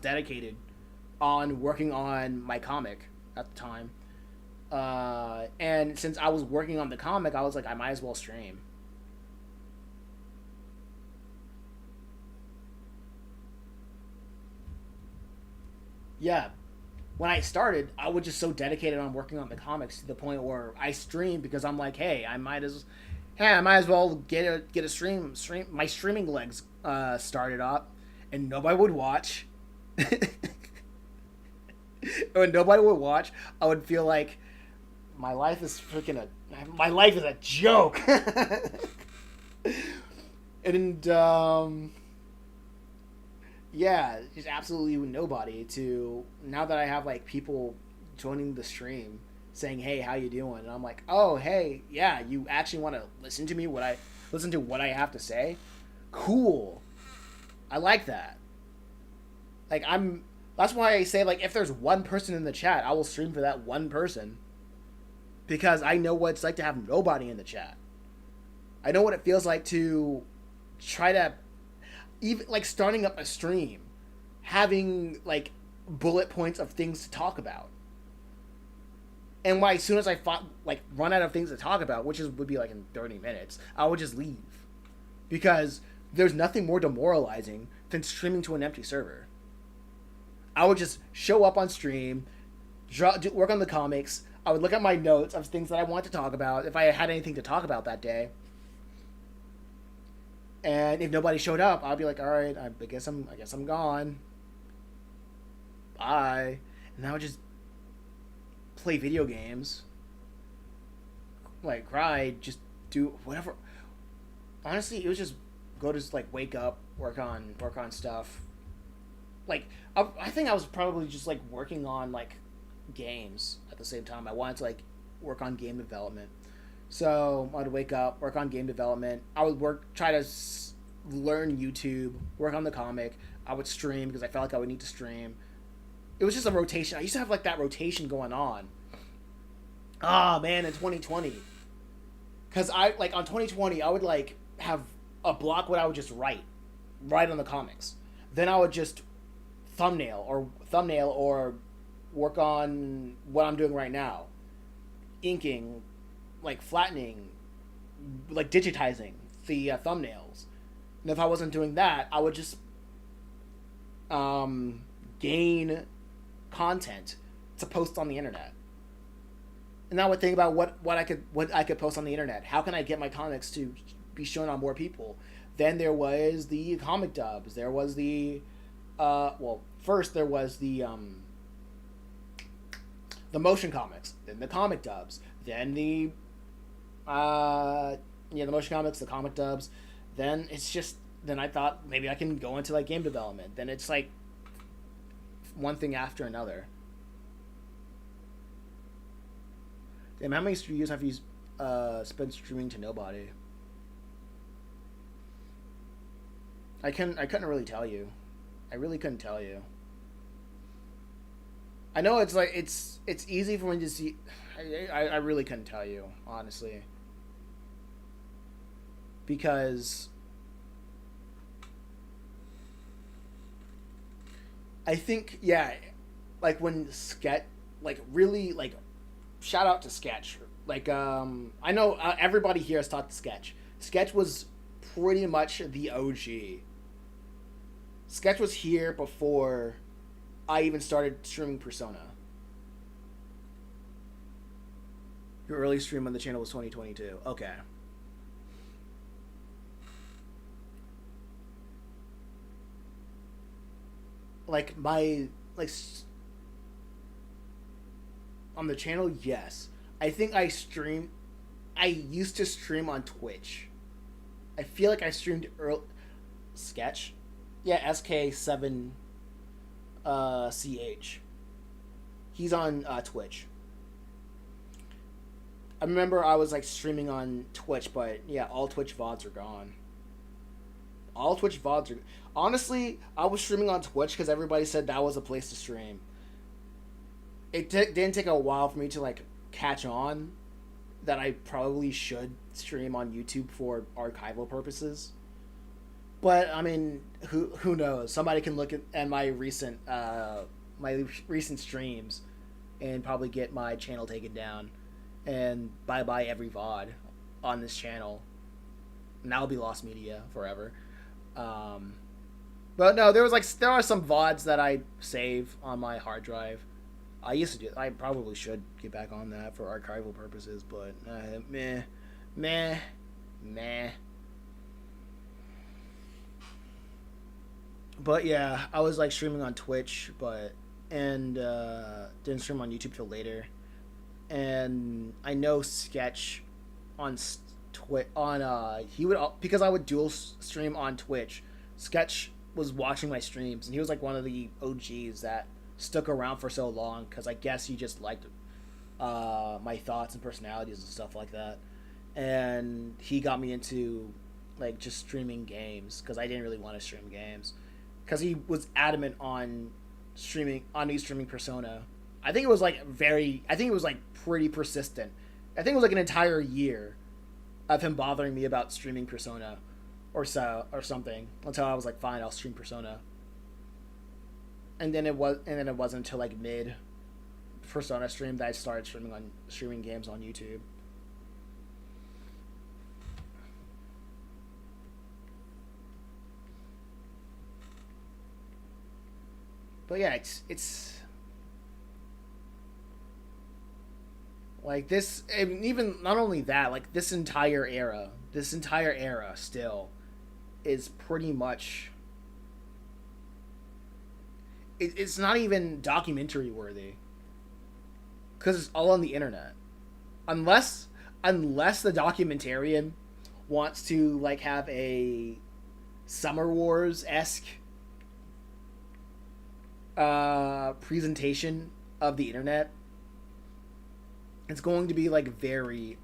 dedicated on working on my comic at the time. And since I was working on the comic, I was like, I might as well stream. Yeah. When I started, I was just so dedicated on working on the comics to the point where I streamed because I'm like, hey, I might as well get a stream my streaming legs started up, and nobody would watch. When nobody would watch, I would feel like my life is a joke. And yeah, just absolutely nobody to now that I have like people joining the stream saying, hey, how you doing? And I'm like, oh, hey, yeah, you actually want to listen to what I have to say? Cool. I like that. Like that's why I say, like, if there's one person in the chat, I will stream for that one person. Because I know what it's like to have nobody in the chat. I know what it feels like to try to, even, like, starting up a stream, having, like, bullet points of things to talk about. And as soon as I run out of things to talk about, would be, like, in 30 minutes, I would just leave. Because there's nothing more demoralizing than streaming to an empty server. I would just show up on stream, work on the comics. I would look at my notes of things that I want to talk about, if I had anything to talk about that day. And if nobody showed up, I'd be like, all right, I guess I'm gone. Bye. And I would just play video games. Like, cry, just do whatever. Honestly, it was just go to, like, wake up, work on stuff. Like, I think I was probably just, like, working on, like, games at the same time. I wanted to, like, work on game development. So I'd wake up, work on game development. I would try to learn YouTube, work on the comic. I would stream because I felt like I would need to stream. It was just a rotation. I used to have, like, that rotation going on. Ah, man, in 2020. Because on 2020, I would, like, have a block where I would just write on the comics. Then I would just thumbnail or work on what I'm doing right now. Inking, like, flattening, like, digitizing the thumbnails. And if I wasn't doing that, I would just gain content to post on the internet. And now I would think about what I could post on the internet. How can I get my comics to be shown on more people? Then there was the comic dubs. There was the first there was the motion comics, then the comic dubs, then the motion comics, the comic dubs. Then I thought maybe I can go into like game development. Then it's like one thing after another. Damn, how many years have you spent streaming to nobody? I couldn't really tell you. I really couldn't tell you. I know it's like it's easy for me to see. I really couldn't tell you, honestly, because I think like when Sketch, like really like, shout out to Sketch. Like I know everybody here has talked to Sketch. Sketch was pretty much the OG. Sketch was here before I even started streaming Persona. Your early stream on the channel was 2022. Okay. Like on the channel, yes. I think I used to stream on Twitch. I feel like I streamed Sketch. Yeah, SK7 CH. He's on Twitch. I remember I was like streaming on Twitch, but yeah, all Twitch VODs are gone. All Twitch VODs are... Honestly, I was streaming on Twitch because everybody said that was a place to stream. It didn't take a while for me to like catch on that I probably should stream on YouTube for archival purposes. But I mean, who knows? Somebody can look at my recent streams and probably get my channel taken down, and bye every VOD on this channel. And that'll be lost media forever. But no, there are some VODs that I save on my hard drive. I used to do. I probably should get back on that for archival purposes, but meh. But yeah, I was like streaming on Twitch, and didn't stream on YouTube till later. And I know Sketch on he would, because I would dual stream on Twitch. Sketch was watching my streams, and he was like one of the OGs that stuck around for so long, because I guess he just liked my thoughts and personalities and stuff like that. And he got me into like just streaming games, because I didn't really want to stream games, because he was adamant on me streaming Persona. I think it was like pretty persistent. I think it was like an entire year of him bothering me about streaming Persona or something, until I was like, fine, I'll stream Persona. And then it wasn't until like mid Persona stream that I started streaming games on YouTube. But yeah, it's like this, and even not only that, like this entire era still is pretty much, it's not even documentary worthy, because it's all on the internet, unless the documentarian wants to like have a Summer Wars-esque presentation of the internet. It's going to be like very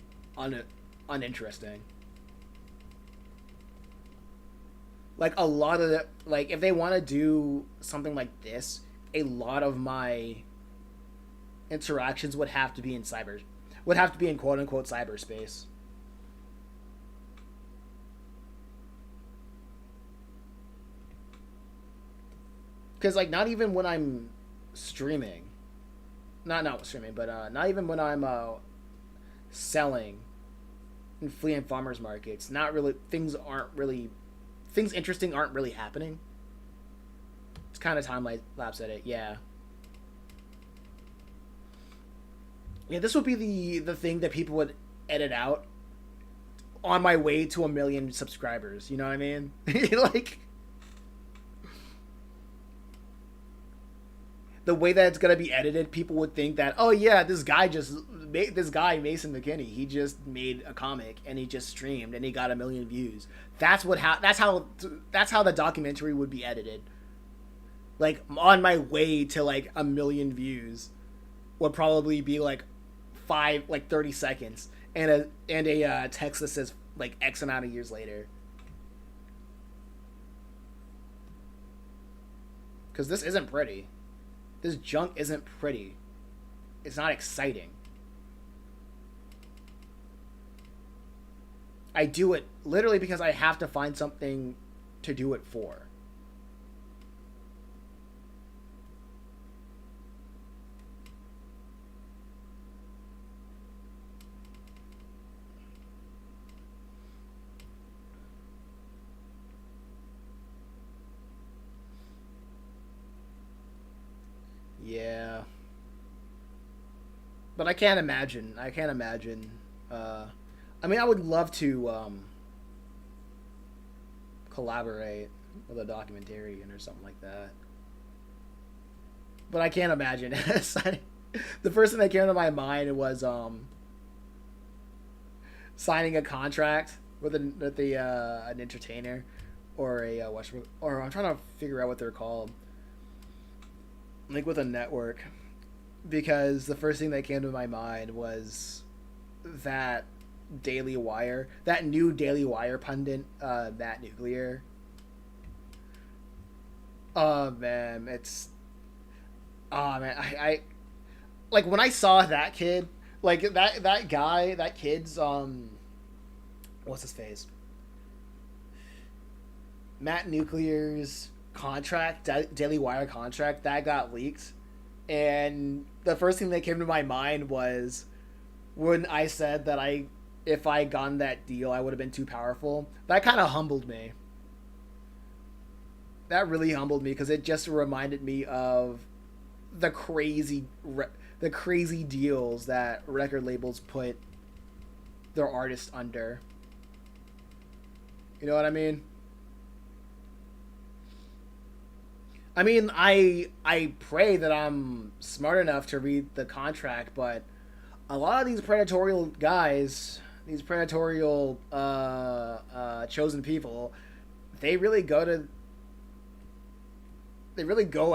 uninteresting. Like a lot of like, if they want to do something like this, a lot of my interactions would have to be in quote unquote cyberspace. Because like, not even when I'm streaming, not streaming, but not even when I'm selling in flea and farmers markets, things aren't really things interesting aren't really happening. It's kind of time lapse edit, yeah. Yeah, this would be the thing that people would edit out on my way to 1 million subscribers. You know what I mean? Like, the way that it's gonna be edited, people would think that, oh yeah, this guy Mason McKinney, he just made a comic and he just streamed and he got 1 million views. That's how the documentary would be edited. Like, on my way to like 1 million views would probably be like 30 seconds and a text that says like X amount of years later. Because this isn't pretty. This junk isn't pretty. It's not exciting. I do it literally because I have to find something to do it for. Yeah. But I can't imagine. I mean, I would love to collaborate with a documentarian or something like that. But I can't imagine. The first thing that came to my mind was signing a contract with an entertainer or or I'm trying to figure out what they're called. Like with a network, because the first thing that came to my mind was that new Daily Wire pundit, Matt Nuclear. Oh man, I like when I saw that kid, like that kid's what's his face? Matt Nuclear's contract, Daily Wire contract, that got leaked, and the first thing that came to my mind was when I said that if I gotten that deal, I would have been too powerful. That kind of humbled me. That really humbled me because it just reminded me of the crazy deals that record labels put their artists under. You know what I mean? I mean, I pray that I'm smart enough to read the contract, but a lot of these predatorial guys, these predatorial chosen people, they really go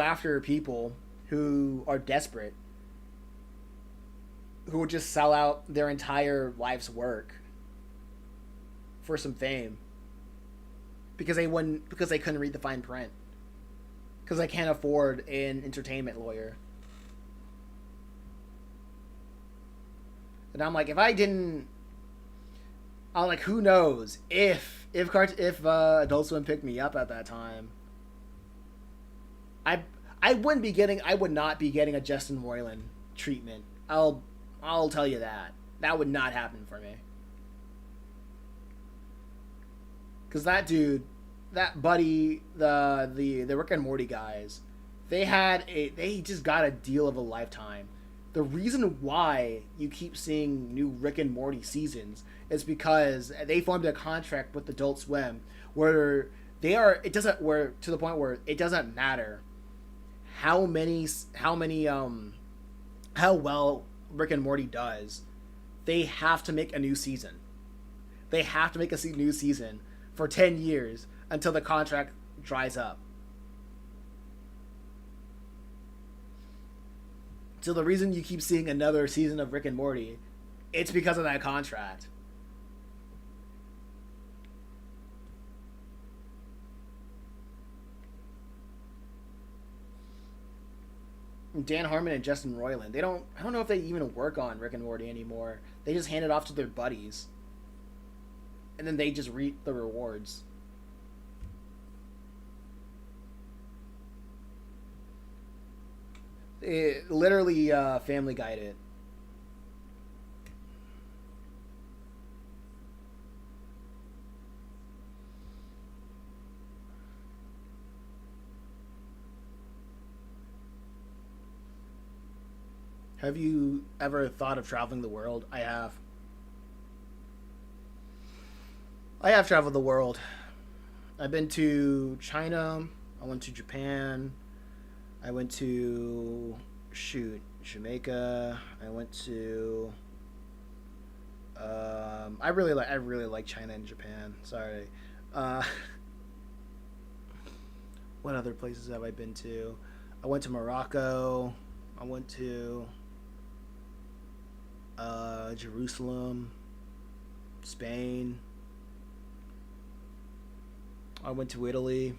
after people who are desperate, who would just sell out their entire life's work for some fame because they couldn't read the fine print. Because I can't afford an entertainment lawyer. And I'm like, who knows if Adult Swim picked me up at that time, I would not be getting a Justin Roiland treatment. I'll tell you that. That would not happen for me. Because that dude, that buddy, the Rick and Morty guys, they just got a deal of a lifetime. The reason why you keep seeing new Rick and Morty seasons is because they formed a contract with Adult Swim where to the point where it doesn't matter how well Rick and Morty does, they have to make a new season. They have to make a new season for 10 years until the contract dries up. So the reason you keep seeing another season of Rick and Morty, it's because of that contract. Dan Harmon and Justin Roiland, I don't know if they even work on Rick and Morty anymore. They just hand it off to their buddies. And then they just reap the rewards. It literally Family Guide it. Have you ever thought of traveling the world? I have. I have traveled the world. I've been to China. I went to Japan. I went to Jamaica. I went to. I really like China and Japan. Sorry. Uh, what other places have I been to? I went to Morocco. I went to Jerusalem, Spain. I went to Italy.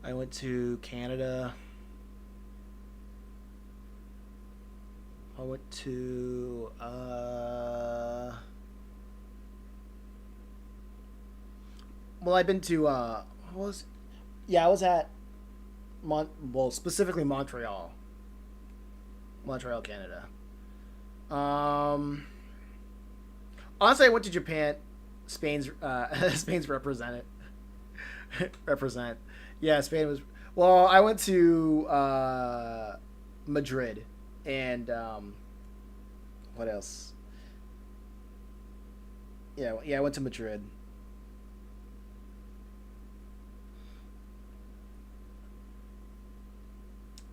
I went to Canada. I went to well, I've been to what was yeah, I was at specifically Montreal, Canada. Um, Honestly, I went to Japan. Spain's Spain's represent. Yeah, Spain was. Well, I went to Madrid and what else? Yeah, I went to Madrid.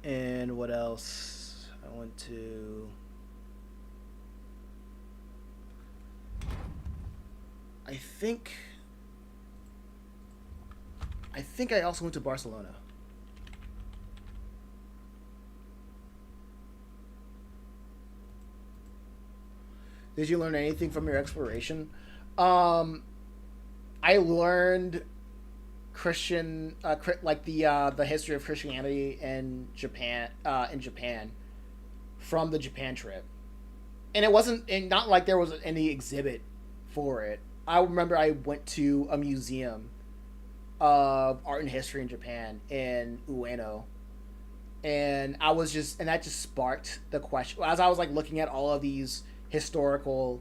And what else? I went to. I think. I think I also went to Barcelona. Did you learn anything from your exploration? Um, I learned Christian, like the history of Christianity in Japan, from the Japan trip, and it wasn't, and not like there was any exhibit for it. I remember I went to a museum of art and history in Japan in Ueno, and that just sparked the question as I was like looking at all of these historical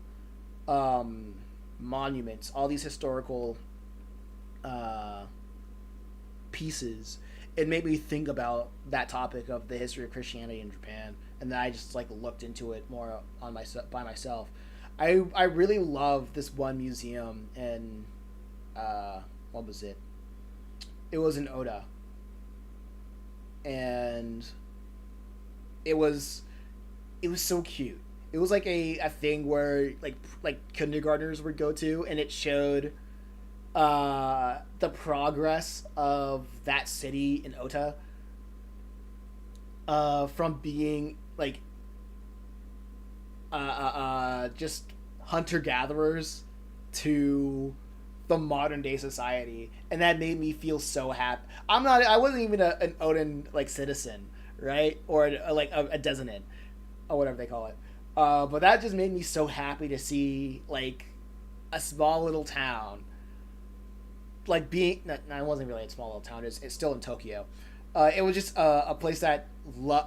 um, monuments, all these historical uh, pieces. It made me think about that topic of the history of Christianity in Japan, and then I just like looked into it more on myself by myself. I really love this one museum in what was it? It was in Oda, and it was it was so cute. It was like a thing where like kindergartners would go to, and it showed the progress of that city in Ota, from being like just hunter gatherers to the modern day society, and that made me feel so happy. I wasn't even an Odin like citizen, right, or like a designate or whatever they call it. But that just made me so happy to see like a small little town like being no, it wasn't really a small little town. It's still in Tokyo. It was just a place that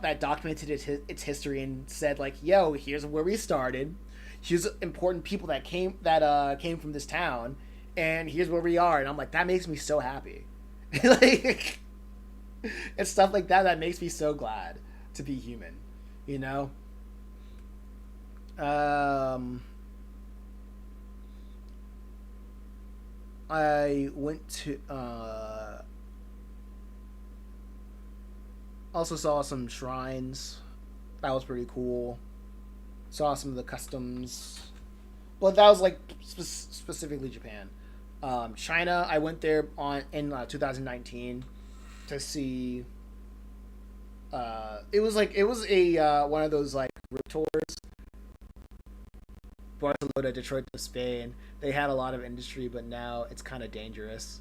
that documented its history and said like, "Yo, here's where we started. Here's important people that came from this town, and here's where we are." And I'm like, that makes me so happy. Like, it's stuff like that that makes me so glad to be human. You know. Um, I went to also saw some shrines. That was pretty cool. Saw some of the customs. But that was like specifically Japan. China, I went there on in 2019 to see. It was a one of those like group tours. Barcelona, Detroit to Spain. They had a lot of industry, but now it's kind of dangerous.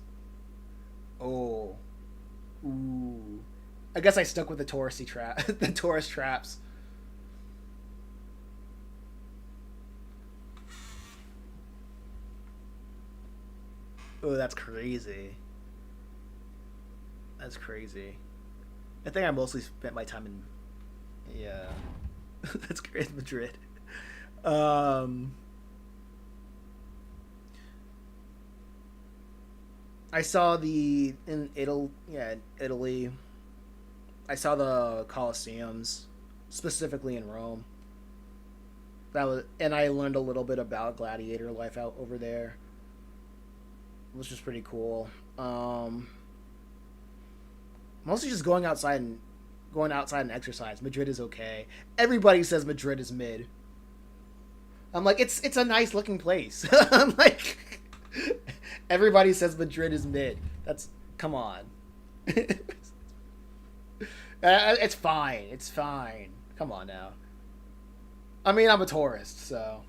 Oh, ooh. I guess I stuck with the touristy trap, the tourist traps. Oh, that's crazy. That's crazy. I think I mostly spent my time in. Yeah, that's great, Madrid. Um, I saw the in Italy. Yeah, Italy. I saw the Colosseums, specifically in Rome. That was, and I learned a little bit about gladiator life out over there, which was pretty cool. Mostly just going outside and exercise. Madrid is okay. Everybody says Madrid is mid. I'm like, it's a nice looking place. I'm like, everybody says Madrid is mid. That's, come on. It's fine. It's fine. Come on now. I mean, I'm a tourist, so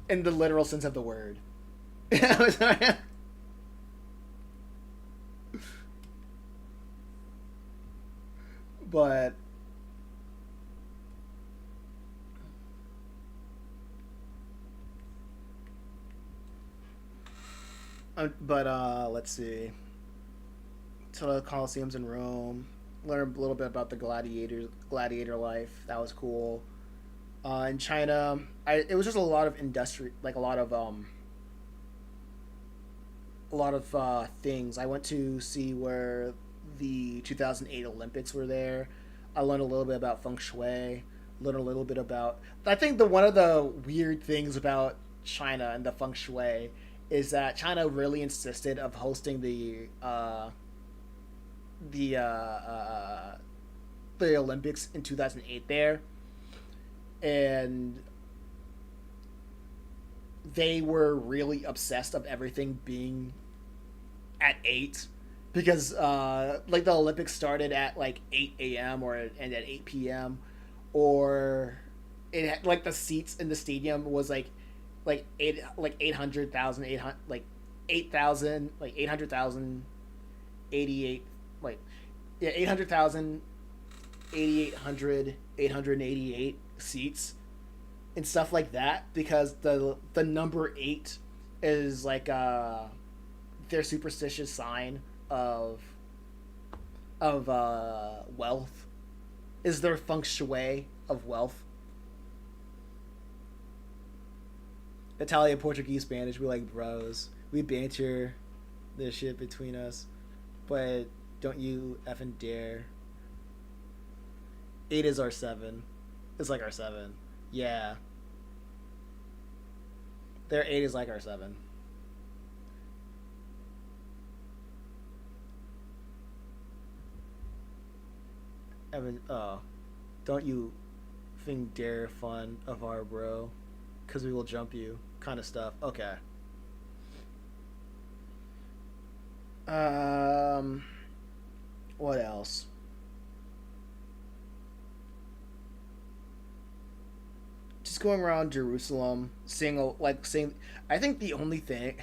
in the literal sense of the word. But let's see. So the Colosseums in Rome. Learn a little bit about the gladiator life. That was cool. In China, it was just a lot of industry, like a lot of things. I went to see where the 2008 Olympics were there. I learned a little bit about feng shui. Learned a little bit about. I think the one of the weird things about China and the feng shui is that China really insisted of hosting the Olympics in 2008 there, and they were really obsessed of everything being at 8 because like the Olympics started at like 8 a.m. or and at 8 p.m. or it had, like the seats in the stadium was like 800,000 like 8,000 like 800,000 88 like yeah 800,000 8,800 888 seats and stuff like that because the number 8 is like their superstitious sign of wealth, is their feng shui of wealth. Italian, Portuguese, Spanish, we like bros. We banter this shit between us, but don't you effing dare. 8 is our 7. It's like our 7. Yeah. Their 8 is like our 7. Evan, don't you think dare fun of our bro, because we will jump you kind of stuff. Okay. What else? Just going around Jerusalem, seeing. I think the only thing,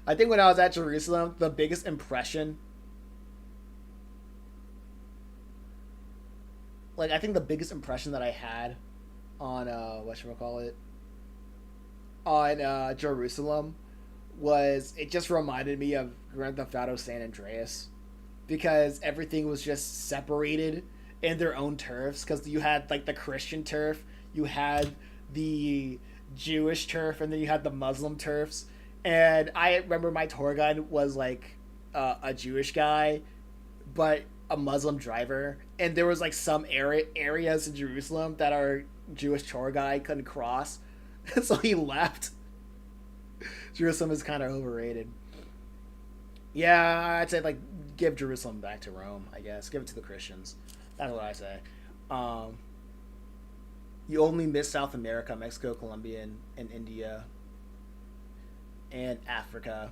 I think when I was at Jerusalem, the biggest impression, I think the biggest impression that I had on whatchamacallit, on Jerusalem was it just reminded me of Grand Theft Auto San Andreas, because everything was just separated in their own turfs, because you had like the Christian turf, you had the Jewish turf, and then you had the Muslim turfs. And I remember my tour guide was like a Jewish guy, but a Muslim driver, and there was like some areas in Jerusalem that our Jewish tour guide couldn't cross, so he left. Jerusalem is kind of overrated. Yeah, I'd say like give Jerusalem back to Rome. I guess give it to the Christians. That's what I say. You only miss South America, Mexico, Colombia, and India, and Africa.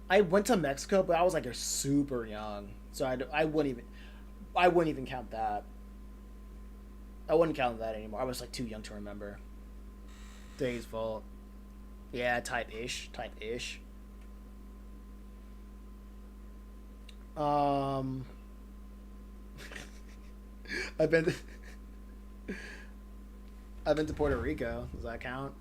I went to Mexico, but I was like super young, so I wouldn't even count that. I wouldn't count that anymore. I was like too young to remember. Dave's fault. Yeah, type-ish. I've been to Puerto Rico. Does that count?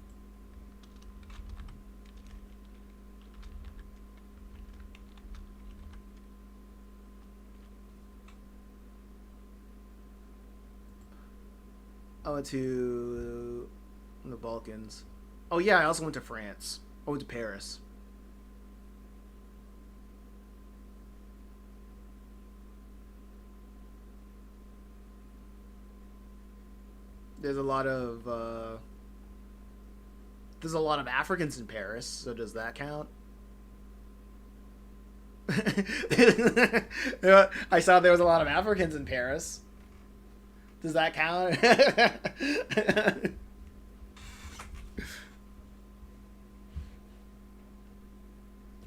I went to the Balkans. Oh yeah, I also went to France. I went to Paris. there's a lot of there's a lot of Africans in Paris, so does that count? I saw there was a lot of Africans in Paris. Does that count?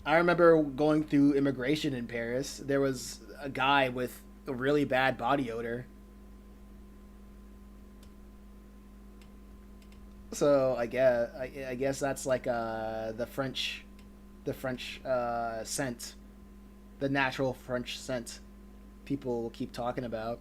I remember going through immigration in Paris. There was a guy with a really bad body odor. So I guess that's like the French scent, the natural French scent people keep talking about.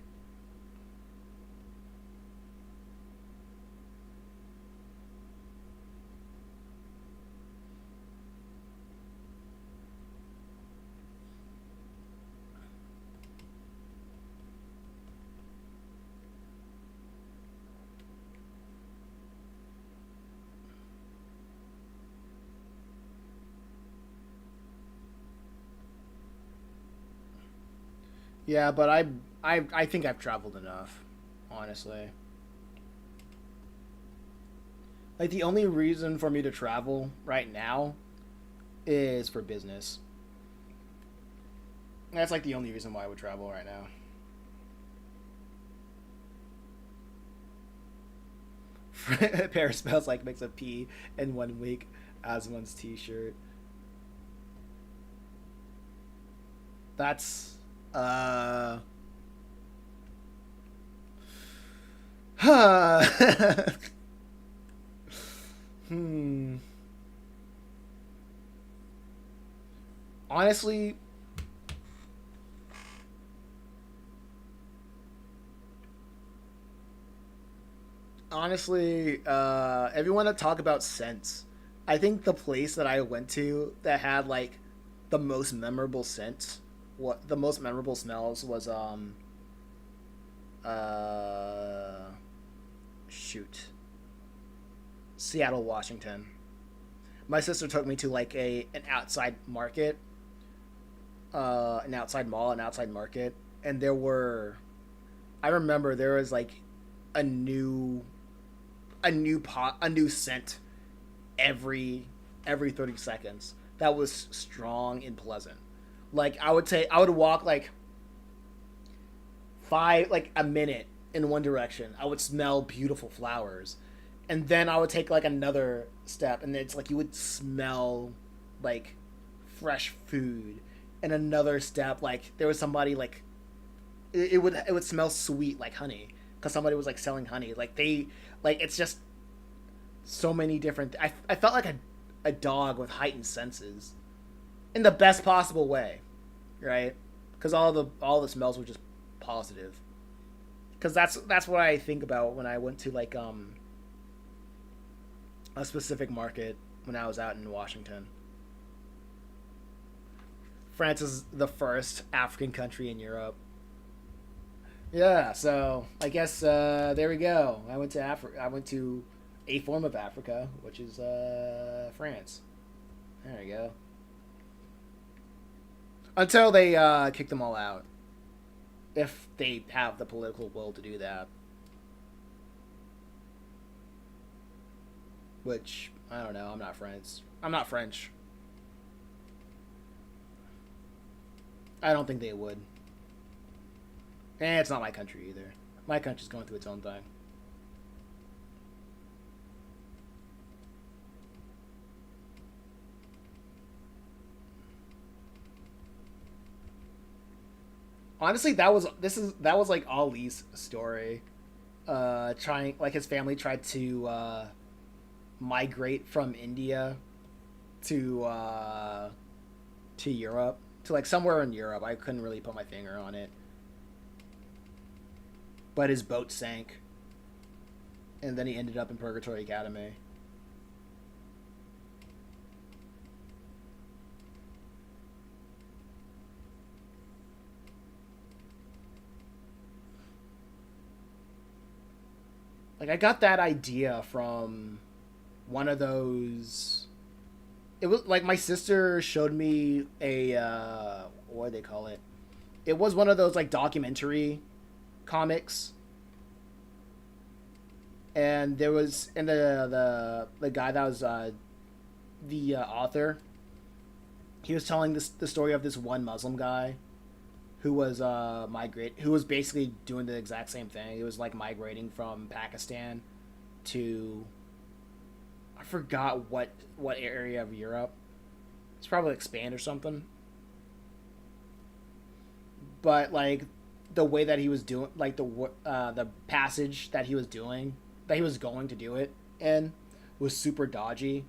Yeah, but I think I've traveled enough, honestly. Like the only reason for me to travel right now is for business. That's like the only reason why I would travel right now. Paris smells like mix of pee in 1 week as one's t-shirt. That's huh. Hmm. Honestly, everyone that talk about scents, I think the place that I went to that had like the most memorable scents, what the most memorable smells was uh shoot, Seattle, Washington. My sister took me to like a an outside market, an outside mall, an outside market, and there were, I remember there was like a new a new scent every 30 seconds that was strong and pleasant. Like I would say I would walk like like a minute in one direction. I would smell beautiful flowers. And then I would take like another step and it's like you would smell like fresh food. And another step like there was somebody like it would smell sweet like honey because somebody was like selling honey. Like they like it's just so many different I felt like a dog with heightened senses in the best possible way, right? Because all the smells were just positive. Because that's what I think about when I went to like a specific market when I was out in Washington. France is the first African country in Europe. Yeah, so I guess there we go. I went to I went to a form of Africa, which is France. There we go. Until they kick them all out, if they have the political will to do that. Which I don't know. I'm not French. I'm not French. I don't think they would. And it's not my country either. My country's going through its own thing. Honestly, that was like Ali's story. Trying like his family tried to migrate from India to Europe, to like somewhere in Europe. I couldn't really put my finger on it. But his boat sank, and then he ended up in Purgatory Academy. Like I got that idea from one of those. It was like my sister showed me a what do they call it? It was one of those like documentary comics, And there was and the guy that was the author. He was telling the story of this one Muslim guy who was who was basically doing the exact same thing. He was like migrating from Pakistan to I forgot what area of Europe. It's probably like Spain or something. But like the way that he was doing, like the passage that he was doing, that he was going to do it in, was super dodgy,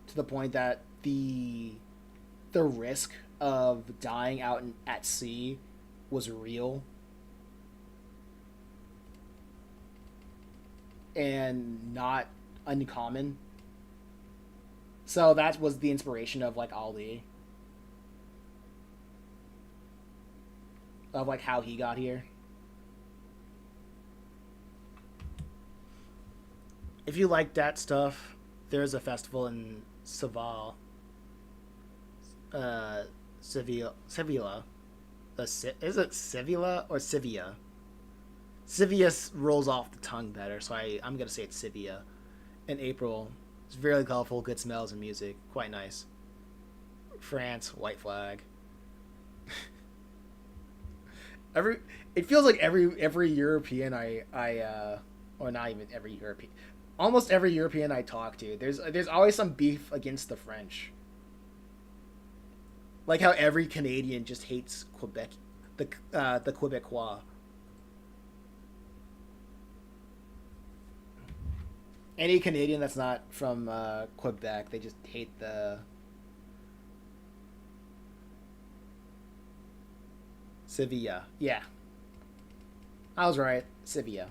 to the point that the risk of dying out at sea was real and not uncommon. So that was the inspiration of like Ali, of like how he got here. If you like that stuff, there's a festival in Seville, Sevilla. Is it Sevilla or Sevilla? Sevilla rolls off the tongue better, so I'm gonna say it's Sevilla. In April, it's very colorful, good smells and music, quite nice. France, white flag. It feels like every European or not even every European, almost every European I talk to, there's always some beef against the French. Like how every Canadian just hates Quebec, the Quebecois. Any Canadian that's not from Quebec, they just hate the Sevilla. Yeah, I was right. Sevilla.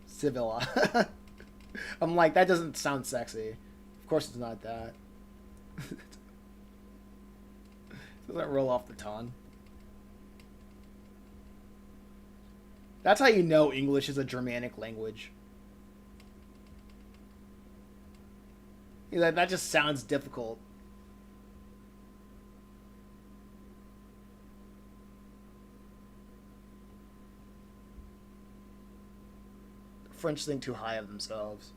Sevilla. I'm like, that doesn't sound sexy. Of course it's not that. Doesn't roll off the tongue. That's how you know English is a Germanic language. That just sounds difficult. The French think too high of themselves.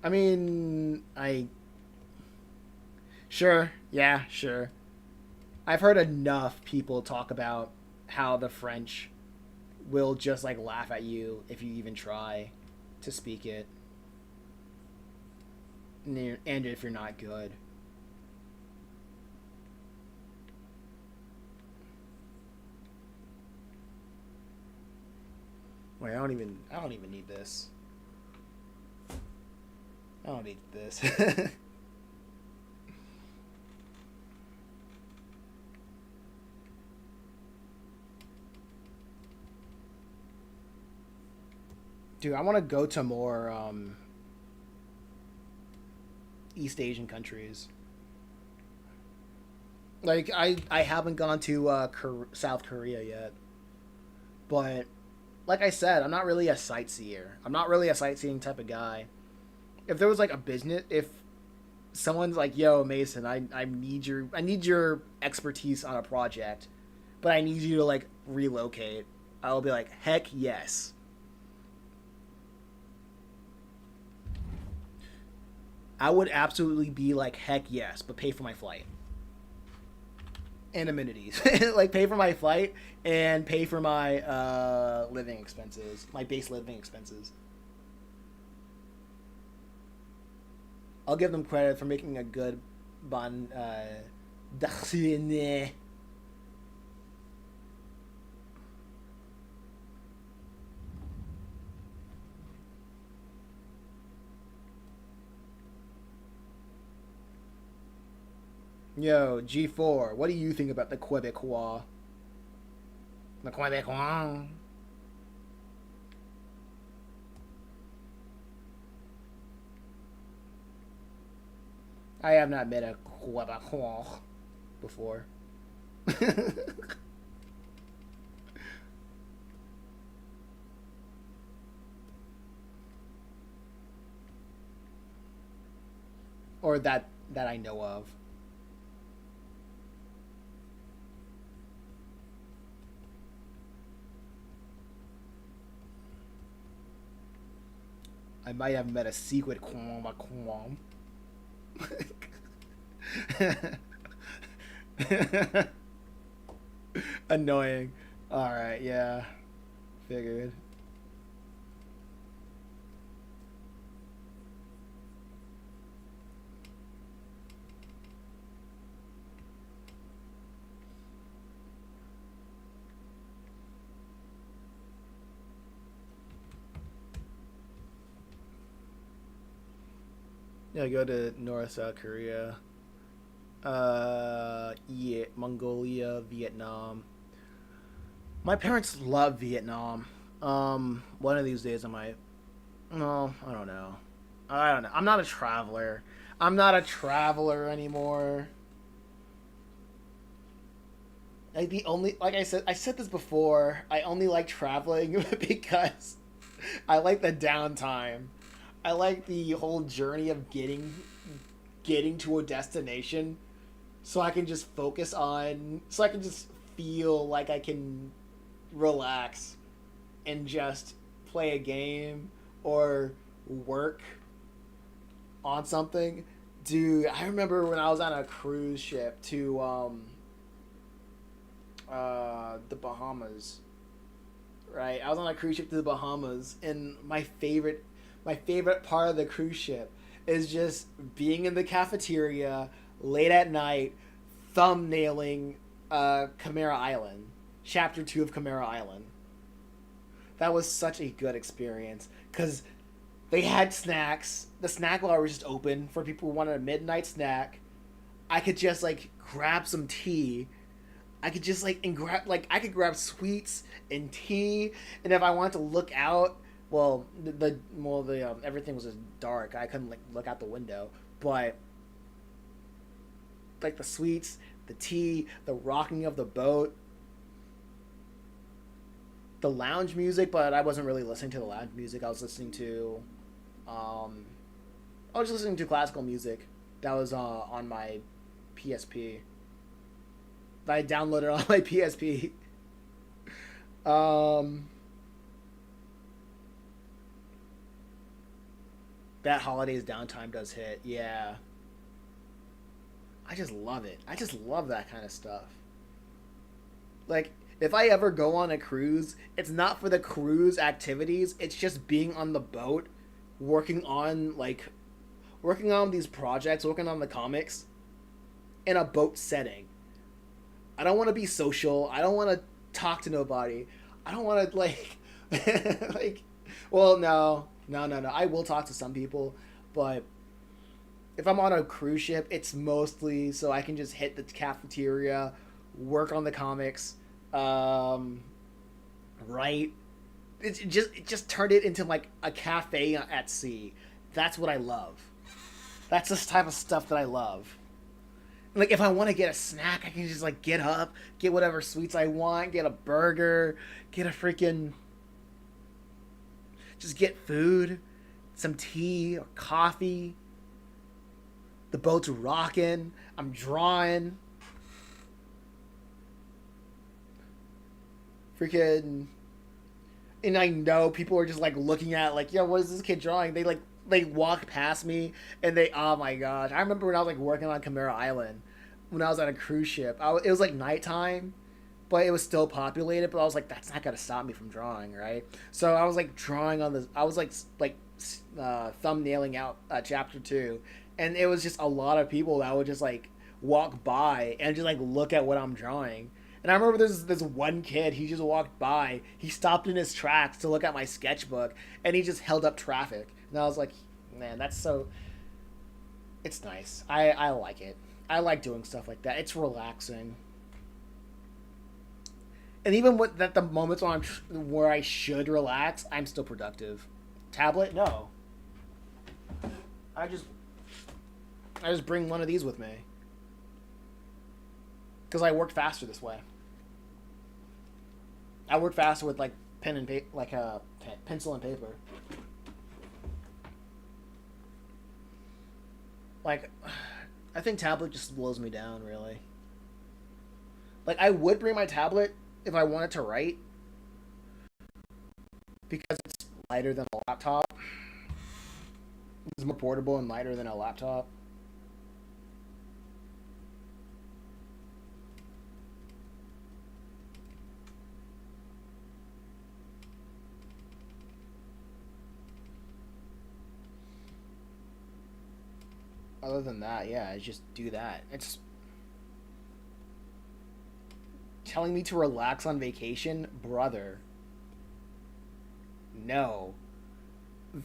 I mean, Sure, yeah, sure. I've heard enough people talk about how the French will just, like, laugh at you if you even try to speak it. And if you're not good. Wait, I don't even need this. I don't need this. Dude, I want to go to more East Asian countries. Like I haven't gone to South Korea yet, but like I said, I'm not really a sightseer. I'm not really a sightseeing type of guy. If there was like a business, if someone's like, "Yo, Mason, I need your expertise on a project, but I need you to like relocate," I'll be like, "Heck yes." I would absolutely be like, "Heck yes," but pay for my flight and amenities. Like pay for my flight and pay for my living expenses, my base living expenses. I'll give them credit for making a good bon d'actionnaire. Yo, G4, what do you think about the Quebecois? The Quebecois? I have not met a Quebecois before. or that I know of. I might have met a secret Quam. Annoying. Alright, yeah. Figured. Yeah, go to North South Korea. Yeah, Mongolia, Vietnam. My parents love Vietnam. One of these days I might. No, I don't know. I don't know. I'm not a traveler. I'm not a traveler anymore. Like the only, like I said this before. I only like traveling because I like the downtime. I like the whole journey of getting to a destination, so I can just so I can just feel like I can relax and just play a game or work on something. Dude, I remember when I was on a cruise ship to the Bahamas. Right, I was on a cruise ship to the Bahamas, and my favorite part of the cruise ship is just being in the cafeteria late at night, thumbnailing Chimera Island, Chapter 2 of Chimera Island. That was such a good experience because they had snacks. The snack bar was just open for people who wanted a midnight snack. I could just like grab some tea. I could just I could grab sweets and tea, and if I wanted to look out, well, the everything was just dark. I couldn't like look out the window, but like the sweets, the tea, the rocking of the boat, the lounge music. But I wasn't really listening to the lounge music. I was listening to, I was listening to classical music that was on my PSP. That I downloaded on my PSP. That holidays downtime does hit, yeah. I just love it. I just love that kind of stuff. Like, if I ever go on a cruise, it's not for the cruise activities, it's just being on the boat, working on these projects, working on the comics in a boat setting. I don't want to be social. I don't want to talk to nobody. I don't want to well, no. I will talk to some people, but if I'm on a cruise ship, it's mostly so I can just hit the cafeteria, work on the comics, write. It just turned it into like a cafe at sea. That's what I love. That's the type of stuff that I love. Like, if I want to get a snack, I can just, like, get up, get whatever sweets I want, get a burger, get a freaking... Just get food, some tea or coffee. The boat's rocking. I'm drawing. Freaking... And I know people are just, like, looking at, like, yo, what is this kid drawing? They walk past me, and oh my gosh. I remember when I was, like, working on Chimera Island, when I was on a cruise ship. It was, like, nighttime, but it was still populated, but I was like, that's not gonna stop me from drawing, right? So I was, like, drawing on this, I was, thumbnailing out chapter 2, and it was just a lot of people that would just, like, walk by and just, like, look at what I'm drawing. And I remember this one kid, he just walked by, he stopped in his tracks to look at my sketchbook, and he just held up traffic. And I was like, man, that's so... It's nice. I like it. I like doing stuff like that. It's relaxing. And even at the moments where I should relax, I'm still productive. Tablet? No. I just bring one of these with me. Because I work faster this way. I work faster with, like, pen and paper, like a pencil and paper. Like, I think tablet just slows me down, really. Like, I would bring my tablet if I wanted to write because it's lighter than a laptop. It's more portable and lighter than a laptop. Other than that, yeah, I just do that. It's telling me to relax on vacation, brother. No.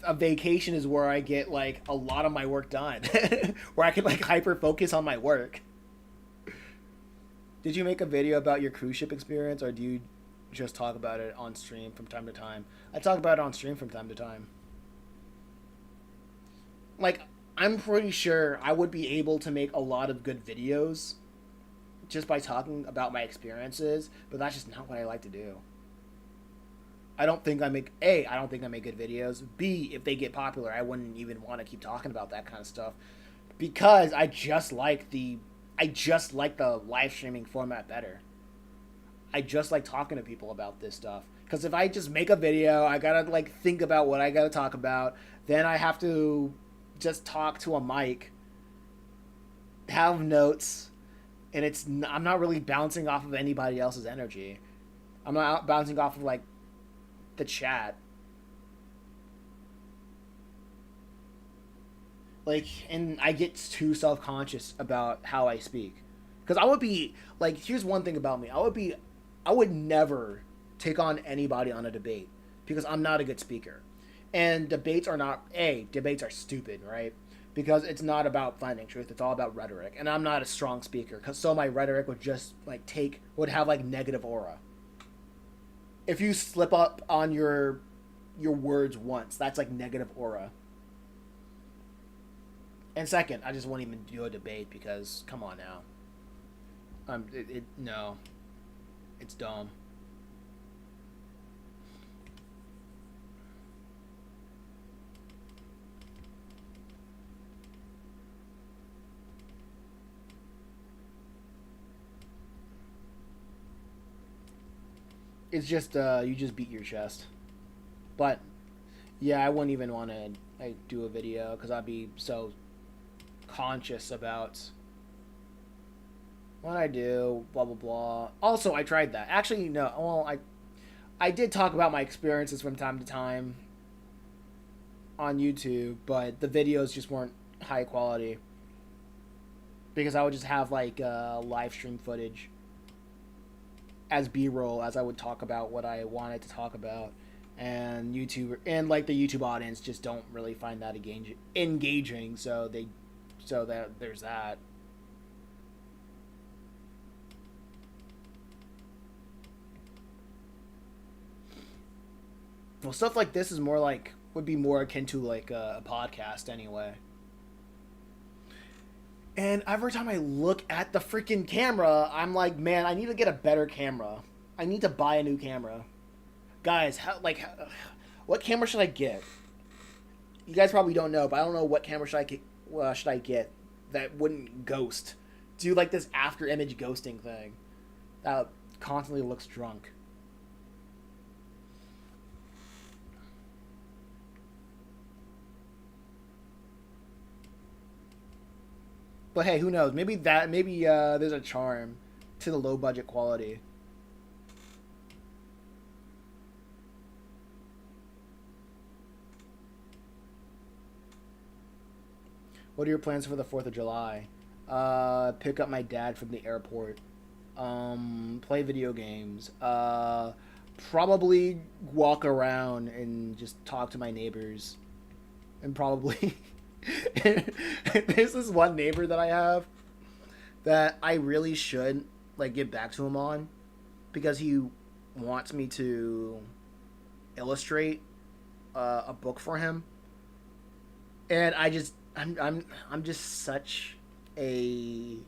A vacation is where I get like a lot of my work done, where I can like hyper focus on my work. Did you make a video about your cruise ship experience, or do you just talk about it on stream from time to time? I talk about it on stream from time to time. Like, I'm pretty sure I would be able to make a lot of good videos just by talking about my experiences, but that's just not what I like to do. I don't think I make I don't think I make good videos. B, if they get popular, I wouldn't even want to keep talking about that kind of stuff because I just like the live streaming format better. I just like talking to people about this stuff because if I just make a video, I gotta like think about what I gotta talk about. Then I have to just talk to a mic, have notes, and I'm not really bouncing off of anybody else's energy. I'm not bouncing off of like the chat. Like, and I get too self-conscious about how I speak. Because I would be, like, here's one thing about me. I would never take on anybody on a debate. Because I'm not a good speaker. And debates are stupid, right? Because it's not about finding truth. It's all about rhetoric. And I'm not a strong speaker. So my rhetoric would just, like, would have, like, negative aura. If you slip up on your words once, that's, like, negative aura. And second, I just won't even do a debate because, come on now. No. It's dumb. It's just, you just beat your chest. But, yeah, I wouldn't even want to like do a video because I'd be so conscious about what I do, blah blah blah. Also, I tried that. Actually, no. Well, I did talk about my experiences from time to time on YouTube, but the videos just weren't high quality because I would just have like live stream footage as B-roll as I would talk about what I wanted to talk about, and YouTube and like the YouTube audience just don't really find that engaging. So that there's that. Well, stuff like this is would be more akin to like a podcast anyway. And every time I look at the freaking camera, I'm like, man, I need to get a better camera. I need to buy a new camera. Guys, what camera should I get? You guys probably don't know, but I don't know what camera should I get that wouldn't ghost. Do like this after image ghosting thing that constantly looks drunk. But hey, who knows? Maybe there's a charm to the low budget quality. What are your plans for the 4th of July? Pick up my dad from the airport. Play video games. Probably walk around and just talk to my neighbors. And probably... There's this one neighbor that I have that I really should like get back to him on because he wants me to illustrate a book for him, and I'm just such a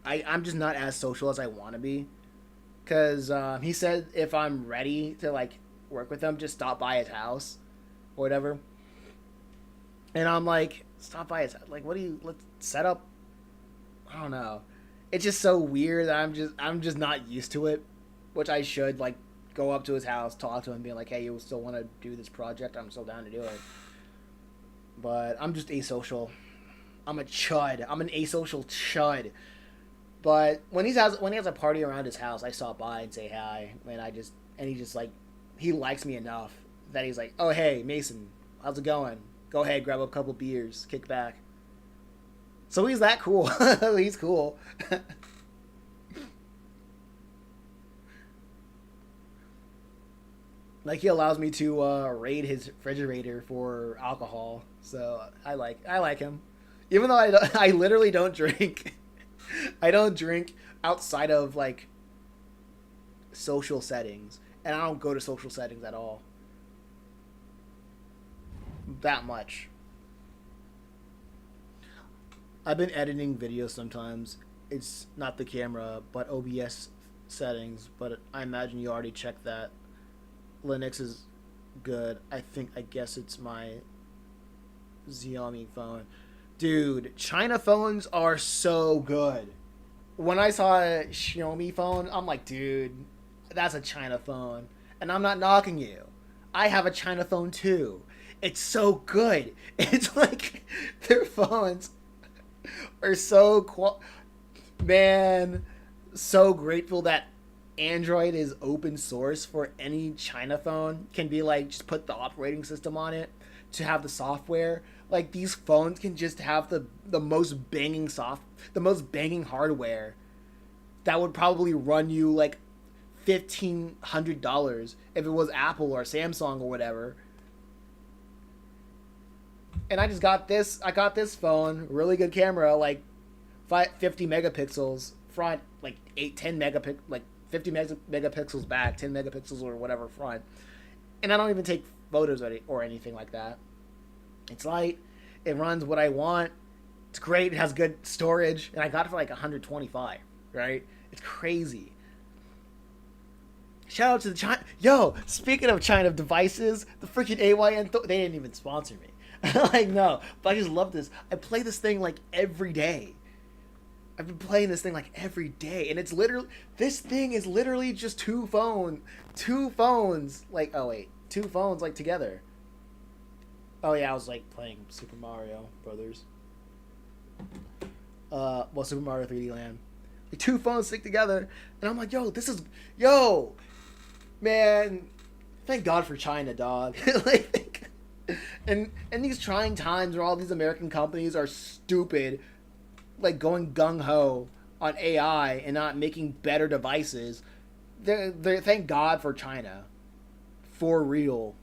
I'm just not as social as I want to be because he said if I'm ready to like work with him, just stop by his house or whatever. And I'm like, stop by his, like, what do you, let's set up, I don't know. It's just so weird that I'm just not used to it, which I should, like, go up to his house, talk to him, being like, hey, you still want to do this project? I'm still down to do it. But I'm just asocial. I'm a chud. I'm an asocial chud. But when he has a party around his house, I stop by and say hi, and he just like, he likes me enough that he's like, oh hey Mason, how's it going? Go ahead, grab a couple beers, kick back. So he's that cool. He's cool. Like he allows me to raid his refrigerator for alcohol, so I like him, even though I literally don't drink. I don't drink outside of like social settings, and I don't go to social settings at all. That much. I've been editing videos sometimes. It's not the camera, but OBS settings. But I imagine you already checked that. Linux is good. I guess it's my Xiaomi phone. Dude, China phones are so good. When I saw a Xiaomi phone, I'm like, dude, that's a China phone. And I'm not knocking you. I have a China phone too. It's so good. It's like their phones are so man, so grateful that Android is open source for any China phone. Can be like, just put the operating system on it to have the software. Like these phones can just have the most banging the most banging hardware that would probably run you like $1,500 if it was Apple or Samsung or whatever. And I got this phone, really good camera, like 50 megapixels front, like 10 megapixels, like 50 megapixels back, 10 megapixels or whatever front. And I don't even take photos or anything like that. It's light. It runs what I want. It's great. It has good storage. And I got it for like 125, right? It's crazy. Shout out to the China. Yo, speaking of China devices, the freaking AYN, they didn't even sponsor me. Like, no. But I just love this. I play this thing like every day. I've been playing this thing like every day. And it's literally, this thing is literally just two phones. Like, oh wait, two phones like together. Oh yeah, I was like playing Super Mario Brothers. Super Mario 3D Land. Like, two phones stick together, and I'm like, man, thank God for China, dog. Like, and these trying times where all these American companies are stupid, like going gung ho on AI and not making better devices. They're thank God for China, for real.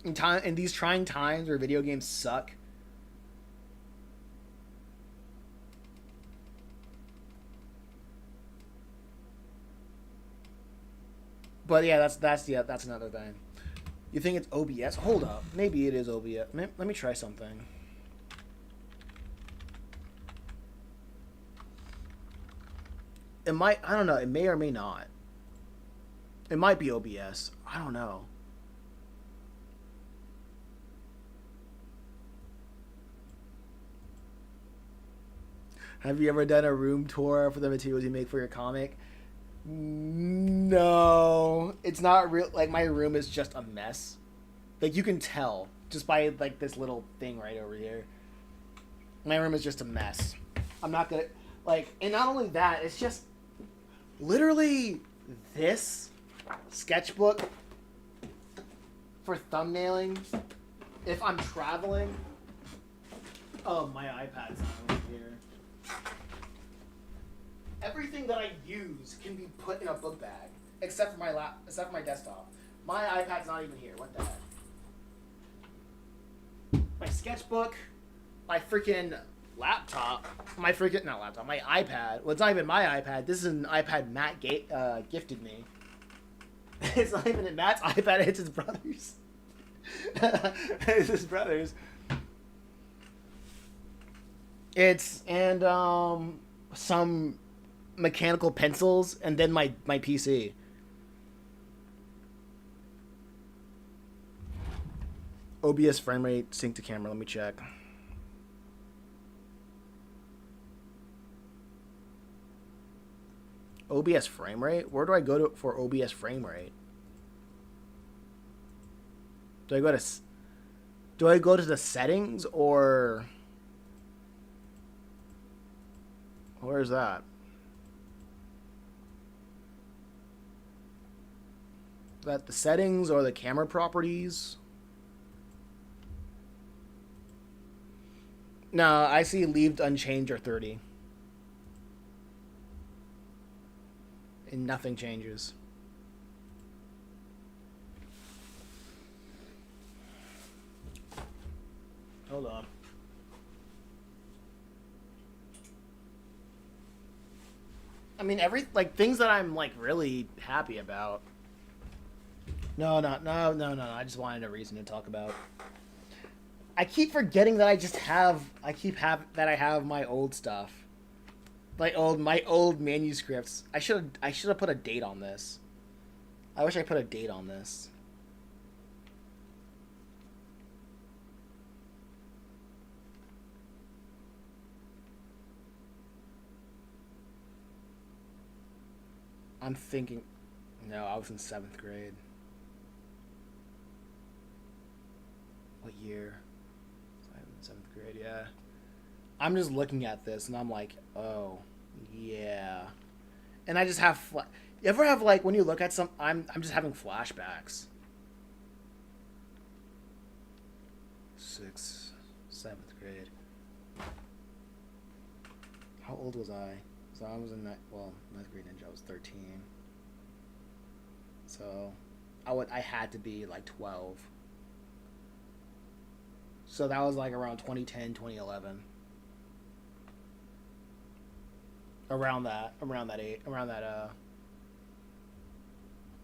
In these trying times where video games suck, but yeah, that's another thing. You think it's OBS? Hold up, maybe it is OBS. Let me try something. It might. I don't know. It may or may not. It might be OBS. I don't know. Have you ever done a room tour for the materials you make for your comic? No. It's not real. Like, my room is just a mess. Like, you can tell just by, like, this little thing right over here. My room is just a mess. I'm not gonna, like, and not only that, it's just literally this sketchbook for thumbnailing if I'm traveling. Oh, my iPad's not over here. Everything that I use can be put in a book bag, except for my desktop. My iPad's not even here. What the heck? My sketchbook, my freaking laptop, my iPad. Well, it's not even my iPad. This is an iPad Matt gifted me. It's not even Matt's iPad. It's his brother's. It's his brother's. It's some mechanical pencils and then my PC. OBS frame rate sync to camera. Let me check. OBS frame rate? Where do I go to for OBS frame rate? Do I go to the settings or where is that? Is that the settings or the camera properties? No, I see leave unchanged or 30. And nothing changes. Hold on. I mean, things that I'm like really happy about. No. I just wanted a reason to talk about. I keep forgetting that I have my old stuff. My old manuscripts. I should have put a date on this. I wish I put a date on this. I'm thinking. No, I was in 7th grade. What year? I was in 7th grade, yeah. I'm just looking at this and I'm like, oh, yeah. And I just have. You ever have like when you look at some? I'm just having flashbacks. 6th, 7th grade. How old was I? So I was in that. Well, 9th grade ninja. I was 13. So, I had to be like 12. So that was like around 2010, 2011. Around that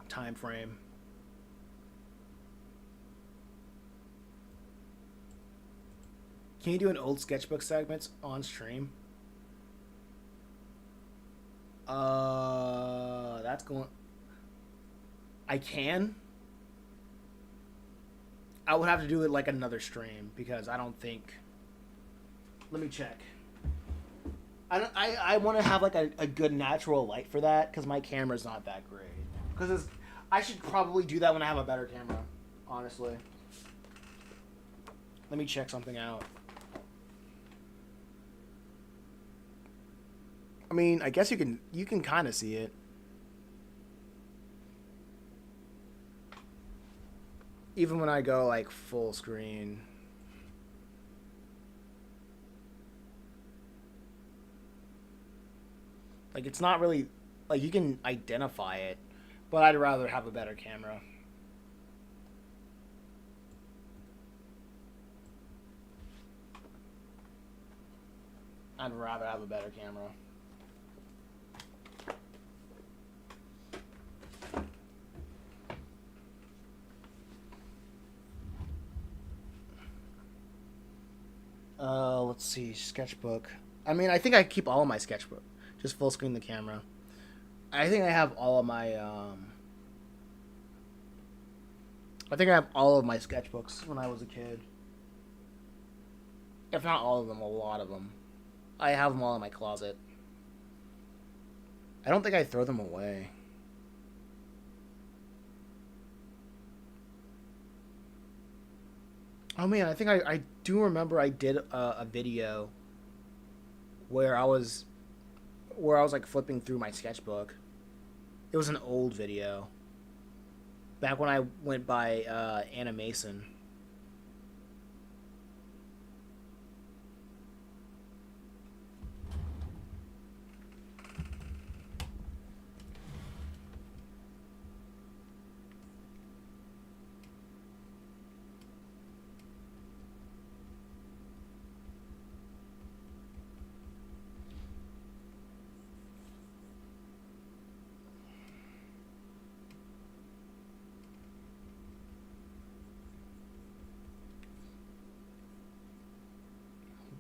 time frame. Can you do an old sketchbook segments on stream? That's going. I can. I would have to do it like another stream because I don't think. Let me check. I want to have like a good natural light for that because my camera's not that great. Because I should probably do that when I have a better camera, honestly. Let me check something out. I mean, I guess you can kind of see it. Even when I go like full screen. Like it's not really like you can identify it, but I'd rather have a better camera. I'd rather have a better camera. Let's see, sketchbook. I mean, I think I keep all of my sketchbook. Just full screen the camera. I think I have all of my, I think I have all of my sketchbooks when I was a kid. If not all of them, a lot of them. I have them all in my closet. I don't think I throw them away. Oh man, I think I do remember I did a video where I was like flipping through my sketchbook. It was an old video. Back when I went by Anna Mason.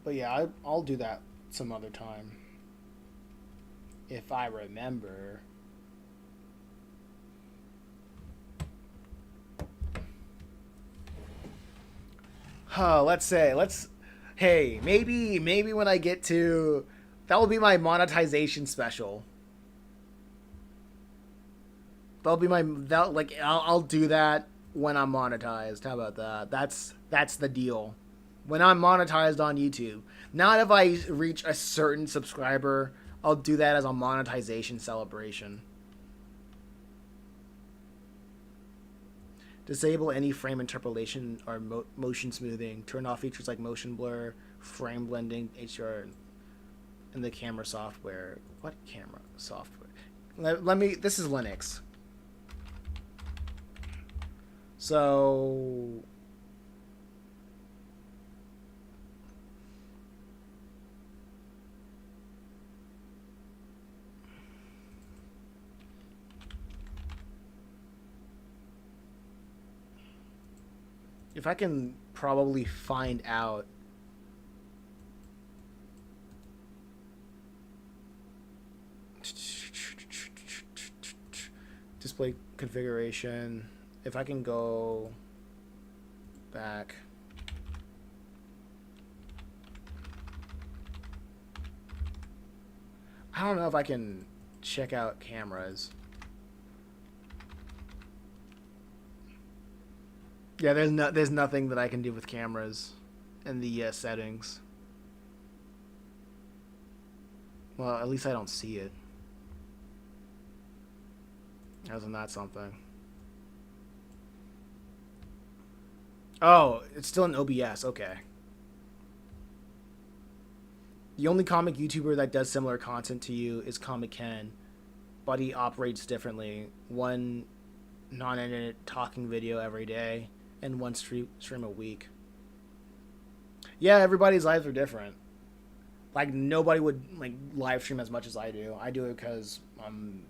But yeah, I'll do that some other time. If I remember. Hey, maybe when I get to, that will be my monetization special. That'll be my that like I'll do that when I'm monetized. How about that? That's the deal. When I'm monetized on YouTube. Not if I reach a certain subscriber, I'll do that as a monetization celebration. Disable any frame interpolation or motion smoothing. Turn off features like motion blur, frame blending, HDR, and the camera software. What camera software? Let me. This is Linux. So if I can probably find out display configuration, if I can go back, I don't know if I can check out cameras. Yeah, there's nothing that I can do with cameras in the settings. Well, at least I don't see it. Isn't that something? Oh, it's still in OBS. Okay. The only comic YouTuber that does similar content to you is Comic Ken, but he operates differently. One non-internet talking video every day, and one stream a week. Yeah, everybody's lives are different. Like, nobody would like live stream as much as I do. I do it because I'm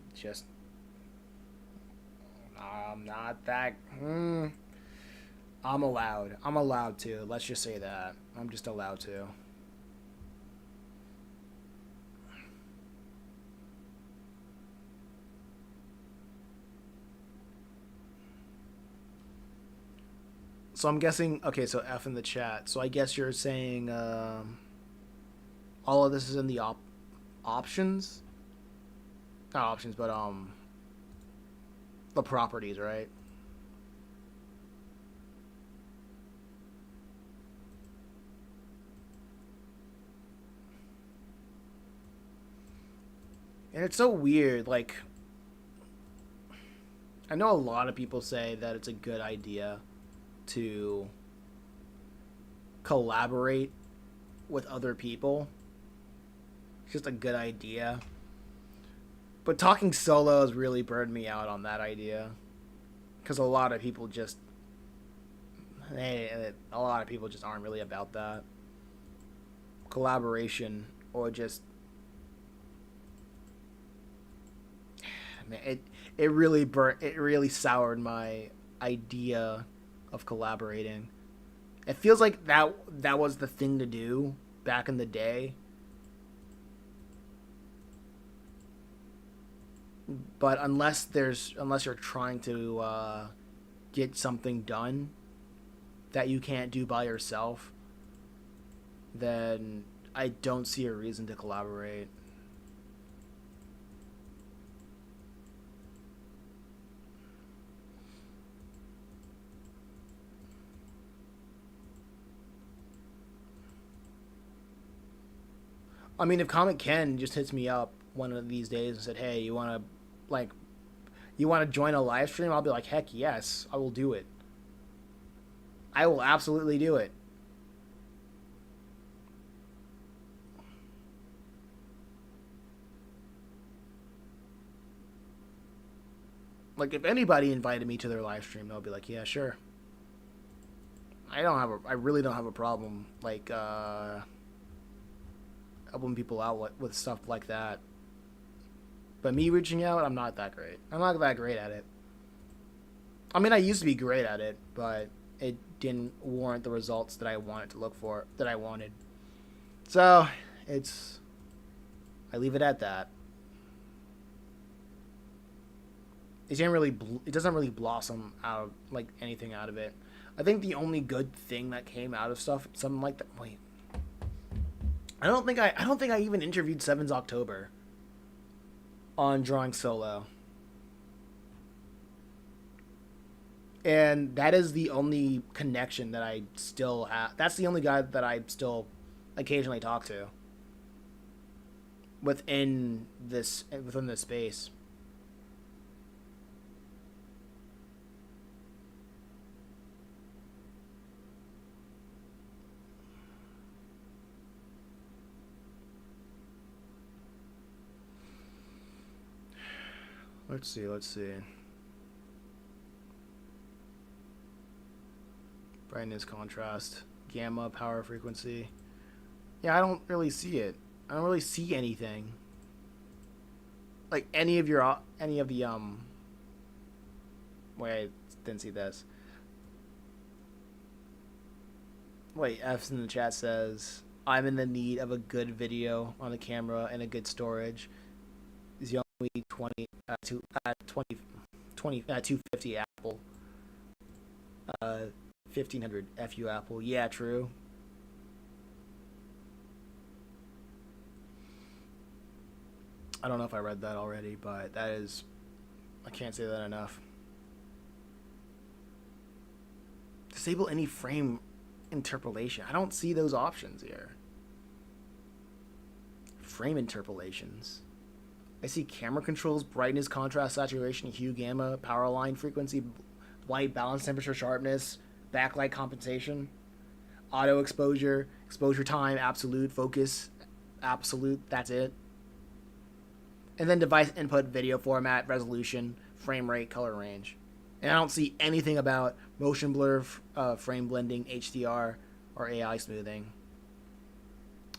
not that. I'm allowed. I'm allowed to. Let's just say that. I'm just allowed to. So I'm guessing. Okay, so F in the chat. So I guess you're saying all of this is in the options. Not options, but the properties, right? And it's so weird, like, I know a lot of people say that it's a good idea to collaborate with other people. It's just a good idea. But talking solo has really burned me out on that idea. Because a lot of people just aren't really about that. Collaboration or just it really soured my idea of collaborating. It feels like that was the thing to do back in the day. But unless you're trying to get something done that you can't do by yourself, then I don't see a reason to collaborate. I mean, if Comic Ken just hits me up one of these days and said, "Hey, you want to join a live stream?" I'll be like, "Heck yes, I will do it. I will absolutely do it." Like, if anybody invited me to their live stream, I'll be like, "Yeah, sure." I really don't have a problem like helping people out with stuff like that. But me reaching out, I'm not that great. I'm not that great at it. I mean, I used to be great at it, but it didn't warrant the results that I wanted to look for, that I wanted. So, I leave it at that. It doesn't really blossom out of, like, anything out of it. I think the only good thing that came out of stuff, something like that. Wait, I don't think I even interviewed Seven's October on Drawing Solo, and that is the only connection that I still have. That's the only guy that I still occasionally talk to within this space. Let's see. Brightness, contrast, gamma, power, frequency. Yeah, I don't really see it. I don't really see anything. Like any of the wait, I didn't see this. Wait, F's in the chat says, I'm in the need of a good video on the camera and a good storage. Is the only 250 Apple. 1500 FU Apple. Yeah, true. I don't know if I read that already, but that is, I can't say that enough. Disable any frame interpolation. I don't see those options here. Frame interpolations. I see camera controls, brightness, contrast, saturation, hue, gamma, power line, frequency, light, balance, temperature, sharpness, backlight compensation, auto exposure, exposure time, absolute, focus, absolute, that's it. And then device input, video format, resolution, frame rate, color range. And I don't see anything about motion blur, frame blending, HDR, or AI smoothing.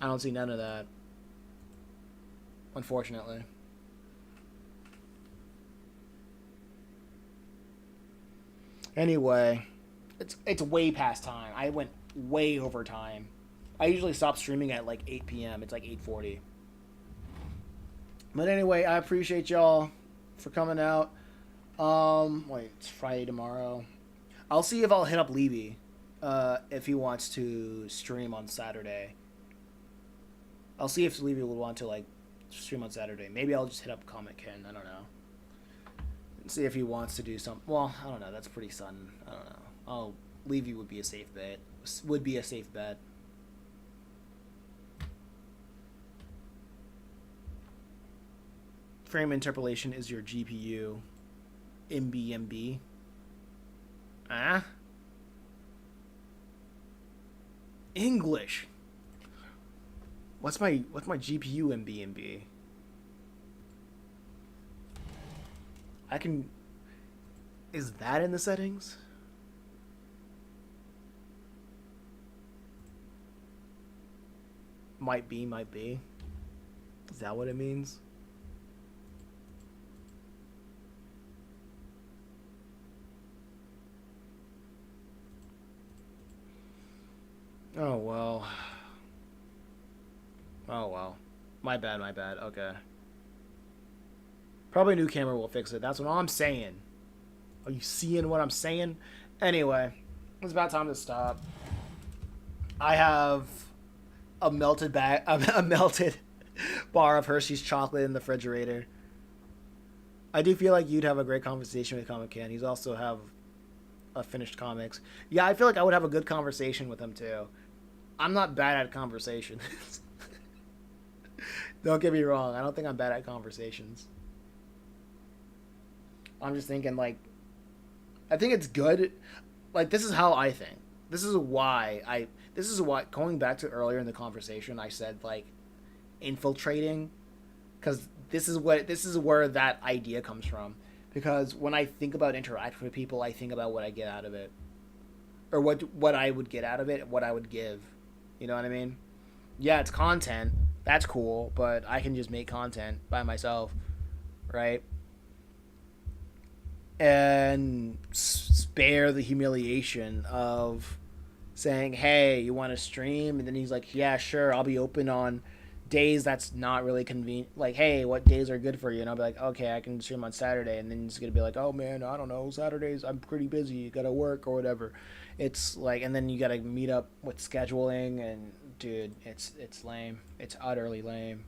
I don't see none of that, unfortunately. Anyway, it's way past time. I went way over time. I usually stop streaming at like 8 p.m. It's like 8:40. But anyway, I appreciate y'all for coming out. Wait, it's Friday tomorrow. I'll see if I'll hit up Levy if he wants to stream on Saturday. I'll see if Levy will want to like stream on Saturday. Maybe I'll just hit up Comic Ken. I don't know. See if he wants to do something. Well, I don't know. That's pretty sudden. I don't know. Levy would be a safe bet. Would be a safe bet. Frame interpolation is your GPU. MBMB. Ah? English. What's my GPU MBMB? I can... Is that in the settings? Might be. Is that what it means? Oh, well. Oh, well. My bad. Okay. Probably a new camera will fix it. That's what I'm saying. Are you seeing what I'm saying? Anyway, it's about time to stop. I have a melted bar of Hershey's chocolate in the refrigerator. I do feel like you'd have a great conversation with Comic Can. He's also have a finished comics. Yeah, I feel like I would have a good conversation with him too. I'm not bad at conversations. Don't get me wrong. I don't think I'm bad at conversations. I'm just thinking, like, I think it's good. Like, this is how I think. This is why, going back to earlier in the conversation, I said, like, infiltrating. Because this is where that idea comes from. Because when I think about interacting with people, I think about what I get out of it. Or what I would get out of it, what I would give. You know what I mean? Yeah, it's content. That's cool, but I can just make content by myself, right? And spare the humiliation of saying, hey, you want to stream? And then he's like, yeah, sure, I'll be open on days that's not really convenient. Like, hey, what days are good for you? And I'll be like, okay, I can stream on Saturday. And then it's gonna be like, oh man, I don't know, Saturdays I'm pretty busy, you gotta work or whatever. It's like, and then you gotta meet up with scheduling, and dude, it's lame. It's utterly lame.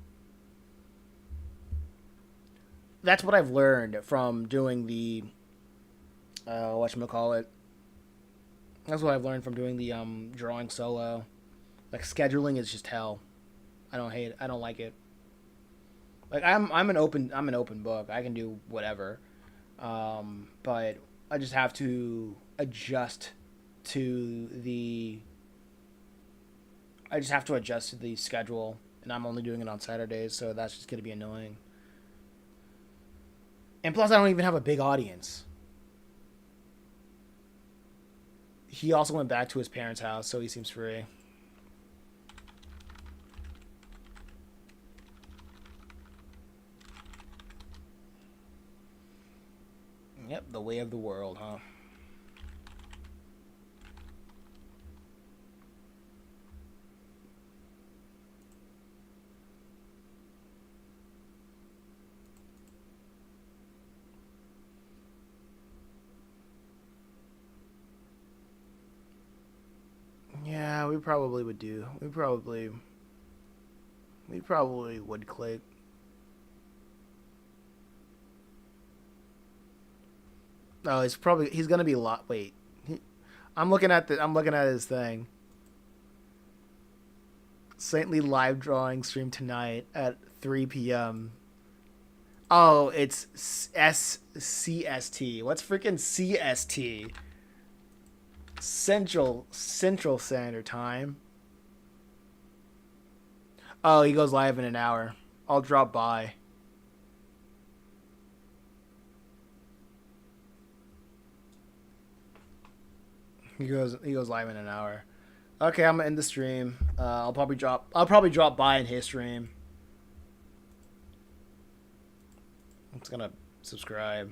That's what I've learned from doing the whatchamacallit. That's what I've learned from doing the drawing solo. Like, scheduling is just hell. I don't like it. Like, I'm an open book. I can do whatever. But I just have to adjust to the schedule, and I'm only doing it on Saturdays, so that's just going to be annoying. And plus, I don't even have a big audience. He also went back to his parents' house, so he seems free. Yep, the way of the world, huh? Yeah, we probably would do. We probably would click. Oh, he's gonna be a lot. Wait, I'm looking at his thing. Saintly live drawing stream tonight at 3 p.m. Oh, it's CST. What's freaking CST? Central Standard Time. Oh, he goes live in an hour. I'll drop by. He goes live in an hour. Okay, I'm gonna end the stream. I'll probably drop by in his stream. I'm just gonna subscribe.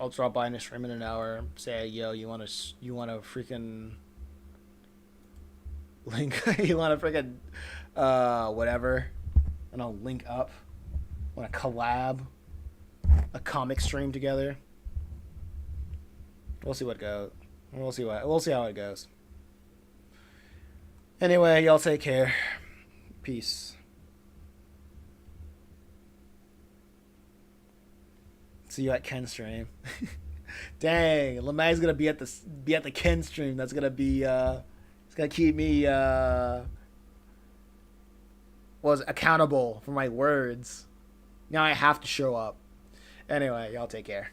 I'll drop by in his stream in an hour. Say, yo, you wanna freaking link? You wanna freaking whatever? And I'll link up. Want to collab? A comic stream together. We'll see what goes. We'll see how it goes. Anyway, y'all take care. Peace. See you at Ken's stream. Dang, Lemag's gonna be at the Ken stream. That's gonna be it's gonna keep me accountable for my words. Now I have to show up. Anyway, y'all take care.